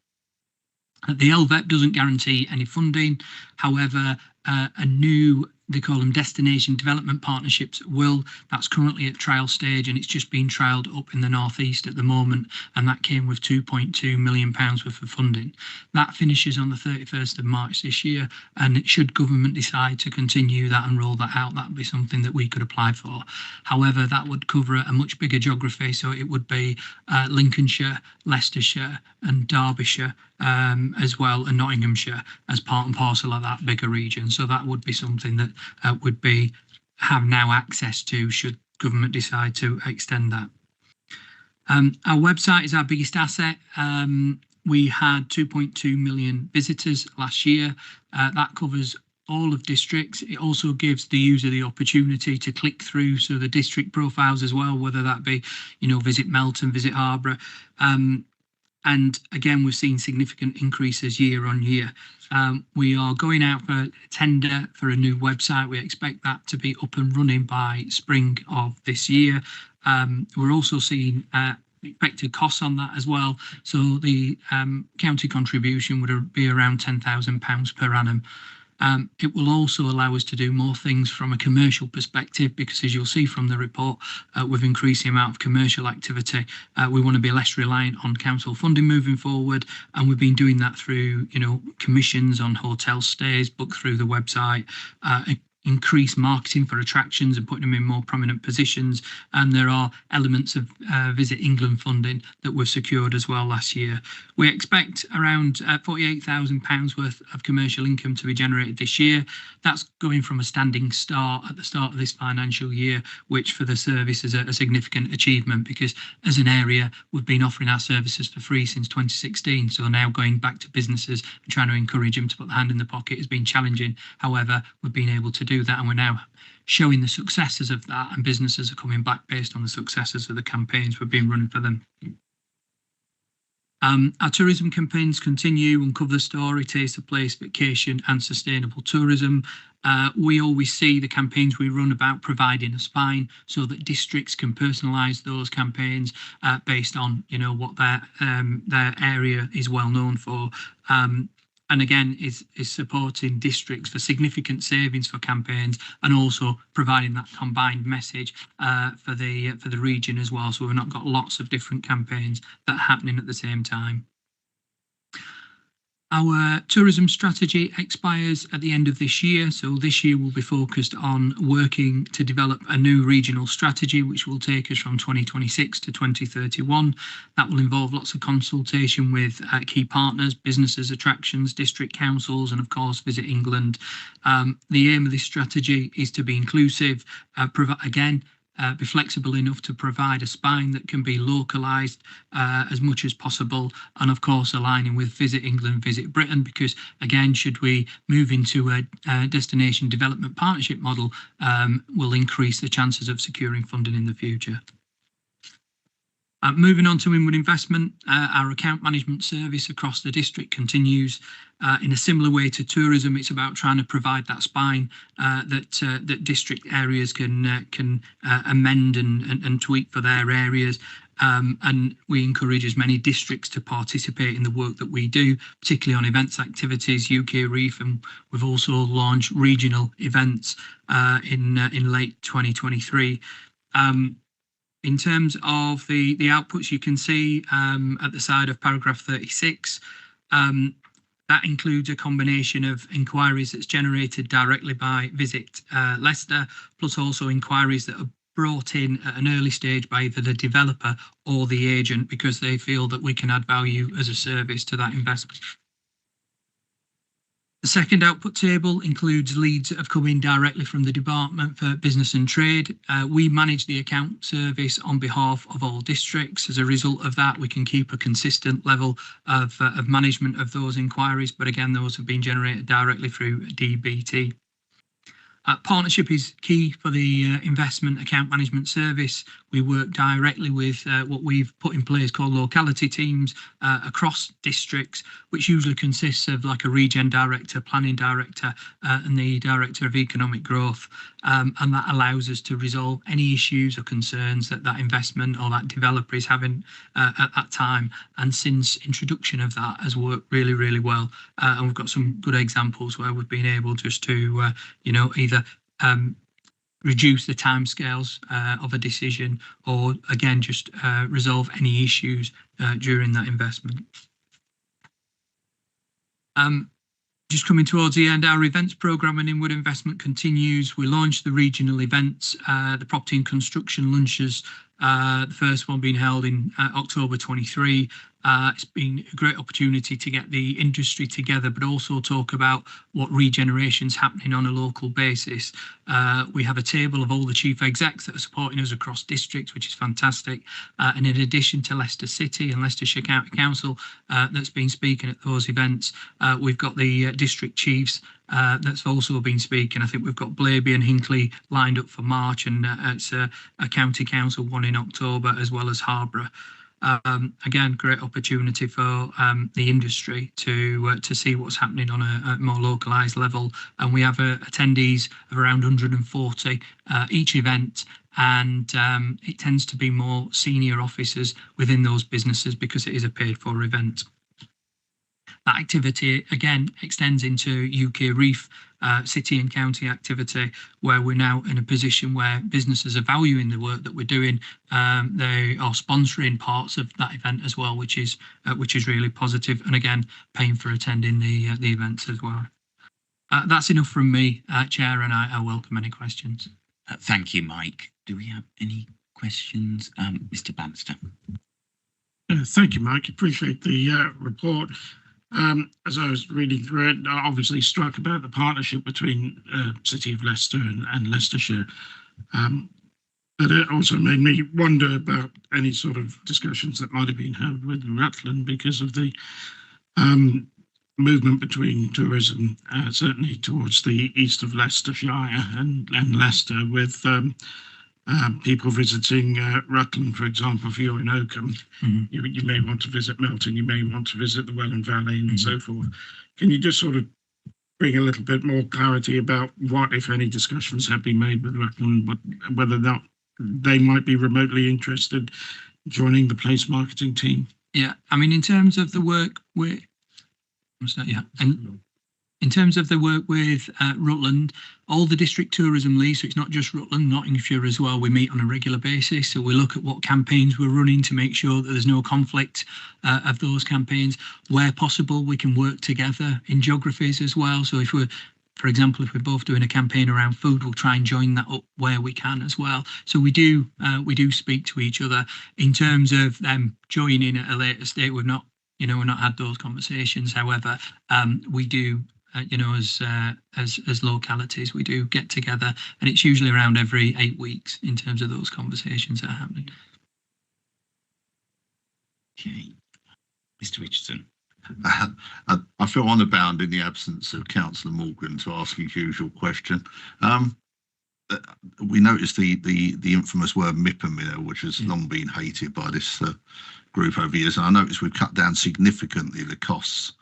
The LVEP doesn't guarantee any funding. However, a new, they call them destination development partnerships, that's currently at trial stage, and it's just been trialled up in the northeast at the moment, and that came with £2.2 million worth of funding. That finishes on the 31st of March this year, and should government decide to continue that and roll that out, that would be something that we could apply for. However, that would cover a much bigger geography, so it would be Lincolnshire, Leicestershire and Derbyshire as well, and Nottinghamshire as part and parcel of that bigger region. So that would be something that would have now access to should government decide to extend that. Our website is our biggest asset. We had 2.2 million visitors last year. That covers all of districts. It also gives the user the opportunity to click through, so the district profiles as well, whether that be, visit Melton, visit Harborough. And again, we've seen significant increases year on year. We are going out for tender for a new website. We expect that to be up and running by spring of this year. We're also seeing expected costs on that as well. So the county contribution would be around £10,000 per annum. It will also allow us to do more things from a commercial perspective, because as you'll see from the report, with increasing amount of commercial activity, we want to be less reliant on council funding moving forward, and we've been doing that through commissions on hotel stays booked through the website, increase marketing for attractions and putting them in more prominent positions, and there are elements of Visit England funding that were secured as well last year. We expect around £48,000 worth of commercial income to be generated this year. That's going from a standing start at the start of this financial year, which for the service is a significant achievement, because as an area we've been offering our services for free since 2016, so now going back to businesses and trying to encourage them to put the hand in the pocket has been challenging. However, we've been able to do that, and we're now showing the successes of that, and businesses are coming back based on the successes of the campaigns we've been running for them. Our tourism campaigns continue: Uncover the Story, Taste the Place, Vacation and Sustainable Tourism. We always see the campaigns we run about providing a spine so that districts can personalise those campaigns based on what their area is well known for. And again, is supporting districts for significant savings for campaigns, and also providing that combined message for the region as well. So we've not got lots of different campaigns that are happening at the same time. Our tourism strategy expires at the end of this year. So this year we'll be focused on working to develop a new regional strategy, which will take us from 2026 to 2031. That will involve lots of consultation with key partners, businesses, attractions, district councils, and of course Visit England. The aim of this strategy is to be inclusive, be flexible enough to provide a spine that can be localised as much as possible, and of course aligning with Visit England, Visit Britain, because again, should we move into a destination development partnership model, will increase the chances of securing funding in the future. Moving on to inward investment, our account management service across the district continues. In a similar way to tourism, it's about trying to provide that spine that district areas can amend and tweak for their areas. And we encourage as many districts to participate in the work that we do, particularly on events activities, UK Reef, and we've also launched regional events in late 2023. In terms of the outputs, you can see at the side of paragraph 36, that includes a combination of inquiries that's generated directly by Visit Leicester, plus also inquiries that are brought in at an early stage by either the developer or the agent, because they feel that we can add value as a service to that investment. The second output table includes leads that have come in directly from the Department for Business and Trade. We manage the account service on behalf of all districts. As a result of that, we can keep a consistent level of management of those inquiries, but again, those have been generated directly through DBT. Partnership is key for the investment account management service. We work directly with what we've put in place called locality teams across districts, which usually consists of like a regen director, planning director, and the director of economic growth. And that allows us to resolve any issues or concerns that that investment or that developer is having at that time. And since introduction of that has worked really, really well. And we've got some good examples where we've been able just to, either reduce the timescales of a decision, or again, just resolve any issues during that investment. Just coming towards the end, our events programme and inward investment continues. We launched the regional events, the property and construction lunches, the first one being held in October 23. It's been a great opportunity to get the industry together, but also talk about what regeneration's happening on a local basis. We have a table of all the chief execs that are supporting us across districts, which is fantastic. And in addition to Leicester City and Leicestershire County Council that's been speaking at those events, we've got the district chiefs that's also been speaking. I think we've got Blaby and Hinckley lined up for March, and it's a county council one in October, as well as Harborough. Again, great opportunity for the industry to see what's happening on a more localised level. And we have attendees of around 140 each event, and it tends to be more senior officers within those businesses because it is a paid-for event. That activity again extends into UK Reef city and county activity, where we're now in a position where businesses are valuing the work that we're doing. They are sponsoring parts of that event as well, which is really positive, and again paying for attending the events as well. That's enough from me, Chair, and I welcome any questions. Thank you, Mike. Do we have any questions? Mr. Bannister. Thank you, Mike. Appreciate the report. As I was reading through it, I obviously struck about the partnership between City of Leicester and Leicestershire. But it also made me wonder about any sort of discussions that might have been had with Rutland because of the movement between tourism, certainly towards the east of Leicestershire and Leicester, with people visiting Rutland, for example. If you're in Oakham, you may want to visit Melton, you may want to visit the Welland Valley and so forth. Can you just sort of bring a little bit more clarity about what, if any, discussions have been made with Rutland, but whether that they might be remotely interested in joining the place marketing team? Yeah, I mean, in terms of the work with, and in terms of the work with Rutland, all the district tourism leads, so it's not just Rutland, Nottinghamshire as well, we meet on a regular basis. So we look at what campaigns we're running to make sure that there's no conflict of those campaigns. Where possible, we can work together in geographies as well. So if we're, for example, if we're both doing a campaign around food, we'll try and join that up where we can as well. So we do speak to each other. In terms of them joining at a later stage, we've not had those conversations. However, we do. As localities, we do get together, and it's usually around every 8 weeks in terms of those conversations that are happening. Okay, Mr. Richardson. I feel honour bound in the absence of Councillor Morgan to ask his usual question. We noticed the infamous word MIPA, which has long been hated by this group over years, and I noticed we've cut down significantly the costs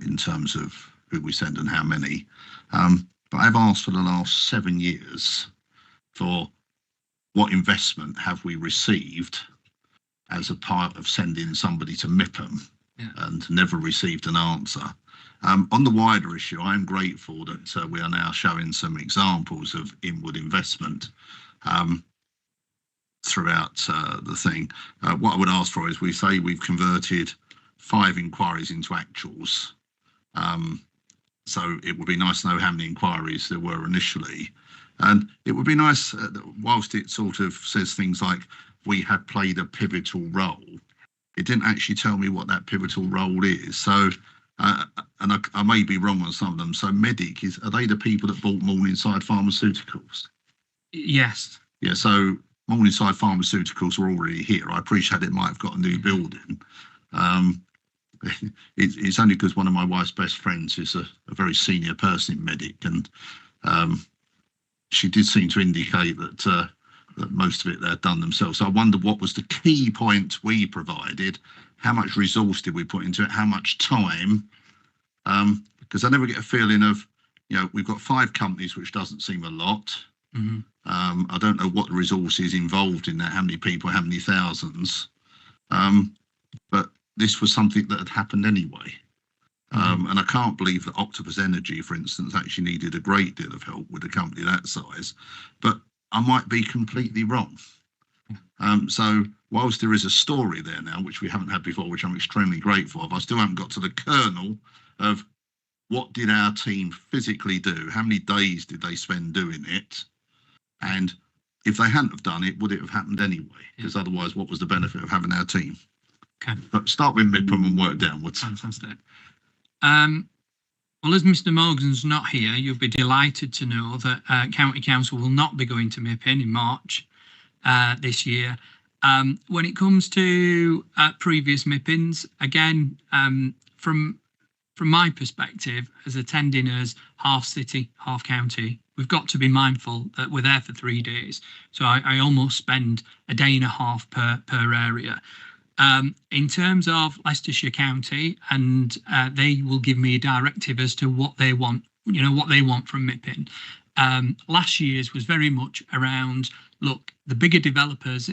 in terms of who we send and how many. But I've asked for the last 7 years for what investment have we received as a part of sending somebody to MIPAM, and never received an answer. On the wider issue, I'm grateful that we are now showing some examples of inward investment throughout the thing. What I would ask for is, we say we've converted 5 inquiries into actuals. So it would be nice to know how many inquiries there were initially. And it would be nice, whilst it sort of says things like, we have played a pivotal role, it didn't actually tell me what that pivotal role is. So, and I may be wrong on some of them. So Medic, are they the people that bought Morningside Pharmaceuticals? Yes. Yeah, so Morningside Pharmaceuticals were already here. I appreciate it might have got a new building. It's only because one of my wife's best friends is a very senior person in Medic, and she did seem to indicate that that most of it they've done themselves. So I wonder what was the key point we provided, how much resource did we put into it, how much time, because I never get a feeling of, you know, we've got 5 companies, which doesn't seem a lot. I don't know what the resources involved in that, how many people, how many thousands, but this was something that had happened anyway. And I can't believe that Octopus Energy, for instance, actually needed a great deal of help with a company that size, but I might be completely wrong. So whilst there is a story there now, which we haven't had before, which I'm extremely grateful of, I still haven't got to the kernel of what did our team physically do? How many days did they spend doing it? And if they hadn't have done it, would it have happened anyway? Because otherwise, what was the benefit of having our team? Okay. But start with MIPIM and work downwards. Fantastic. Well, as Mr. Morgan's not here, you'll be delighted to know that County Council will not be going to MIPIM in March this year. When it comes to previous MIPIMs, again, from my perspective, as attending as half city, half county, we've got to be mindful that we're there for 3 days. So I almost spend a day and a half per area. In terms of Leicestershire County, and they will give me a directive as to what they want, you know, what they want from MIPIM. Last year's was very much around, look, the bigger developers,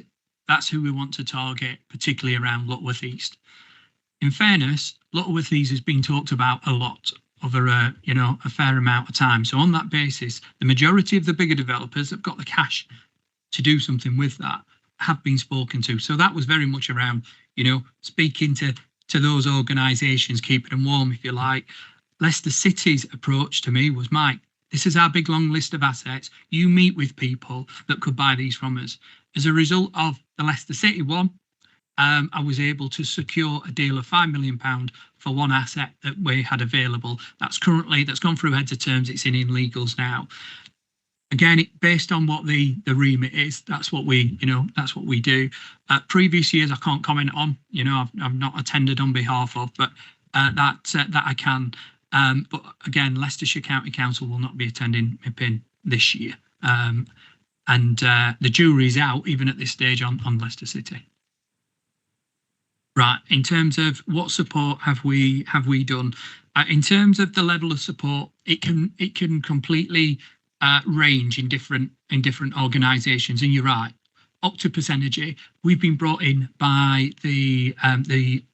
that's who we want to target, particularly around Lutterworth East. In fairness, Lutterworth East has been talked about a lot over a fair amount of time. So on that basis, the majority of the bigger developers have got the cash to do something with that, have been spoken to. So that was very much around, you know, speaking to those organisations, keeping them warm, if you like. Leicester City's approach to me was, Mike, this is our big long list of assets. You meet with people that could buy these from us. As a result of the Leicester City one, I was able to secure a deal of £5 million for one asset that we had available. That's gone through heads of terms. It's in legals now. Again, based on what the remit is, that's what we do. Previous years, I can't comment on. You know, I've not attended on behalf of, but that I can. But again, Leicestershire County Council will not be attending MIPIM this year, and the jury's out even at this stage on Leicester City. Right, in terms of what support have we done? In terms of the level of support, it can completely range in different organisations, and you're right. Octopus Energy, we've been brought in by the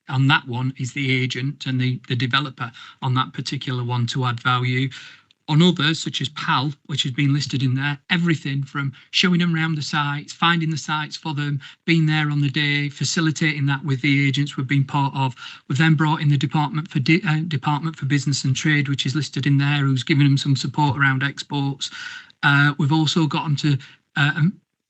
on that one is the agent and the developer on that particular one to add value. On others, such as PAL, which has been listed in there, everything from showing them around the sites, finding the sites for them, being there on the day, facilitating that with the agents we've been part of. We've then brought in the Department for Business and Trade, which is listed in there, who's giving them some support around exports. We've also got them to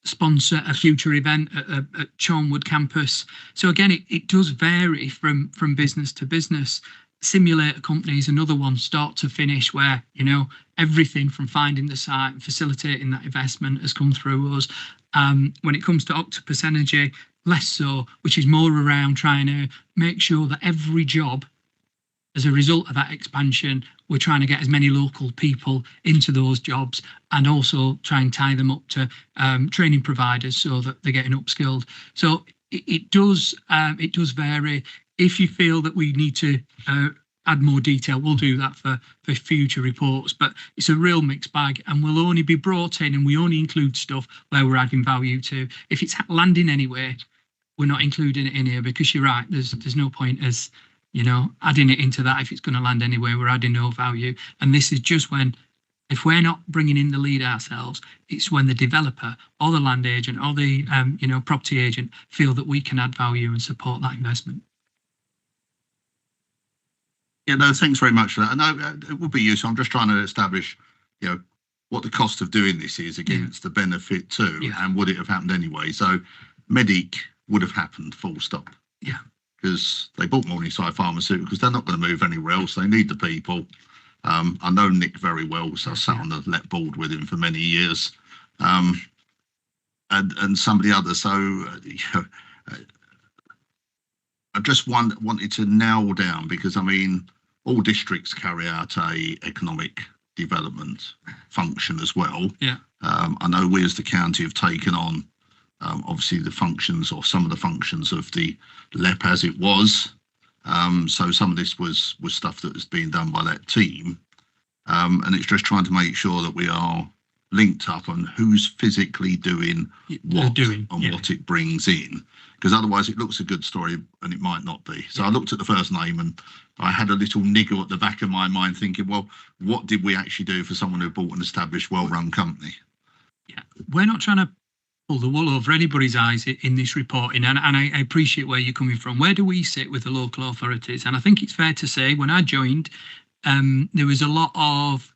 sponsor a future event at Charnwood campus. So again, it does vary from business to business. Simulator companies, another one, start to finish, where, you know, everything from finding the site and facilitating that investment has come through us. When it comes to Octopus Energy, less so, which is more around trying to make sure that every job, as a result of that expansion, we're trying to get as many local people into those jobs, and also try and tie them up to training providers so that they're getting upskilled. So it does vary. If you feel that we need to add more detail, we'll do that for future reports. But it's a real mixed bag, and we'll only be brought in, and we only include stuff where we're adding value to. If it's landing anywhere, we're not including it in here, because you're right. There's no point as, you know, adding it into that. If it's going to land anywhere, we're adding no value. And this is just when, if we're not bringing in the lead ourselves, it's when the developer or the land agent or the property agent feel that we can add value and support that investment. Yeah, no, thanks very much for that. No, it would be useful. I'm just trying to establish, you know, what the cost of doing this is against the benefit too, and would it have happened anyway? So, Medic would have happened, full stop. Yeah. Because they bought Morningside Pharmaceuticals, they're not going to move anywhere else. They need the people. I know Nick very well, so I sat on the let board with him for many years, and some of the others. So, you know, I just wanted to nail down, because I mean, all districts carry out a economic development function as well. Yeah. I know we as the county have taken on obviously the functions or some of the functions of the LEP as it was. So some of this was stuff that was being done by that team. And it's just trying to make sure that we are linked up on who's physically doing what what it brings in. Because otherwise it looks a good story and it might not be. So I looked at the first name and I had a little niggle at the back of my mind thinking, well, what did we actually do for someone who bought an established, well-run company? Yeah, we're not trying to pull the wool over anybody's eyes in this reporting, and I appreciate where you're coming from. Where do we sit with the local authorities? And I think it's fair to say when I joined, there was a lot of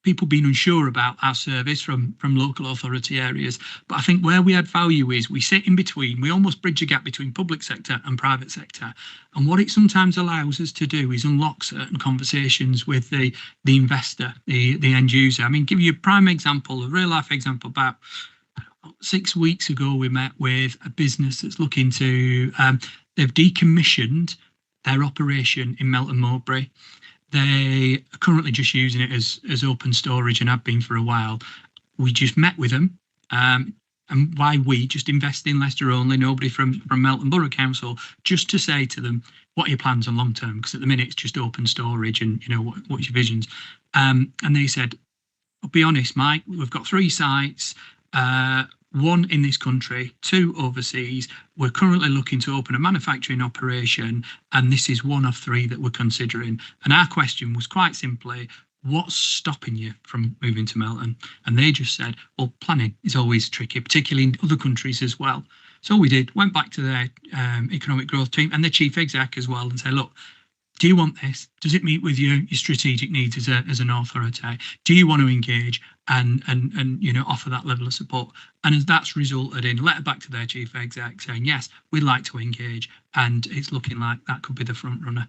people being unsure about our service from local authority areas. But I think where we add value is we sit in between, we almost bridge a gap between public sector and private sector. And what it sometimes allows us to do is unlock certain conversations with the investor, the end user. I mean, give you a prime example, a real life example. About 6 weeks ago, we met with a business that's looking to, they've decommissioned their operation in Melton Mowbray. They are currently just using it as open storage and have been for a while. We just met with them, and why we just invest in Leicester only, nobody from Melton Borough Council, just to say to them, what are your plans on long term? Because at the minute it's just open storage, and you know what's your visions? And they said, I'll be honest, Mike, we've got 3 sites. 1 in this country, 2 overseas. We're currently looking to open a manufacturing operation, and this is 1 of 3 that we're considering. And our question was quite simply, what's stopping you from moving to Melton? And they just said, well, planning is always tricky, particularly in other countries as well. So we did, went back to their economic growth team and the chief exec as well and said, look, do you want this? Does it meet with your strategic needs as an authority? Do you want to engage and you know, offer that level of support? And as that's resulted in a letter back to their chief exec saying, yes, we'd like to engage, and it's looking like that could be the front runner.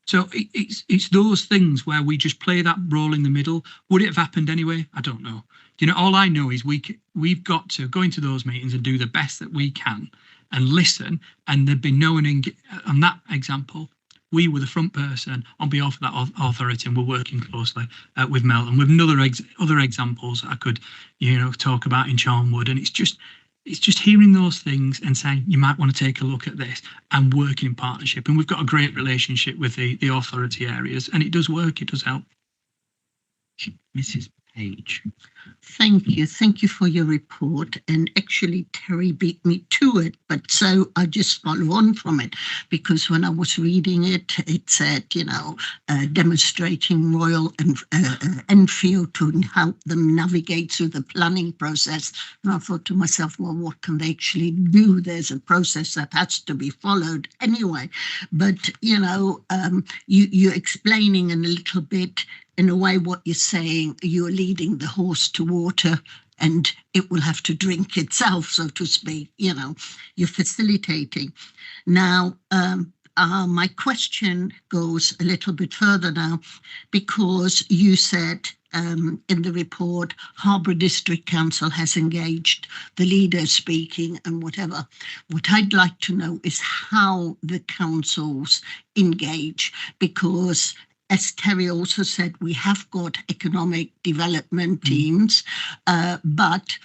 So it's those things where we just play that role in the middle. Would it have happened anyway? I don't know. You know, all I know is we've got to go into those meetings and do the best that we can and listen. And there'd be no one on that example. We were the front person on behalf of that authority, and we're working closely with Melton. With other examples I could, you know, talk about in Charnwood, and it's just hearing those things and saying you might want to take a look at this and working in partnership. And we've got a great relationship with the authority areas, and it does work. It does help. Mrs. Page. Thank you for your report. And actually Terry beat me to it, but so I just follow on from it, because when I was reading it, it said, you know, demonstrating Royal Enfield to help them navigate through the planning process. And I thought to myself, well, what can they actually do? There's a process that has to be followed anyway. But, you know, you're explaining in a little bit, in a way, what you're saying, you're leading the horse to water and it will have to drink itself, so to speak. You know, you're facilitating. Now, my question goes a little bit further now, because you said in the report, Harbour District Council has engaged, the leader speaking and whatever. What I'd like to know is how the councils engage, because as Terry also said, we have got economic development teams, but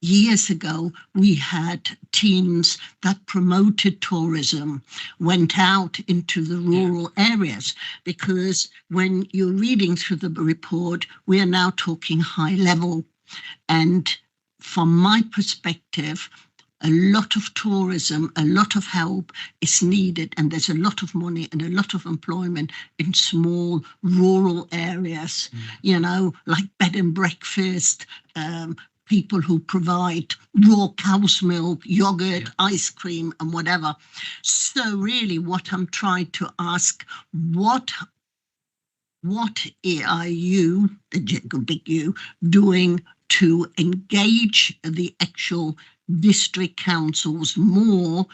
years ago, we had teams that promoted tourism, went out into the rural areas, because when you're reading through the report, we are now talking high level. And from my perspective, a lot of tourism, a lot of help is needed, and there's a lot of money and a lot of employment in small rural areas, you know, like bed and breakfast, people who provide raw cow's milk, yogurt, ice cream and whatever. So really what I'm trying to ask, what are you, the big U, doing to engage the actual district councils more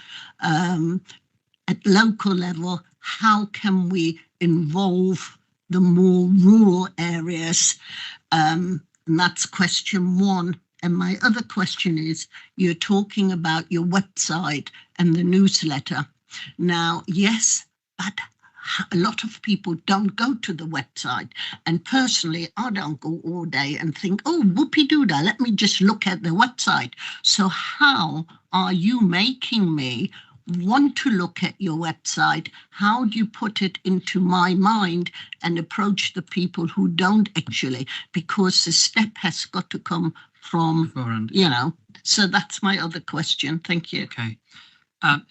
at local level? How can we involve the more rural areas? And that's question 1. And my other question is, you're talking about your website and the newsletter. Now, yes, but a lot of people don't go to the website. And personally, I don't go all day and think, oh, whoopie-doo-dah, let me just look at the website. So how are you making me want to look at your website? How do you put it into my mind and approach the people who don't actually? Because the step has got to come from, Beforehand. you know, so that's my other question. Thank you. Okay.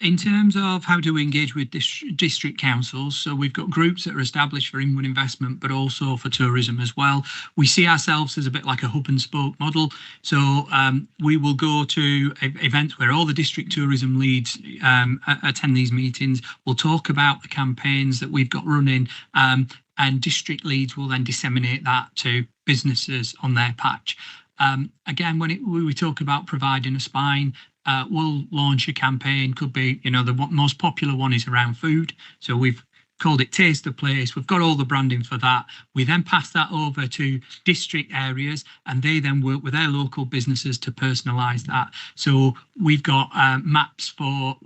In terms of how do we engage with district councils, so we've got groups that are established for inward investment, but also for tourism as well. We see ourselves as a bit like a hub and spoke model. So we will go to events where all the district tourism leads attend these meetings. We'll talk about the campaigns that we've got running, and district leads will then disseminate that to businesses on their patch. Again, when we talk about providing a spine, we'll launch a campaign. Could be, you know, the most popular one is around food. So we've called it Taste the Place. We've got all the branding for that. We then pass that over to district areas, and they then work with their local businesses to personalise that. So we've got maps for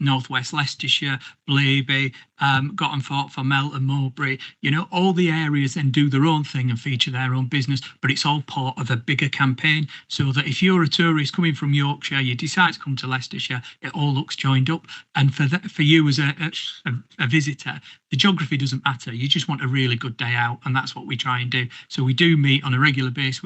Northwest Leicestershire, Blaby, Gottenford for Melton, Mowbray, you know, all the areas then do their own thing and feature their own business, but it's all part of a bigger campaign, so that if you're a tourist coming from Yorkshire, you decide to come to Leicestershire, it all looks joined up. And for you as a visitor, the geography doesn't matter. You just want a really good day out, and that's what we try and do. So we do meet on a regular basis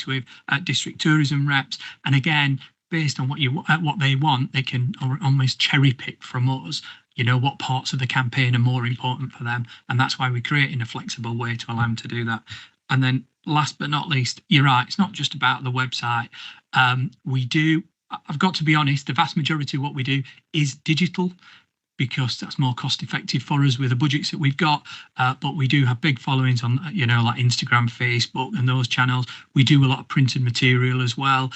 with district tourism reps, and again, based on what they want, they can almost cherry pick from us, you know, what parts of the campaign are more important for them. And that's why we create in a flexible way to allow them to do that. And then last but not least, you're right, it's not just about the website. I've got to be honest, the vast majority of what we do is digital, because that's more cost effective for us with the budgets that we've got. But we do have big followings on, you know, like Instagram, Facebook and those channels. We do a lot of printed material as well,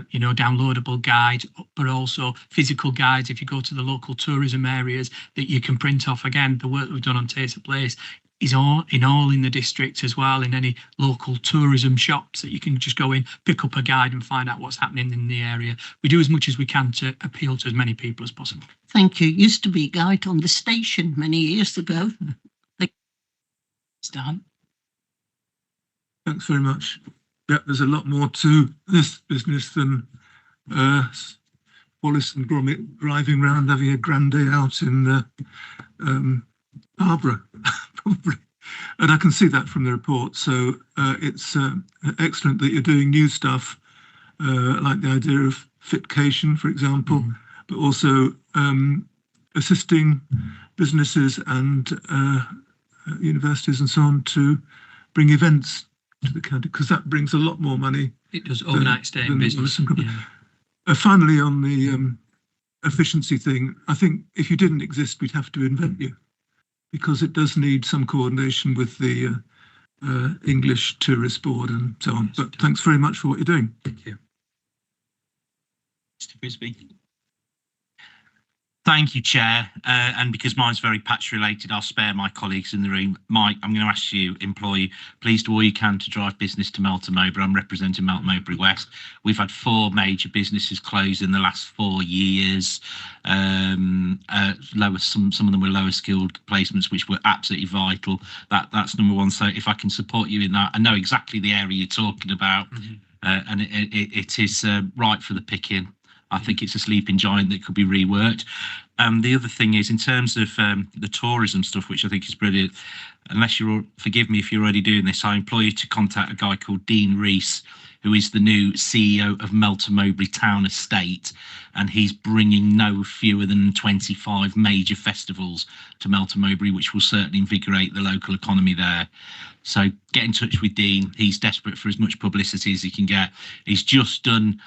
you know, downloadable guides, but also physical guides if you go to the local tourism areas that you can print off. Again, the work that we've done on Taste the Place is all in the district as well, in any local tourism shops that you can just go in, pick up a guide and find out what's happening in the area. We do as much as we can to appeal to as many people as possible. Thank you. Used to be a guide on the station many years ago. It's done. Thanks very much. Yeah, there's a lot more to this business than Wallace and Gromit driving around having a grand day out in Barbara, probably. And I can see that from the report. So it's excellent that you're doing new stuff, like the idea of fitcation, for example, but also assisting businesses and universities and so on to bring events to the county, because that brings a lot more money. It does overnight stay in business. Yeah. Finally, on the efficiency thing, I think if you didn't exist, we'd have to invent you, because it does need some coordination with the English Tourist Board and so on. But thanks very much for what you're doing. Thank you. Mr. Bisbee. Thank you, Chair. And because mine's very patch related, I'll spare my colleagues in the room. Mike, I'm going to ask you, employee, please do all you can to drive business to Melton Mowbray. I'm representing Melton Mowbray West. We've had 4 major businesses close in the last 4 years. Some of them were lower skilled placements, which were absolutely vital. That's number one. So if I can support you in that, I know exactly the area you're talking about, and it is right for the picking. I think it's a sleeping giant that could be reworked. The other thing is, in terms of the tourism stuff, which I think is brilliant, unless you're, forgive me if you're already doing this, I implore you to contact a guy called Dean Rees, who is the new CEO of Melton Mowbray Town Estate, and he's bringing no fewer than 25 major festivals to Melton Mowbray, which will certainly invigorate the local economy there. So get in touch with Dean. He's desperate for as much publicity as he can get. He's just done,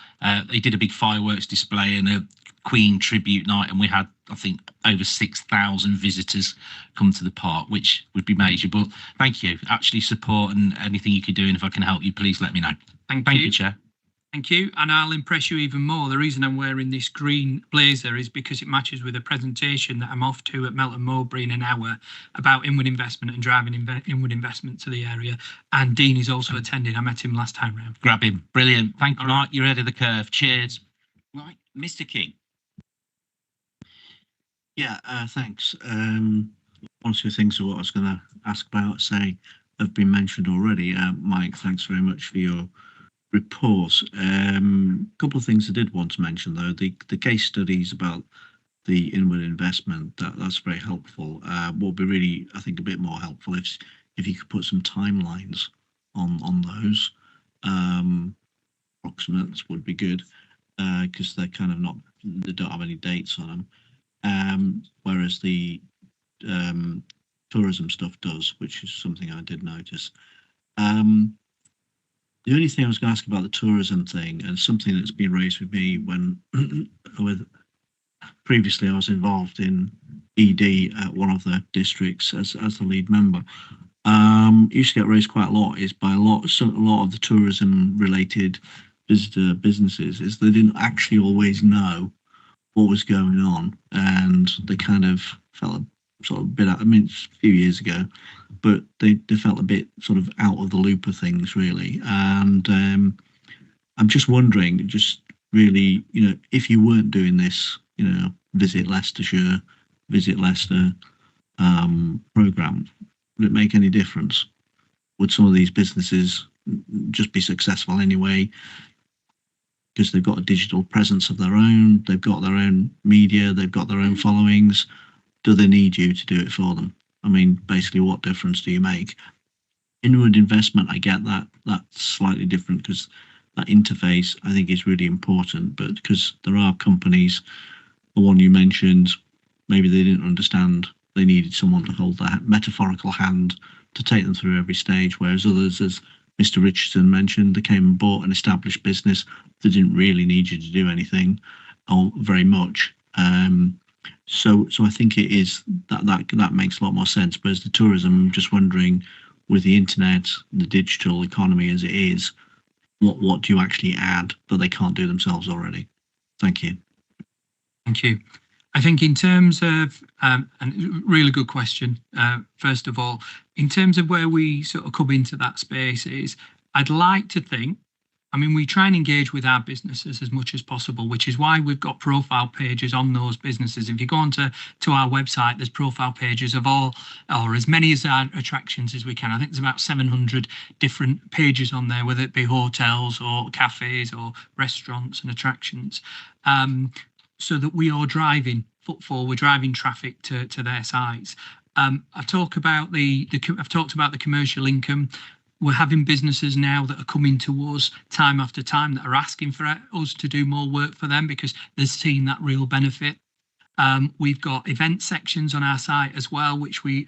he did a big fireworks display and a Queen tribute night, and we had, I think, over 6,000 visitors come to the park, which would be major. But thank you. Actually support, and anything you could do, and if I can help you, please let me know. Thank you, Chair. Thank you, and I'll impress you even more. The reason I'm wearing this green blazer is because it matches with a presentation that I'm off to at Melton Mowbray in an hour about inward investment and driving inward investment to the area. And Dean is also attending. I met him last time round. Grab him. Brilliant. Thank you, Mike. You're ahead of the curve. Cheers. Right, Mr. King. Yeah, thanks. one or two things of what I was going to ask about, say, have been mentioned already. Mike, thanks very much for your report. A couple of things I did want to mention, though, the case studies about the inward investment, that's very helpful. What would be really, I think, a bit more helpful if you could put some timelines on those. Approximates would be good, because they're kind of not, they don't have any dates on them. Whereas the tourism stuff does, which is something I did notice. The only thing I was going to ask about the tourism thing, and something that's been raised with me when previously I was involved in ED at one of the districts as the lead member. Used to get raised quite a lot is by a lot of the tourism related visitor businesses is they didn't actually always know what was going on, and they kind of felt sort of a bit out, I mean, it's a few years ago, but they felt a bit sort of out of the loop of things, really. And I'm just wondering, just really, if you weren't doing this, Visit Leicestershire, Visit Leicester program, would it make any difference? Would some of these businesses just be successful anyway? Because they've got a digital presence of their own, they've got their own media, they've got their own followings. Do they need you to do it for them? I mean, basically, what difference do you make? Inward investment, I get that. That's slightly different because that interface, I think, is really important. But because there are companies, the one you mentioned, maybe they didn't understand they needed someone to hold that metaphorical hand to take them through every stage, whereas others, as Mr. Richardson mentioned, they came and bought an established business that didn't really need you to do anything or very much. So I think it is that makes a lot more sense. But as the tourism, I'm just wondering, with the internet, the digital economy as it is, what do you actually add that they can't do themselves already? Thank you. Thank you. I think in terms of, and really good question, first of all, in terms of where we sort of come into that space is, I'd like to think, I mean, we try and engage with our businesses as much as possible, which is why we've got profile pages on those businesses. If you go onto our website, there's profile pages of all, or as many as our attractions as we can. I think there's about 700 different pages on there, whether it be hotels or cafes or restaurants and attractions. So that we are driving footfall, we're driving traffic to their sites. I've talked about the commercial income. We're having businesses now that are coming to us time after time that are asking for us to do more work for them because they're seeing that real benefit. We've got event sections on our site as well, which we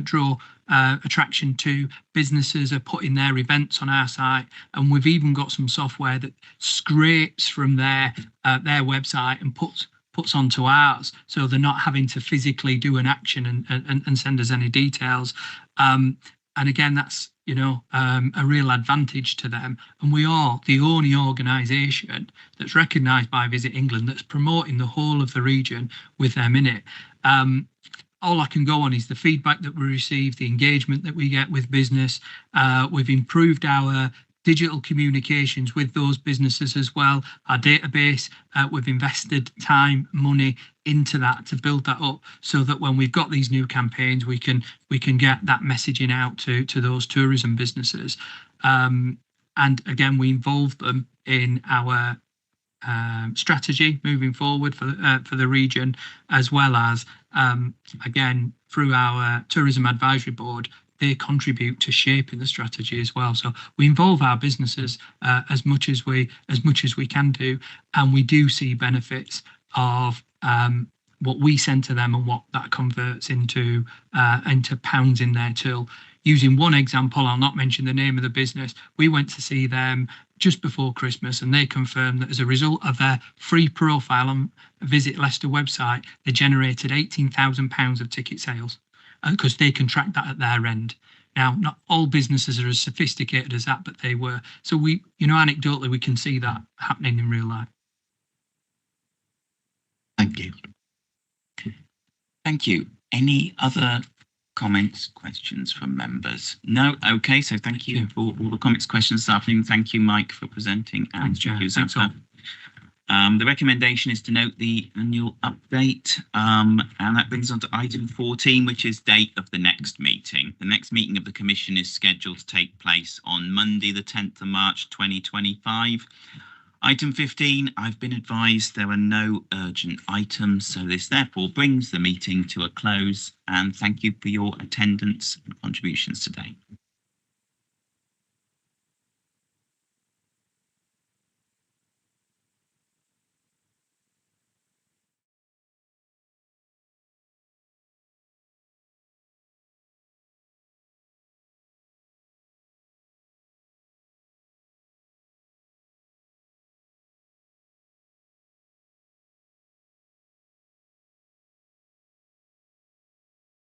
draw attraction to. Businesses are putting their events on our site, and we've even got some software that scrapes from their website and puts onto ours, so they're not having to physically do an action and send us any details. And again, that's a real advantage to them. And we are the only organisation that's recognised by Visit England that's promoting the whole of the region with them in it. All I can go on is the feedback that we receive, the engagement that we get with business. We've improved our digital communications with those businesses as well. Our database, we've invested time, money into that to build that up so that when we've got these new campaigns, we can get that messaging out to those tourism businesses. And again, we involve them in our strategy moving forward for the region, as well as again through our tourism advisory board. They contribute to shaping the strategy as well. So we involve our businesses as much as we can do, and we do see benefits of what we send to them and what that converts into pounds in their till. Using one example, I'll not mention the name of the business. We went to see them just before Christmas, and they confirmed that as a result of their free profile on Visit Leicester website, they generated £18,000 of ticket sales. Because they can track that at their end. Now, not all businesses are as sophisticated as that, but they were. So we, anecdotally, we can see that happening in real life. Thank you. Thank you. Any other comments, questions from members? No? Okay, so thank you for all the comments, questions this afternoon. Thank you, Mike, for presenting. And thanks, Chair. Thanks all. The recommendation is to note the annual update, and that brings us on to item 14, which is date of the next meeting. The next meeting of the Commission is scheduled to take place on Monday, the 10th of March 2025. Item 15, I've been advised there are no urgent items, so this therefore brings the meeting to a close, and thank you for your attendance and contributions today.